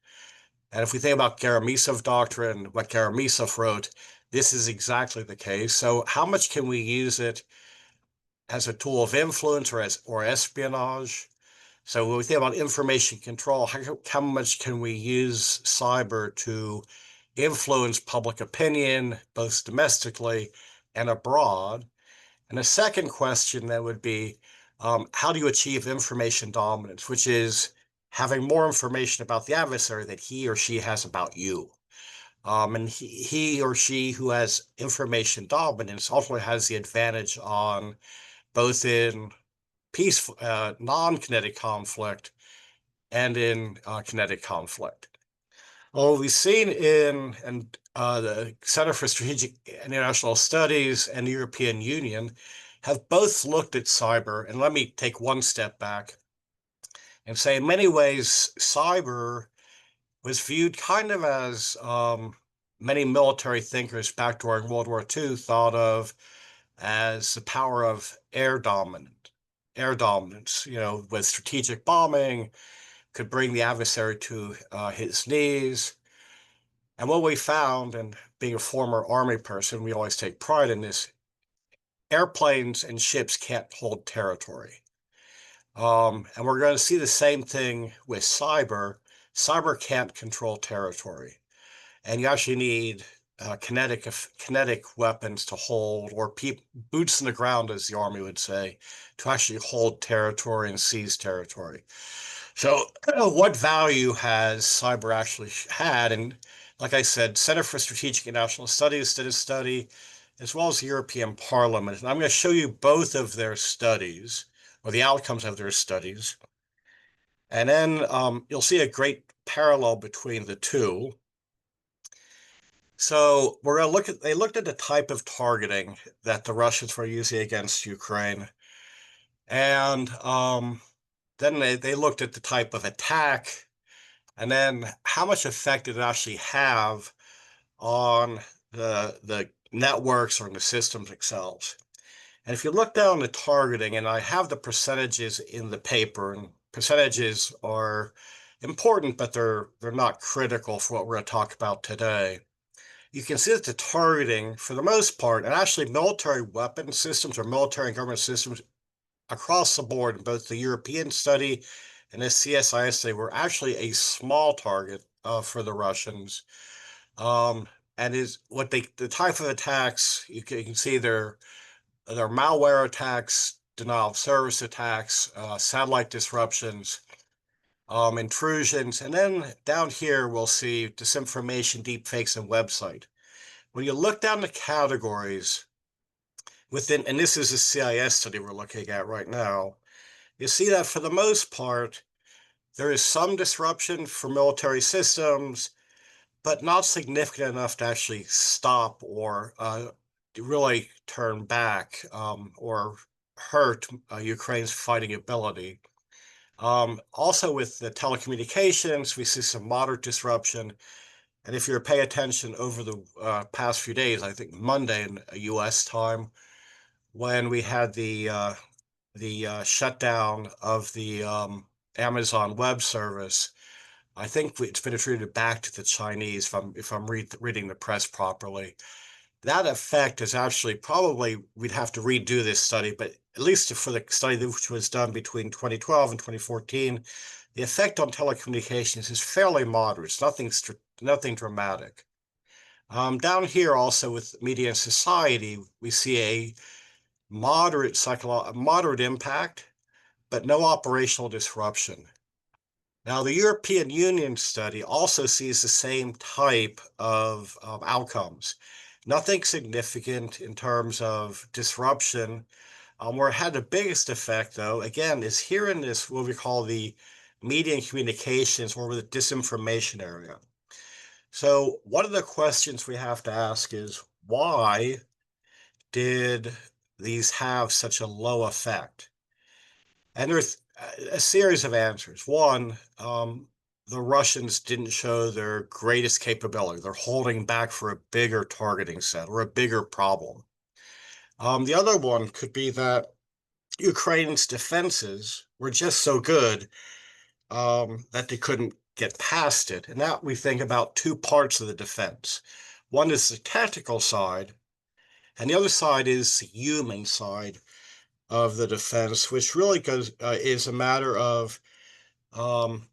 And if we think about Geremisov doctrine, what Geremisov wrote, this is exactly the case. So how much can we use it as a tool of influence or espionage? So when we think about information control, how much can we use cyber to influence public opinion, both domestically and abroad? And a second question that would be, how do you achieve information dominance, which is having more information about the adversary that he or she has about you. And he or she who has information dominance ultimately has the advantage on both in peaceful, non-kinetic conflict and in kinetic conflict. Well, we've seen in the Center for Strategic and International Studies and the European Union have both looked at cyber, and let me take one step back and say in many ways, cyber was viewed kind of as many military thinkers back during World War II thought of as the power of air dominance, with strategic bombing, could bring the adversary to his knees. And what we found, and being a former Army person, we always take pride in this, airplanes and ships can't hold territory. And we're going to see the same thing with cyber. Cyber can't control territory. And you actually need kinetic weapons to hold, or boots in the ground, as the Army would say, to actually hold territory and seize territory. So what value has cyber actually had? And like I said, Center for Strategic and National Studies did a study, as well as the European Parliament. And I'm going to show you both of their studies, or the outcomes of their studies. And then you'll see a great parallel between the two. So we're going to they looked at the type of targeting that the Russians were using against Ukraine. And then they looked at the type of attack, and then how much effect did it actually have on the networks or the systems themselves. And if you look down the targeting, and I have the percentages in the paper, and percentages are important, but they're not critical for what we're going to talk about today. You can see that the targeting, for the most part, and actually military weapon systems or military and government systems across the board in both the European study and the CSIS study, were actually a small target for the Russians. And is what the type of attacks, you can see they're malware attacks, denial of service attacks, satellite disruptions, intrusions, and then down here we'll see disinformation, deepfakes, and website. When you look down the categories within, and this is a CIS study we're looking at right now, you see that for the most part, there is some disruption for military systems, but not significant enough to actually stop or really turn back or hurt Ukraine's fighting ability. Also with the telecommunications, we see some moderate disruption. And if you're paying attention over the past few days, I think Monday in US time, when we had the shutdown of the Amazon Web Service, I think it's been attributed back to the Chinese, if I'm reading the press properly. That effect is actually probably, we'd have to redo this study, but at least for the study which was done between 2012 and 2014, the effect on telecommunications is fairly moderate. It's nothing dramatic. Down here also with media and society, we see a moderate impact, but no operational disruption. Now, the European Union study also sees the same type of outcomes. Nothing significant in terms of disruption. Where it had the biggest effect, though, again, is here in this, what we call the media and communications, or the disinformation area. So one of the questions we have to ask is, why did these have such a low effect? And there's a series of answers. One, the Russians didn't show their greatest capability. They're holding back for a bigger targeting set or a bigger problem. The other one could be that Ukraine's defenses were just so good that they couldn't get past it. And now we think about two parts of the defense. One is the tactical side, and the other side is the human side of the defense, which really is a matter of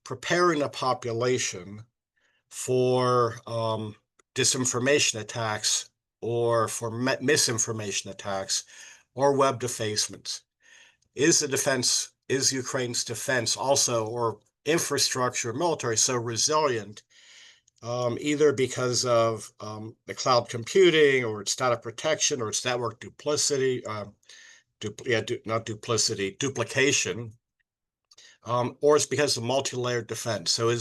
preparing a population for disinformation attacks, or for misinformation attacks, or web defacements. Is Ukraine's defense also, or infrastructure, military so resilient, either because of the cloud computing or its data protection or its network duplicity, duplication, or it's because of multi-layered defense. So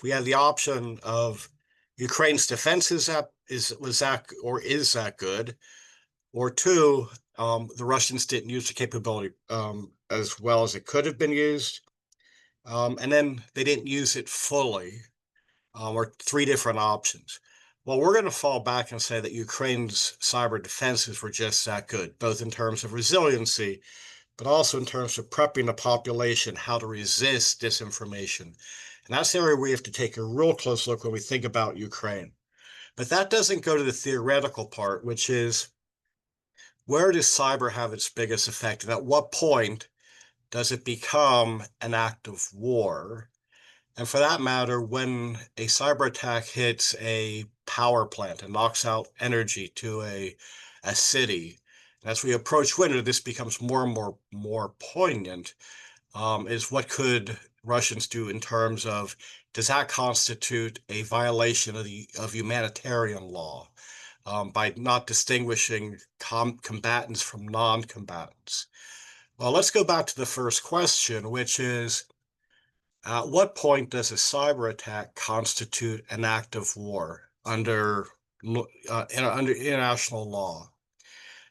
we have the option of Ukraine's defense is that good, or two, the Russians didn't use the capability as well as it could have been used, and then they didn't use it fully, or three different options. Well, we're going to fall back and say that Ukraine's cyber defenses were just that good, both in terms of resiliency, but also in terms of prepping the population how to resist disinformation. And that's the area we have to take a real close look when we think about Ukraine. But that doesn't go to the theoretical part, which is, where does cyber have its biggest effect? And at what point does it become an act of war? And for that matter, when a cyber attack hits a power plant and knocks out energy to a city, and as we approach winter, this becomes more and more poignant, is what could Russians do in terms of, does that constitute a violation of humanitarian law by not distinguishing combatants from non-combatants? Well, let's go back to the first question, which is, at what point does a cyber attack constitute an act of war under international law?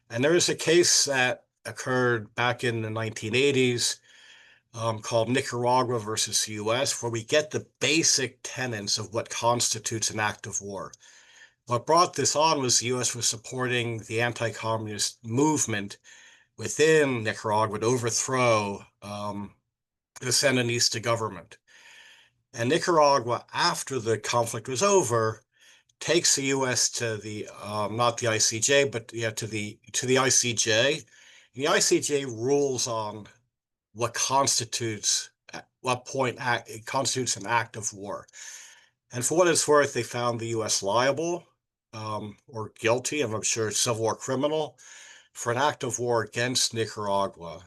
And there is a case that occurred back in the 1980s called Nicaragua versus the US, where we get the basic tenets of what constitutes an act of war. What brought this on was the US was supporting the anti-communist movement within Nicaragua to overthrow the Sandinista government. And Nicaragua, after the conflict was over, takes the U.S. to the not the ICJ, but to the ICJ. And the ICJ rules on what constitutes, at what point it constitutes an act of war. And for what it's worth, they found the U.S. liable or guilty, and I'm sure civil war criminal, for an act of war against Nicaragua.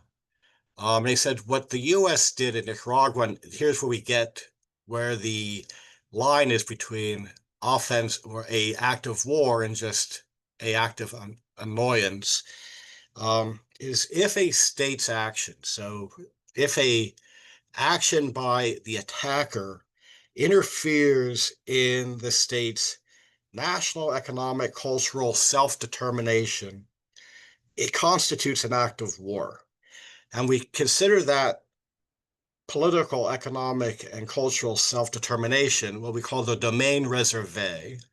They said what the U.S. did in Nicaragua, and here's where we get where the line is between offense or a act of war and just a act of annoyance, is if a state's action, so if a action by the attacker interferes in the state's national, economic, cultural self-determination, it constitutes an act of war. And we consider that political, economic, and cultural self-determination what we call the domaine reservé.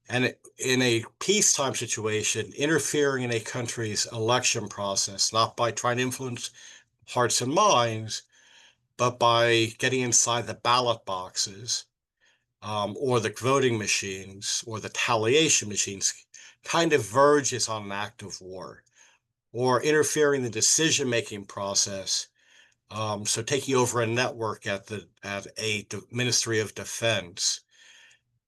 And in a peacetime situation, interfering in a country's election process, not by trying to influence hearts and minds, but by getting inside the ballot boxes or the voting machines or the talliation machines, kind of verges on an act of war. Or interfering in the decision-making process, so taking over a network at a Ministry of Defense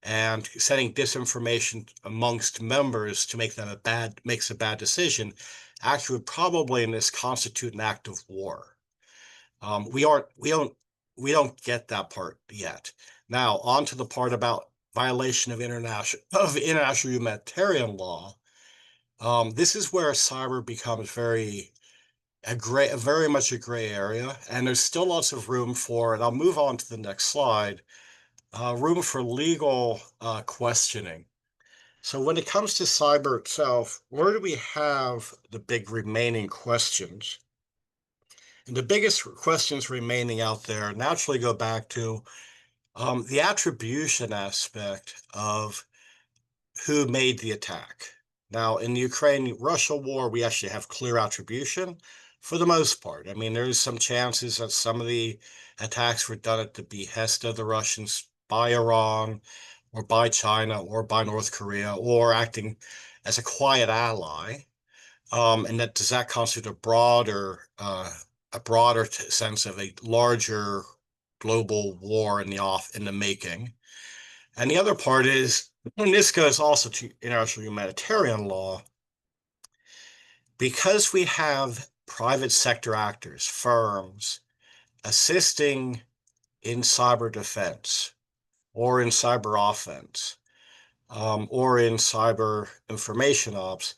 and sending disinformation amongst members to make them makes a bad decision, actually would probably in this constitute an act of war. We don't get that part yet. Now on to the part about violation of international humanitarian law. This is where cyber becomes very much a gray area, and there's still lots of room for, and I'll move on to the next slide, room for legal questioning. So when it comes to cyber itself, where do we have the big remaining questions? And the biggest questions remaining out there naturally go back to the attribution aspect of who made the attack. Now, in the Ukraine-Russia war, we actually have clear attribution for the most part. I mean, there's some chances that some of the attacks were done at the behest of the Russians by Iran or by China or by North Korea or acting as a quiet ally. And that does that constitute a broader sense of a larger global war in the making? And the other part is, and this goes also to international humanitarian law, because we have private sector actors, firms, assisting in cyber defense or in cyber offense or in cyber information ops,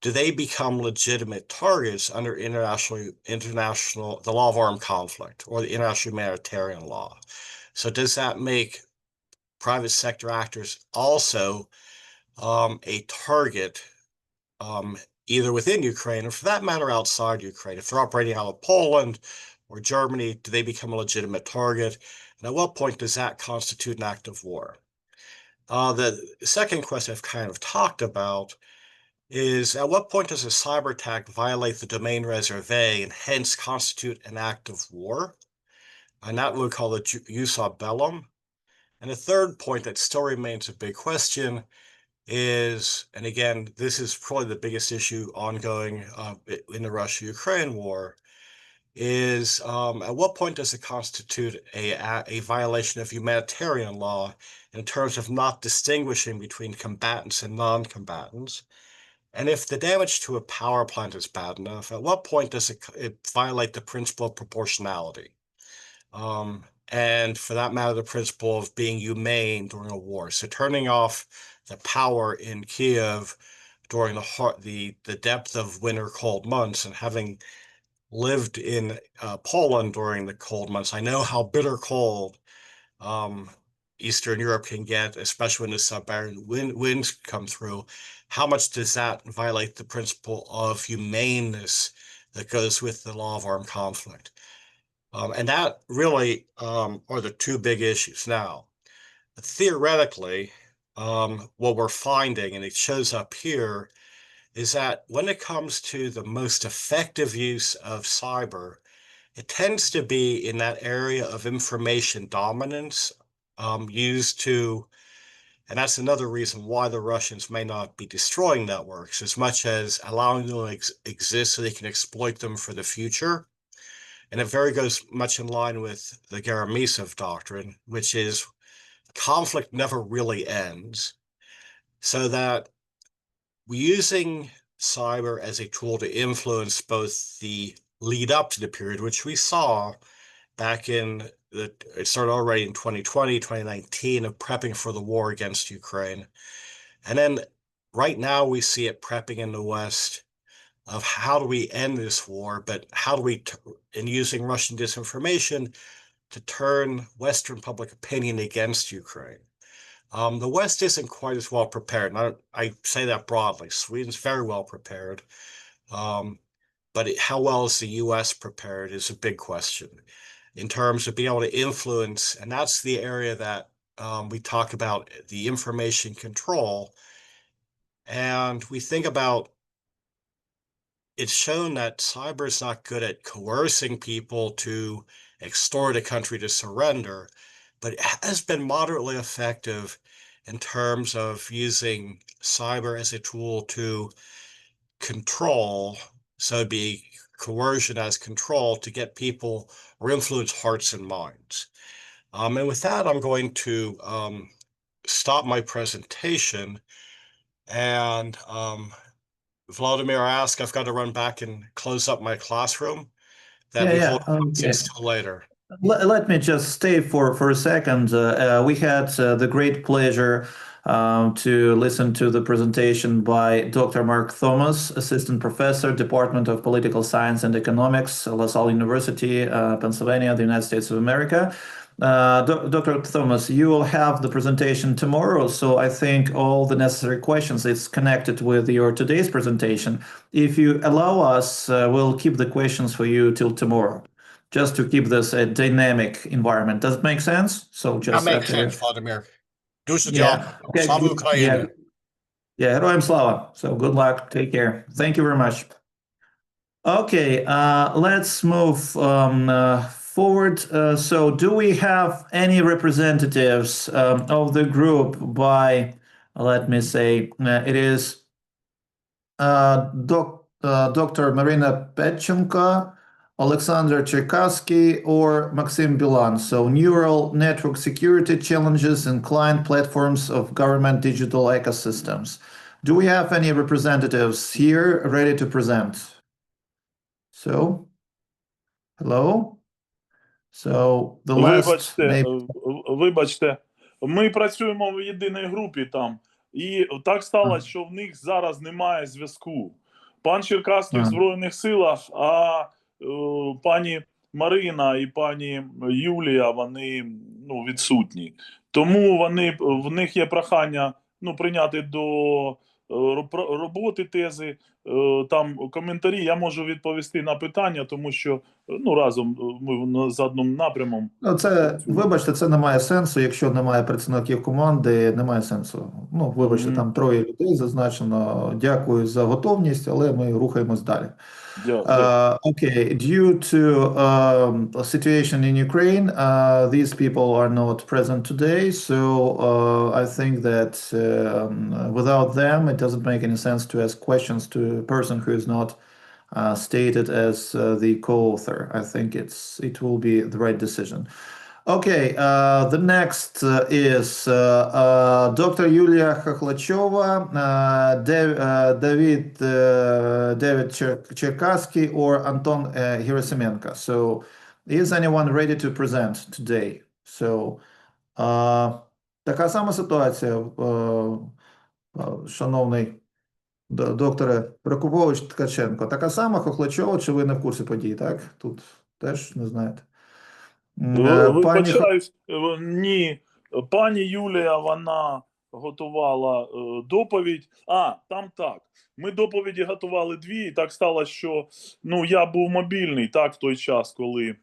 do they become legitimate targets under the law of armed conflict or the international humanitarian law? So does that make private sector actors also a target either within Ukraine or for that matter outside Ukraine? If they're operating out of Poland or Germany, do they become a legitimate target? And at what point does that constitute an act of war? The second question I've kind of talked about is at what point does a cyber attack violate the domain reservé and hence constitute an act of war? And that we call the jus ad bellum. And the third point that still remains a big question is, and again, this is probably the biggest issue ongoing in the Russia-Ukraine war, is at what point does it constitute a violation of humanitarian law in terms of not distinguishing between combatants and non-combatants? And if the damage to a power plant is bad enough, at what point does it violate the principle of proportionality? And for that matter, the principle of being humane during a war. So turning off the power in Kyiv during the depth of winter cold months, and having lived in Poland during the cold months, I know how bitter cold Eastern Europe can get, especially when the Siberian winds come through. How much does that violate the principle of humaneness that goes with the law of armed conflict? And that really are the two big issues. Now, theoretically, what we're finding, and it shows up here, is that when it comes to the most effective use of cyber, it tends to be in that area of information dominance used to, and that's another reason why the Russians may not be destroying networks as much as allowing them to exist so they can exploit them for the future. And it very goes much in line with the Gerasimov doctrine, which is conflict never really ends. So that using cyber as a tool to influence both the lead up to the period, which we saw back it started already in 2020, 2019 of prepping for the war against Ukraine. And then right now we see it prepping in the West of how do we end this war, but how do we, in using Russian disinformation to turn Western public opinion against Ukraine. The West isn't quite as well prepared. And I say that broadly. Sweden's very well prepared. But how well is the US prepared is a big question in terms of being able to influence. And that's the area that we talk about, the information control. And we think about, it's shown that cyber is not good at coercing people to extort a country to surrender, but it has been moderately effective in terms of using cyber as a tool to control. So it'd be coercion as control to get people or influence hearts and minds. And with that, I'm going to stop my presentation. And Vladimir asked, I've got to run back and close up my classroom. That we hold until later. Let me just stay for a second. We had the great pleasure to listen to the presentation by Dr. Mark Thomas, Assistant Professor, Department of Political Science and Economics, LaSalle University, Pennsylvania, the United States of America. Dr. Thomas, you will have the presentation tomorrow, so I think all the necessary questions is connected with your today's presentation. If you allow us, we'll keep the questions for you till tomorrow, just to keep this a dynamic environment. Does it make sense? So just that makes sense, Vladimir. Дуже yeah. дякую. Okay. Слава Україні. Yeah, Героям слава. So good luck. Take care. Thank you very much. Okay, let's move forward. So do we have any representatives of the group by, let me say, it is Dr. Marina Petchenko, Alexander Cherkasky, or Maxim Bilan. So neural network security challenges in client platforms of government digital ecosystems. Do we have any representatives here ready to present? So, hello? So the last maybe... Вибачте, ми працюємо в єдиній групі там, і так сталося, що в них зараз немає зв'язку. Пан Черкаський в Збройних силах, а пані Марина і пані Юлія, вони відсутні. Тому в них є прохання прийняти до роботи тези, там коментарі. Я можу відповісти на питання, тому що разом ми за одним напрямом. Вибачте, це не має сенсу, якщо немає представників команди, немає сенсу. Вибачте, там 3 людей зазначено. Дякую за готовність, але ми рухаємось далі. Okay, due to situation in Ukraine, these people are not present today, so I think that without them, it doesn't make any sense to ask questions to a person who is not stated as the co-author. I think it will be the right decision. Okay, the next is Dr. Yulia Khokhlachova, David Cherkasky, or Anton Gerasimenko. So, is anyone ready to present today? So, така сама ситуація, шановний докторе Прокопович Ткаченко. Така сама Хохлачова, чи ви не в курсі подій, так? Тут теж не знаєте. Вибачаюсь, ні. Пані Юлія, вона готувала доповідь. Там так. Ми доповіді готували 2, і так сталося, що я був мобільний в той час, коли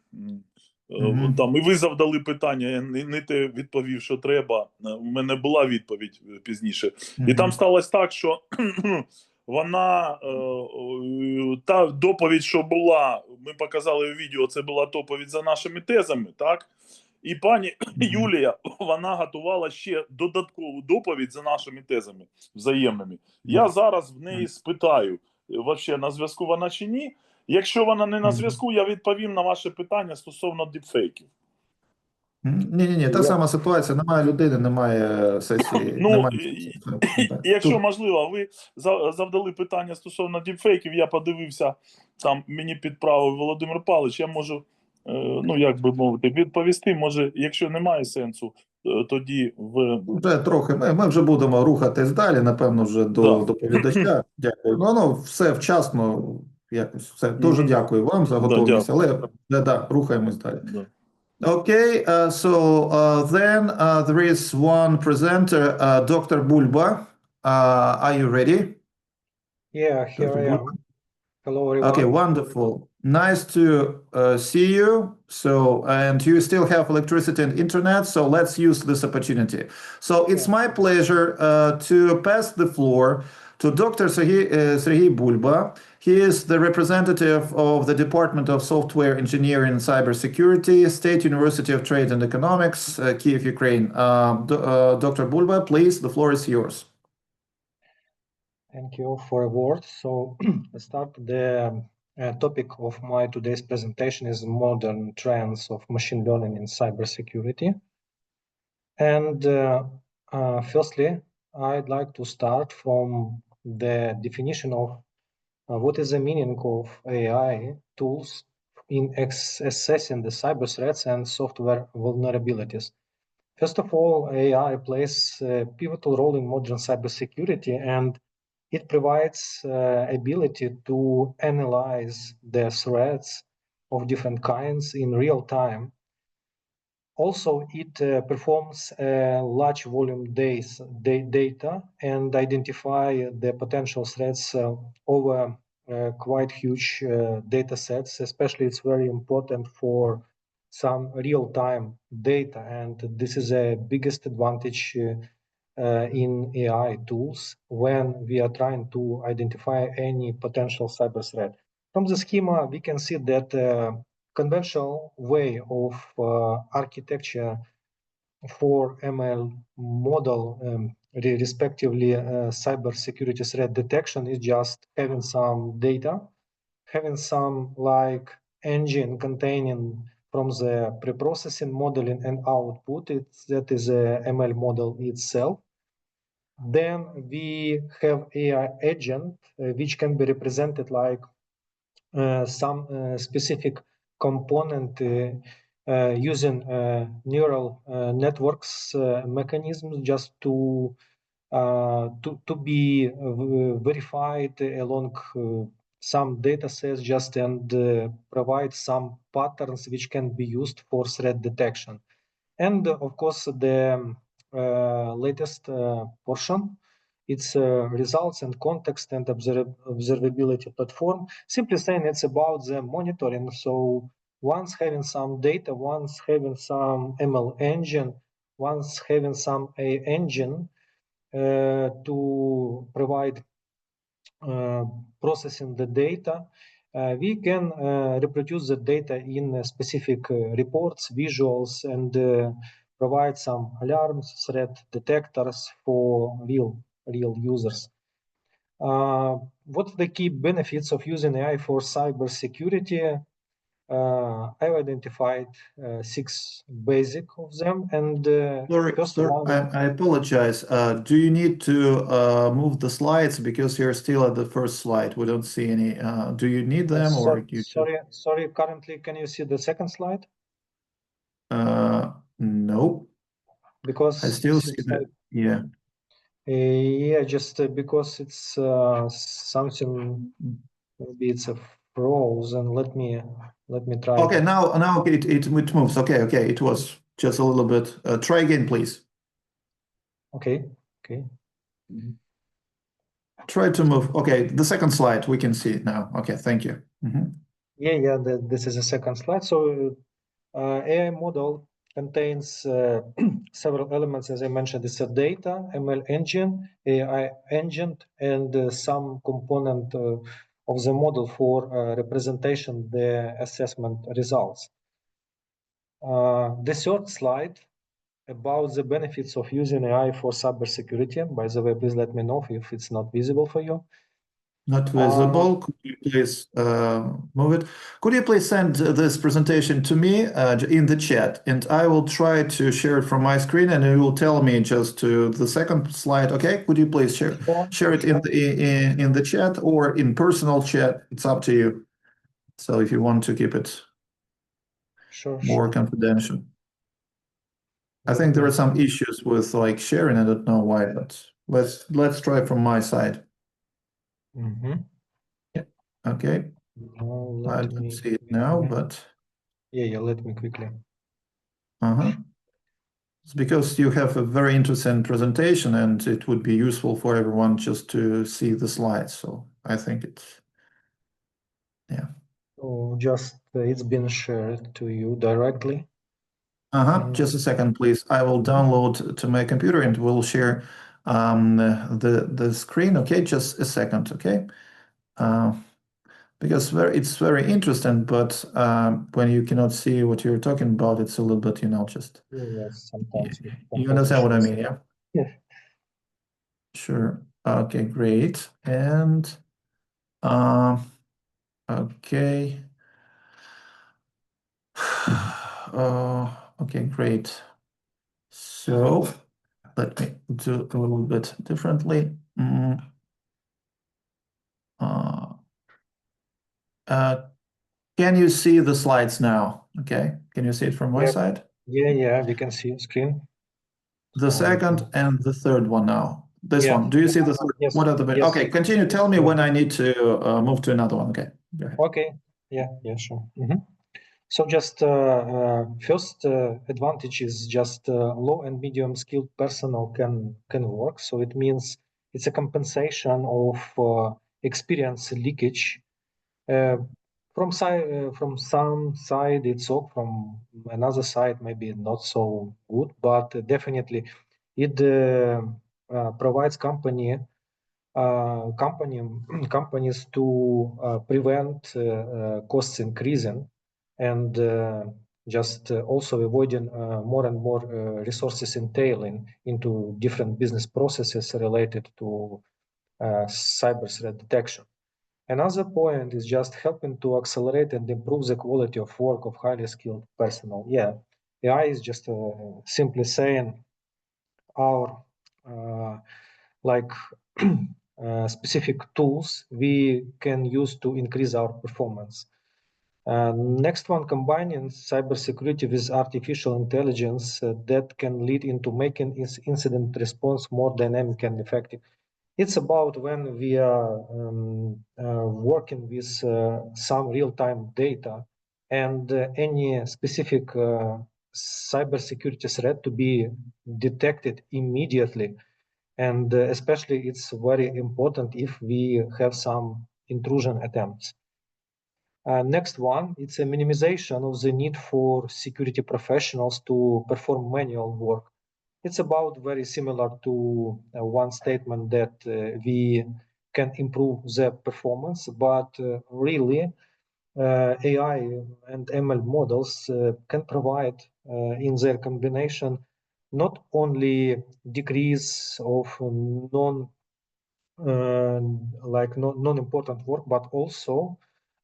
там і ви завдали питання, я не те відповів, що треба. У мене була відповідь пізніше. І там сталося так, що вона, та доповідь, що була, ми показали у відео, це була доповідь за нашими тезами, так? І пані Юлія, вона готувала ще додаткову доповідь за нашими тезами взаємними. Я зараз в неї спитаю, вообще на зв'язку вона чи ні. Якщо вона не на зв'язку, я відповім на ваше питання стосовно діпфейків. Ні, та сама ситуація, немає людини, немає сесії. Якщо можливо, ви завдали питання стосовно діпфейків, я подивився, там мені підправив Володимир Павлович, я можу, як би мовити, відповісти, може, якщо немає сенсу, тоді Вже трохи, ми вже будемо рухатись далі, напевно, вже до доповідача. Дякую. Все вчасно, якось, все. Дуже дякую вам за готовність, але рухаємось далі. Okay, then there is one presenter, Dr. Bulba. Are you ready? Yeah, here I am. Hello, everyone. Okay, wonderful. Nice to see you. And you still have electricity and internet, so let's use this opportunity. So it's my pleasure to pass the floor to Dr. Serhiy Bulba. He is the representative of the Department of Software Engineering and Cybersecurity, State University of Trade and Economics, Kyiv, Ukraine. Dr. Bulba, please, the floor is yours. Thank you for a word. So let's start. The topic of my today's presentation is modern trends of machine learning in cybersecurity. And firstly, I'd like to start from the definition of what is the meaning of AI tools in assessing the cyber threats and software vulnerabilities. First of all, AI plays a pivotal role in modern cybersecurity, and it provides ability to analyze the threats of different kinds in real time. Also, it performs large volume data and identify the potential threats over quite huge data sets. Especially, it's very important for some real-time data, and this is the biggest advantage in AI tools when we are trying to identify any potential cyber threat. From the schema, we can see that conventional way of architecture for ML model, respectively cybersecurity threat detection, is just having some data, having some like engine containing from the pre-processing, modeling, and output. That is a ML model itself. Then we have AI agent, which can be represented like some specific component using neural networks mechanisms just to be verified along some data sets just and provide some patterns which can be used for threat detection. And of course, the latest portion, it's results and context and observability platform. Simply saying it's about the monitoring. So once having some data, once having some ML engine, once having some AI engine to provide processing the data, we can reproduce the data in specific reports, visuals, and provide some alarms, threat detectors for real users. What's the key benefits of using AI for cybersecurity? I've identified 6 basic of them, and first one. I apologize. Do you need to move the slides because you're still at the first slide? We don't see any. Do you need them or you? Sorry. Currently, can you see the second slide? No. Because I still see that. Yeah. Yeah, just because it's something. Maybe it's a frozen. Let me try. Okay, now it moves. Okay, it was just a little bit. Try again, please. Okay. Try to move. Okay, the second slide we can see it now. Okay, thank you. Yeah. This is the second slide. So AI model contains several elements, as I mentioned. It's a data, ML engine, AI engine, and some component of the model for representation the assessment results. The third slide about the benefits of using AI for cybersecurity. By the way, please let me know if it's not visible for you. Not visible. Could you please move it? Could you please send this presentation to me in the chat, and I will try to share it from my screen, and you will tell me just to the second slide. Okay? Could you please share it in the chat or in personal chat? It's up to you. So if you want to keep it more confidential. I think there are some issues with like sharing. I don't know why, but let's try from my side. Yeah. Okay. I don't see it now, but yeah. Let me quickly. It's because you have a very interesting presentation, and it would be useful for everyone just to see the slides. So I think it's So just it's been shared to you directly. Just a second, please. I will download to my computer and we'll share the screen. Okay, just a second. Okay, because it's very interesting, but when you cannot see what you're talking about, it's a little bit, just. Yes, sometimes. You understand what I mean, yeah? Yeah. Sure. Okay, great. And okay. Okay, great. So let me do a little bit differently. Can you see the slides now? Okay, can you see it from my side? Yeah, we can see the screen. The second and the third one now. This one. Do you see the third? Yes. What are the? Yes. Okay, continue. Tell me when I need to move to another one. Okay. Go ahead. Okay. Yeah, sure. So just first advantage is just low and medium skilled personnel can work. So it means it's a compensation of experience leakage. From some side it's okay, from another side maybe not so good, but definitely it provides companies to prevent costs increasing and just also avoiding more and more resources entailing into different business processes related to cyber threat detection. Another point is just helping to accelerate and improve the quality of work of highly skilled personnel. Yeah, AI is just simply saying our specific tools we can use to increase our performance. Next one, combining cybersecurity with artificial intelligence that can lead into making incident response more dynamic and effective. It's about when we are working with some real-time data and any specific cybersecurity threat to be detected immediately. And especially it's very important if we have some intrusion attempts. Next one, it's a minimization of the need for security professionals to perform manual work. It's about very similar to one statement that we can improve the performance, but really AI and ML models can provide in their combination not only decrease of non-important work, but also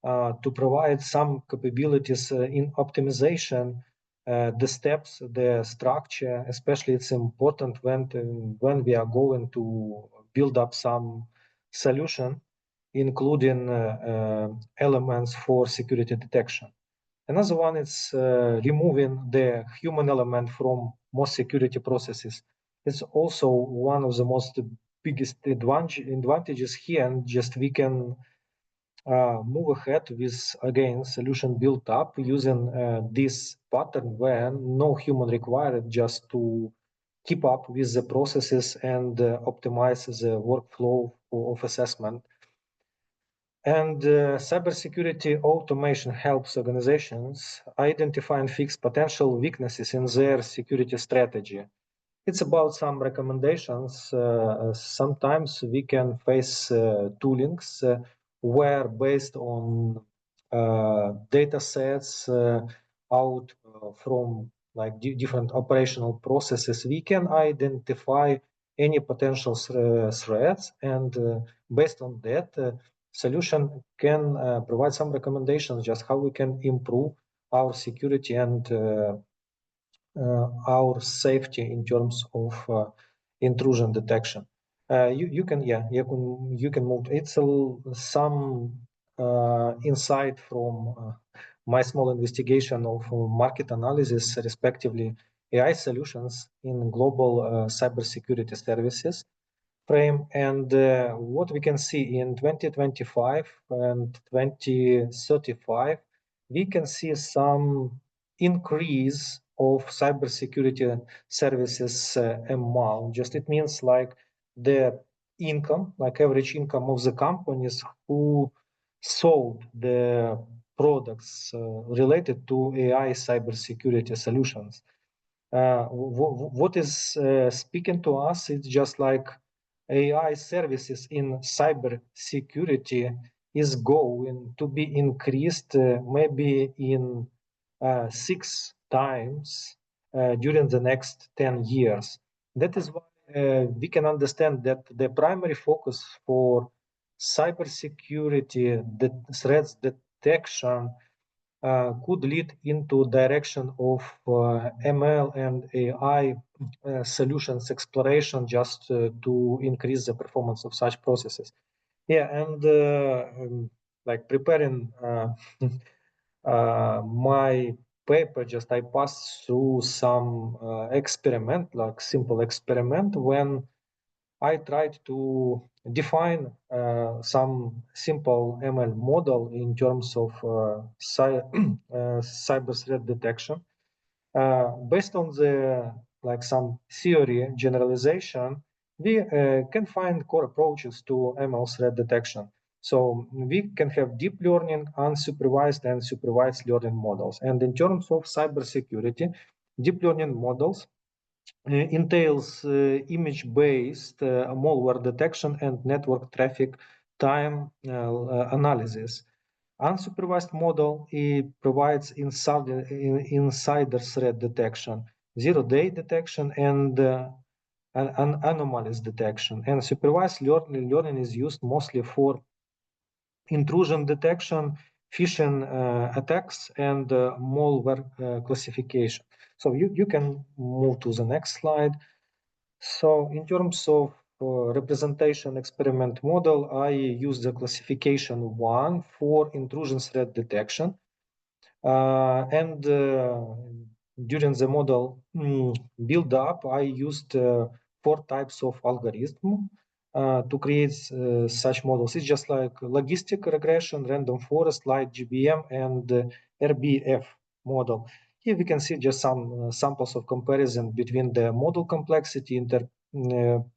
to provide some capabilities in optimization, the steps, the structure. Especially it's important when we are going to build up some solution, including elements for security detection. Another one is removing the human element from most security processes. It's also one of the most biggest advantages here, and just we can move ahead with, again, solution built up using this pattern where no human required, just to keep up with the processes and optimize the workflow of assessment. And cybersecurity automation helps organizations identify and fix potential weaknesses in their security strategy. It's about some recommendations. Sometimes we can face toolings where, based on data sets out from like different operational processes, we can identify any potential threats, and based on that, solution can provide some recommendations just how we can improve our security and our safety in terms of intrusion detection. You can move. It's some insight from my small investigation of market analysis, respectively AI solutions in global cybersecurity services frame. And what we can see in 2025 and 2035, we can see some increase of cybersecurity services amount. Just it means like the income, like average income of the companies who sold the products related to AI cybersecurity solutions. What is speaking to us, it's just like AI services in cybersecurity is going to be increased maybe in 6 times during the next 10 years. That is why we can understand that the primary focus for cybersecurity, the threats detection, could lead into direction of ML and AI solutions exploration, just to increase the performance of such processes. Yeah, and like preparing my paper, just I passed through some experiment, like simple experiment, when I tried to define some simple ML model in terms of cyber threat detection. Based on the like some theory generalization, we can find core approaches to ML threat detection. So we can have deep learning, unsupervised, and supervised learning models. And in terms of cybersecurity, deep learning models entails image-based malware detection and network traffic time analysis. Unsupervised model, it provides insider threat detection, zero-day detection, and anomalies detection. And supervised learning is used mostly for intrusion detection, phishing attacks, and malware classification. So you can move to the next slide. So in terms of representation experiment model, I use the classification 1 for intrusion threat detection. And during the model build up, I used 4 types of algorithm to create such models. It's just like logistic regression, random forest, light GBM, and RBF model. Here we can see just some samples of comparison between the model complexity,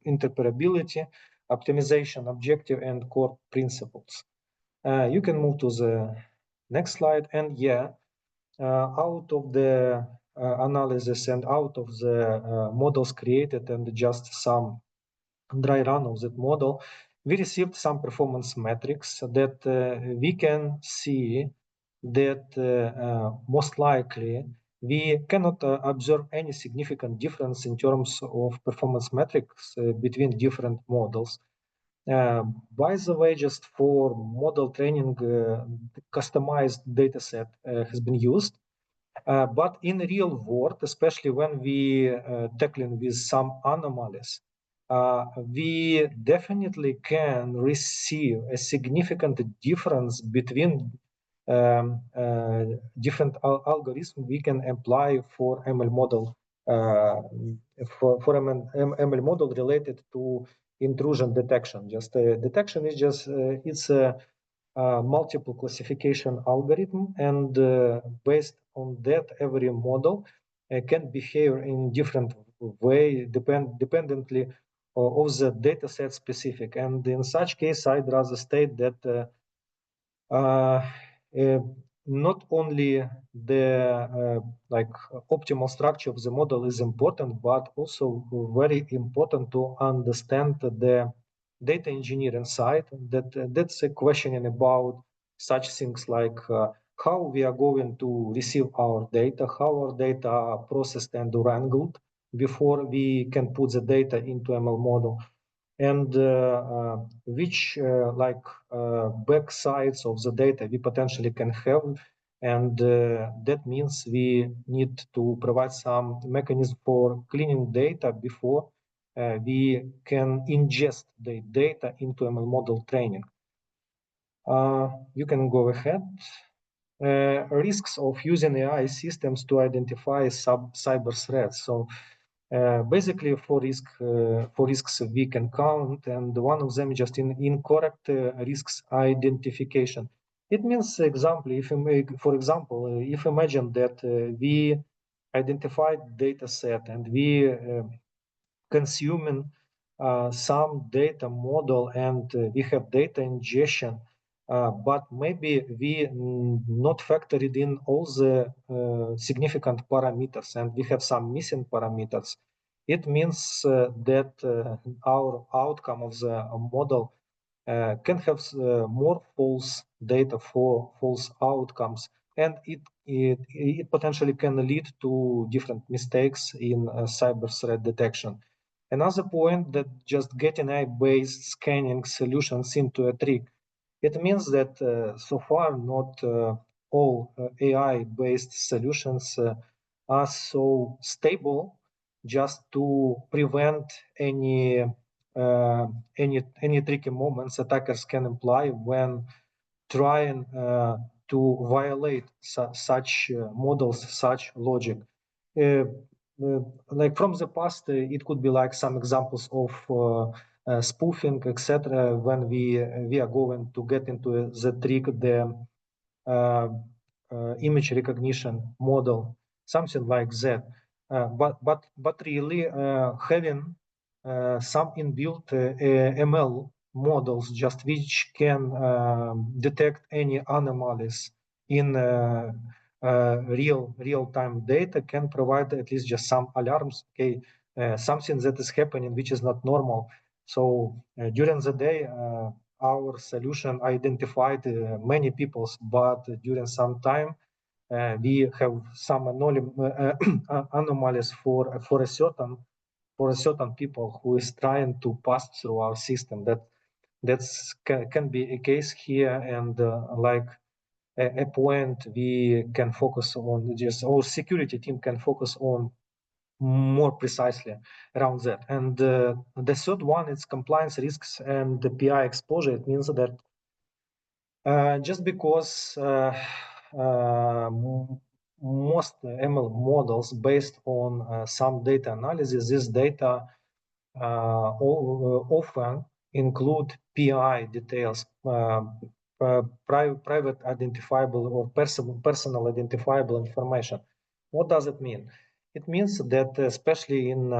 interoperability, optimization, objective, and core principles. You can move to the next slide. And yeah, out of the analysis and out of the models created and just some dry run of that model, we received some performance metrics that we can see that most likely we cannot observe any significant difference in terms of performance metrics between different models. By the way, just for model training, customized dataset has been used. But in real world, especially when we tackling with some anomalies, we definitely can receive a significant difference between different algorithms we can apply for ML model for ML model related to intrusion detection. Just detection is just it's a multiple classification algorithm, and based on that, every model can behave in different way dependently of the data set specific. And in such case, I'd rather state that not only the like optimal structure of the model is important, but also very important to understand the data engineering side. That's a question about such things like how we are going to receive our data, how our data are processed and wrangled before we can put the data into ML model, and which back sides of the data we potentially can have. And that means we need to provide some mechanism for cleaning data before we can ingest the data into ML model training. You can go ahead. Risks of using AI systems to identify cyber threats. So basically, for risks we can count, and one of them just incorrect risks identification. It means, example, if you make, for example, if imagine that we identified data set and we consuming some data model, and we have data ingestion, but maybe we not factored in all the significant parameters, and we have some missing parameters. It means that our outcome of the model can have more false data for false outcomes, and it potentially can lead to different mistakes in cyber threat detection. Another point that just getting AI-based scanning solutions into a trick. It means that so far not all AI-based solutions are so stable just to prevent any tricky moments attackers can apply when trying to violate such models, such logic. Like from the past, it could be like some examples of spoofing, etc. When we are going to get into the trick, the image recognition model, something like that. But really having some inbuilt ML models, just which can detect any anomalies in real-time data, can provide at least just some alarms. Okay, something that is happening which is not normal. So during the day, our solution identified many people, but during some time we have some anomalies for a certain people who is trying to pass through our system. That's can be a case here, and like a point we can focus on, just our security team can focus on more precisely around that. And the third one is compliance risks and the PI exposure. It means that just because most ML models based on some data analysis. This data often include PI details, private identifiable or personal identifiable information. What does it mean? It means that especially in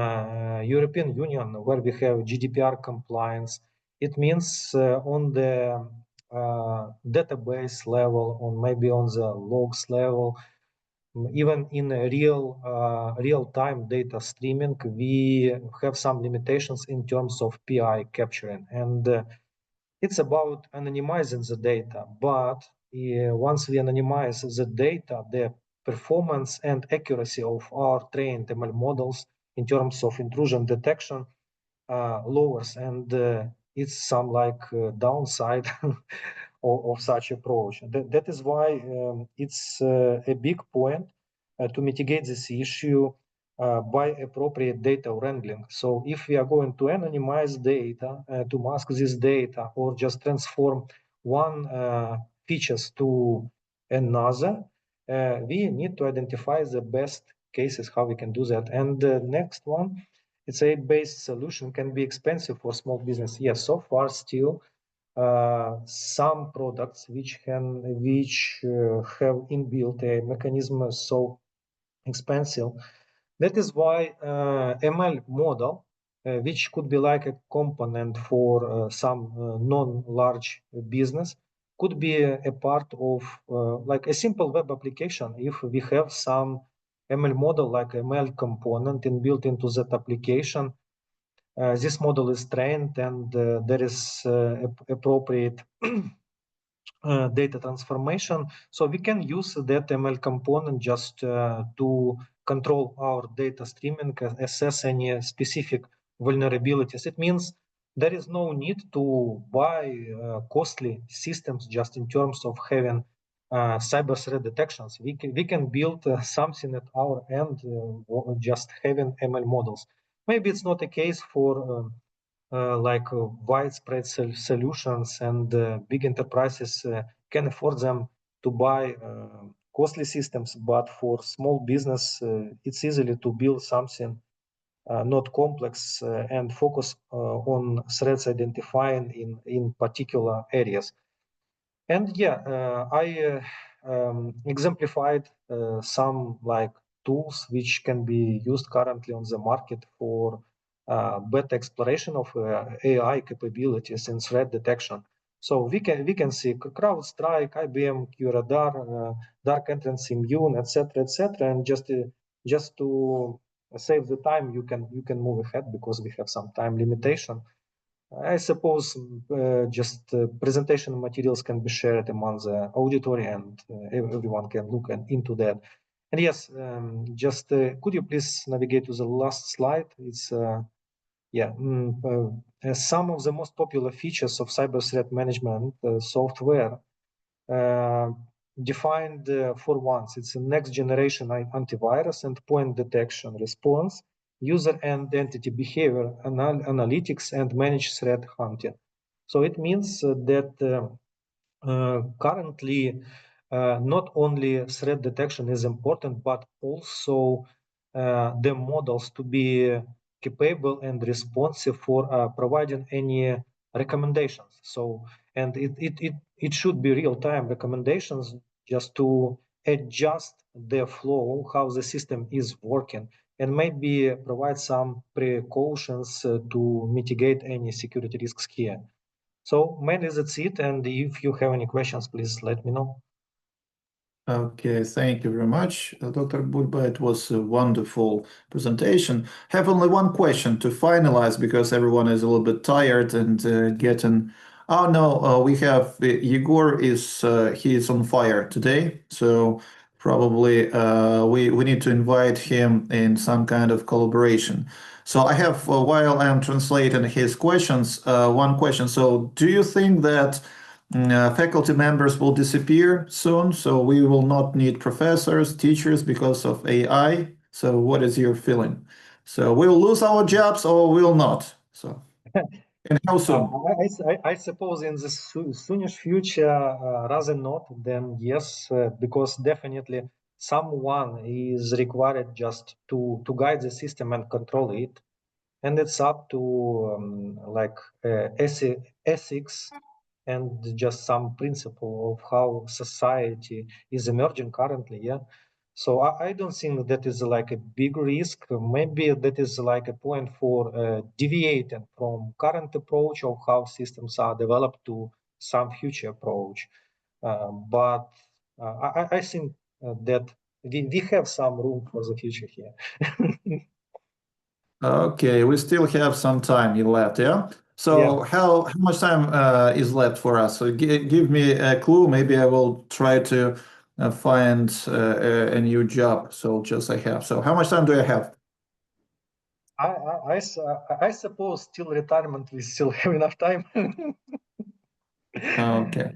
European Union, where we have GDPR compliance, it means on the database level, or maybe on the logs level, even in real-time data streaming, we have some limitations in terms of PI capturing, and it's about anonymizing the data. But once we anonymize the data, the performance and accuracy of our trained ML models in terms of intrusion detection lowers, and it's some like downside of such approach. That is why it's a big point to mitigate this issue by appropriate data wrangling. So if we are going to anonymize data, to mask this data, or just transform one features to another, we need to identify the best cases how we can do that. And the next one, it's a based solution can be expensive for small business. Yes, so far still some products which have inbuilt a mechanism so expensive. That is why ML model, which could be like a component for some non-large business, could be a part of like a simple web application. If we have some ML model like ML component inbuilt into that application, this model is trained, and there is appropriate data transformation. So we can use that ML component just to control our data streaming, assess any specific vulnerabilities. It means there is no need to buy costly systems just in terms of having cyber threat detections. We can build something at our end, just having ML models. Maybe it's not a case for like widespread solutions, and big enterprises can afford them to buy costly systems, but for small business, it's easily to build something not complex and focus on threats identifying in particular areas. And yeah, I exemplified some like tools which can be used currently on the market for better exploration of AI capabilities in threat detection. So we can see CrowdStrike, IBM QRadar, Dark Entrance Immune, etc., etc. And just to save the time, you can move ahead because we have some time limitation. I suppose just presentation materials can be shared among the auditory, and everyone can look into that. And yes, just could you please navigate to the last slide? It's some of the most popular features of cyber threat management software defined for once. It's a next generation antivirus, endpoint detection response, user and entity behavior analytics, and managed threat hunting. So it means that currently not only threat detection is important, but also the models to be capable and responsive for providing any recommendations. So, and it should be real-time recommendations just to adjust the flow, how the system is working, and maybe provide some precautions to mitigate any security risks here. So mainly that's it. And if you have any questions, please let me know. Okay, thank you very much, Dr. Bulba. It was a wonderful presentation. Have only one question to finalize because everyone is a little bit tired and getting. Oh no, we have Igor he is on fire today, so probably we need to invite him in some kind of collaboration. So I have while I'm translating his questions, one question. So do you think that faculty members will disappear soon, so we will not need professors, teachers because of AI? So what is your feeling? So we'll lose our jobs or we'll not? So And how soon? I suppose in the soonish future, rather not than yes, because definitely someone is required just to guide the system and control it, and it's up to like ethics and just some principle of how society is emerging currently. Yeah. So I don't think that is like a big risk. Maybe that is like a point for deviating from current approach of how systems are developed to some future approach. But I think that we have some room for the future here. Okay, we still have some time left, yeah? So how much time is left for us? So give me a clue. Maybe I will try to find a new job. So just I have. So how much time do I have? I suppose till retirement we still have enough time. Okay.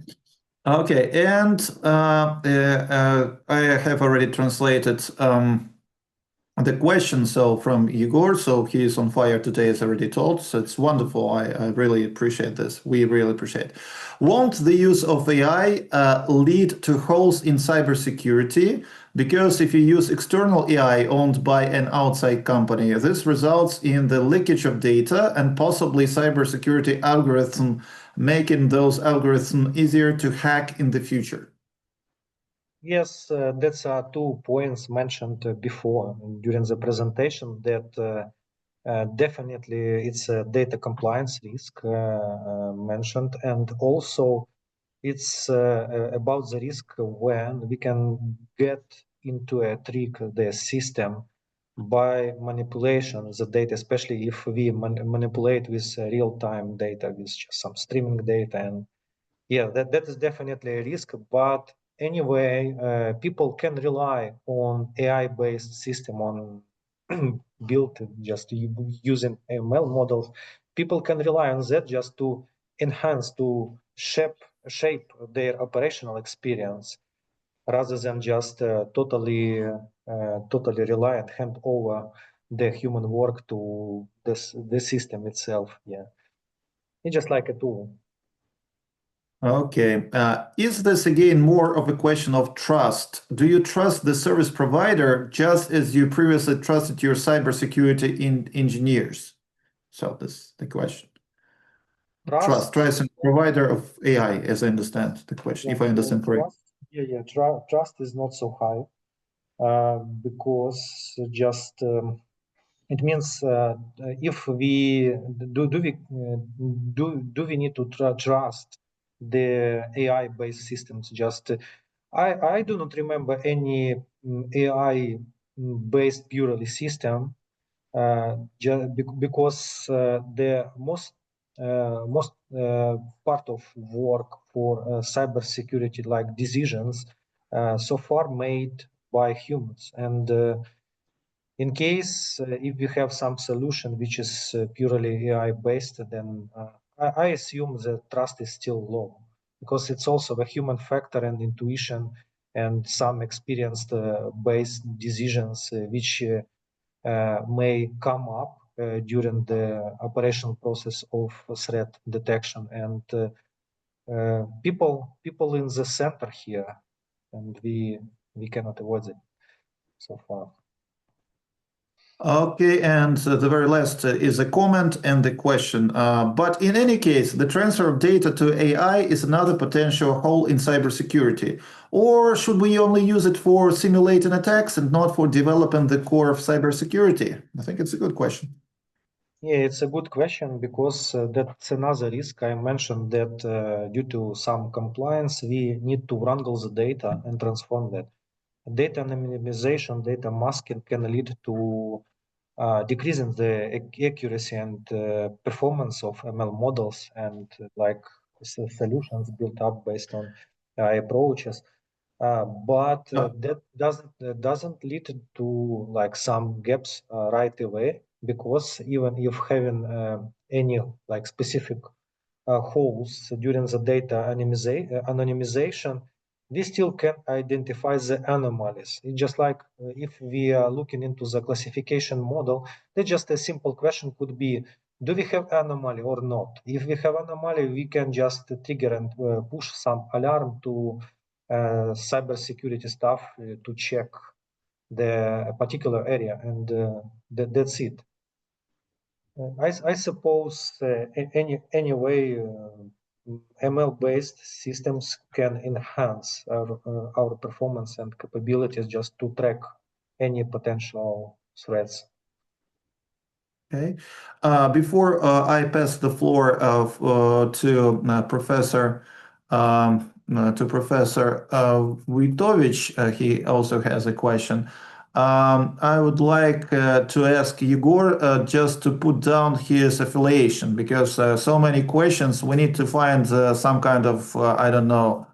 Okay, and I have already translated the question from Igor, so he is on fire today, as already told. So it's wonderful. I really appreciate this. We really appreciate it. Won't the use of AI lead to holes in cybersecurity? Because if you use external AI owned by an outside company, this results in the leakage of data and possibly cybersecurity algorithm, making those algorithms easier to hack in the future. Yes, that's 2 points mentioned before during the presentation that definitely it's a data compliance risk mentioned, and also it's about the risk when we can get into a trick the system by manipulation the data, especially if we manipulate with real-time data, with just some streaming data. And yeah, that is definitely a risk. But anyway, people can rely on AI-based system on built just using ML models. People can rely on that just to enhance, to shape their operational experience, rather than just totally rely and hand over the human work to the system itself. Yeah, it's just like a tool. Okay. Is this again more of a question of trust? Do you trust the service provider just as you previously trusted your cybersecurity engineers? So this is the question. Trust in provider of AI, as I understand the question, if I understand correctly. Trust is not so high because just it means if we do we need to trust the AI based systems? Just I do not remember any AI based purely system because the most part of work for cybersecurity like decisions so far made by humans. And in case if we have some solution which is purely AI based, then I assume the trust is still low because it's also a human factor and intuition and some experienced based decisions which may come up during the operational process of threat detection. And people in the center here, and we cannot avoid it so far. Okay, and the very last is a comment and the question. But in any case, the transfer of data to AI is another potential hole in cybersecurity. Or should we only use it for simulating attacks and not for developing the core of cybersecurity? I think it's a good question. Yeah, it's a good question because that's another risk. I mentioned that due to some compliance, we need to wrangle the data and transform that. Data anonymization, data masking can lead to decreasing the accuracy and performance of ML models and like solutions built up based on AI approaches. But that doesn't lead to like some gaps right away, because even if having any like specific holes during the data anonymization, we still can identify the anomalies. It's just like if we are looking into the classification model, then just a simple question could be, do we have anomaly or not? If we have anomaly, we can just trigger and push some alarm to cybersecurity staff to check the particular area, and that's it. I suppose anyway, ML-based systems can enhance our performance and capabilities just to track any potential threats. Okay. Before I pass the floor to Professor Wojtowicz, he also has a question. I would like to ask Igor just to put down his affiliation, because so many questions, we need to find some kind of, I don't know,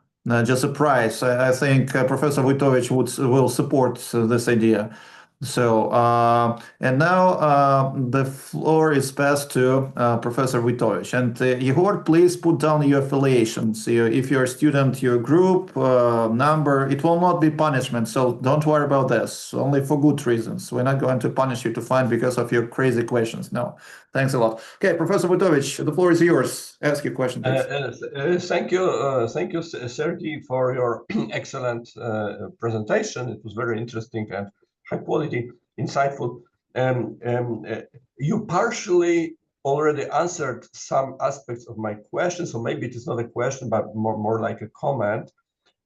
just a prize. I think Professor Wojtowicz will support this idea. So, and now the floor is passed to Professor Wojtowicz. And Igor, please put down your affiliations. If you're a student, your group number, it will not be punishment. So don't worry about this, only for good reasons. We're not going to punish you to fine because of your crazy questions. No, thanks a lot. Okay, Professor Wojtowicz, the floor is yours. Ask your question, please. Thank you, Sergey, for your excellent presentation. It was very interesting and high quality, insightful. You partially already answered some aspects of my question, so maybe it is not a question, but more like a comment.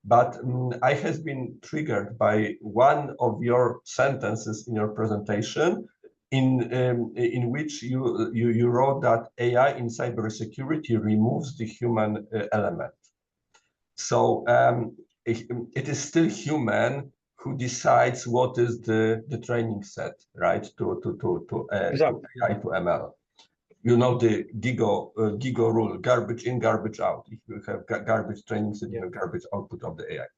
But I has been triggered by one of your sentences in your presentation, in which you wrote that AI in cybersecurity removes the human element. So it is still human who decides what is the training set, right? To AI, to ML. You know the GIGO rule: garbage in, garbage out. If you have garbage training set, you have garbage output of the AI.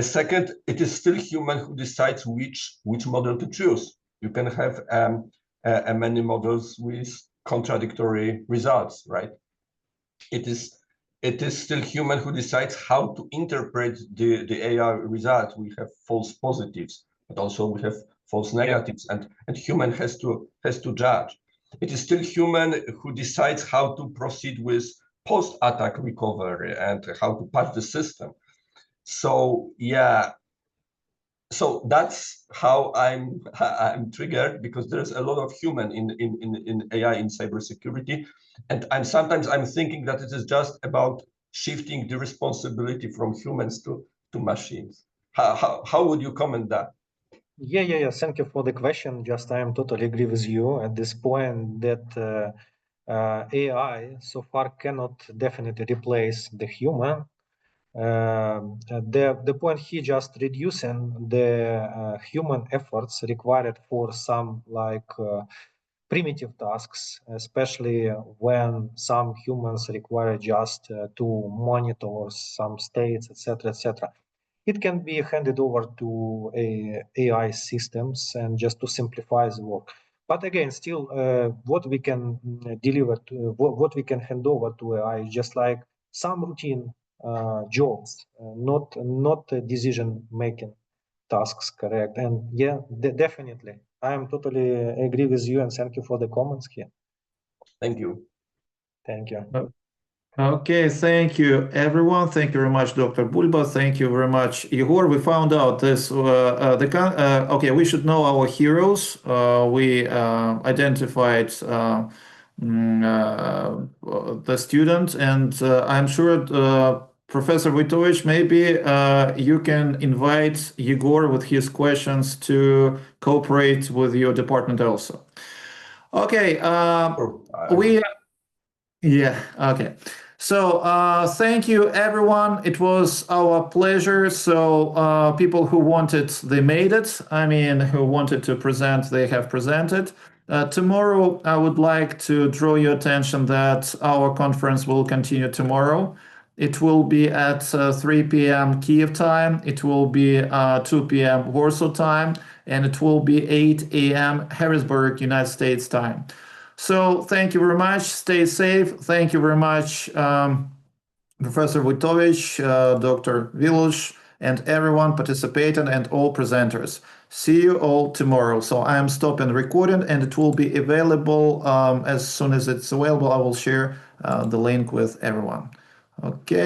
Second, it is still human who decides which model to choose. You can have many models with contradictory results, right? It is still human who decides how to interpret the AI results. We have false positives, but also we have false negatives, and human has to judge. It is still human who decides how to proceed with post-attack recovery and how to patch the system. So yeah, so that's how I'm triggered, because there's a lot of human in AI in cybersecurity, and sometimes I'm thinking that it is just about shifting the responsibility from humans to machines. How would you comment that? Yeah. Thank you for the question. Just I am totally agree with you at this point that AI so far cannot definitely replace the human. The point here just reducing the human efforts required for some primitive tasks, especially when some humans require just to monitor some states, etc. It can be handed over to AI systems and just to simplify the work. But again, still, what we can deliver, what we can hand over to AI, just like some routine jobs, not decision-making tasks, correct? And yeah, definitely, I am totally agree with you, and thank you for the comments here. Thank you. Thank you. Okay, thank you, everyone. Thank you very much, Dr. Bulba. Thank you very much, Igor. We found out this. Okay, we should know our heroes. We identified the student, and I'm sure Professor Wojtowicz, maybe you can invite Igor with his questions to cooperate with your department also. Okay, yeah, okay. So thank you, everyone. It was our pleasure. So people who wanted, they made it. I mean, who wanted to present, they have presented. Tomorrow, I would like to draw your attention that our conference will continue tomorrow. It will be at 3 p.m. Kyiv time. It will be 2 p.m. Warsaw time. And it will be 8 a.m. Harrisburg, United States time. So thank you very much. Stay safe. Thank you very much, Professor Wojtowicz, Dr. Vilush, and everyone participating and all presenters. See you all tomorrow. So I am stopping recording, and it will be available as soon as it's available. I will share the link with everyone. Okay.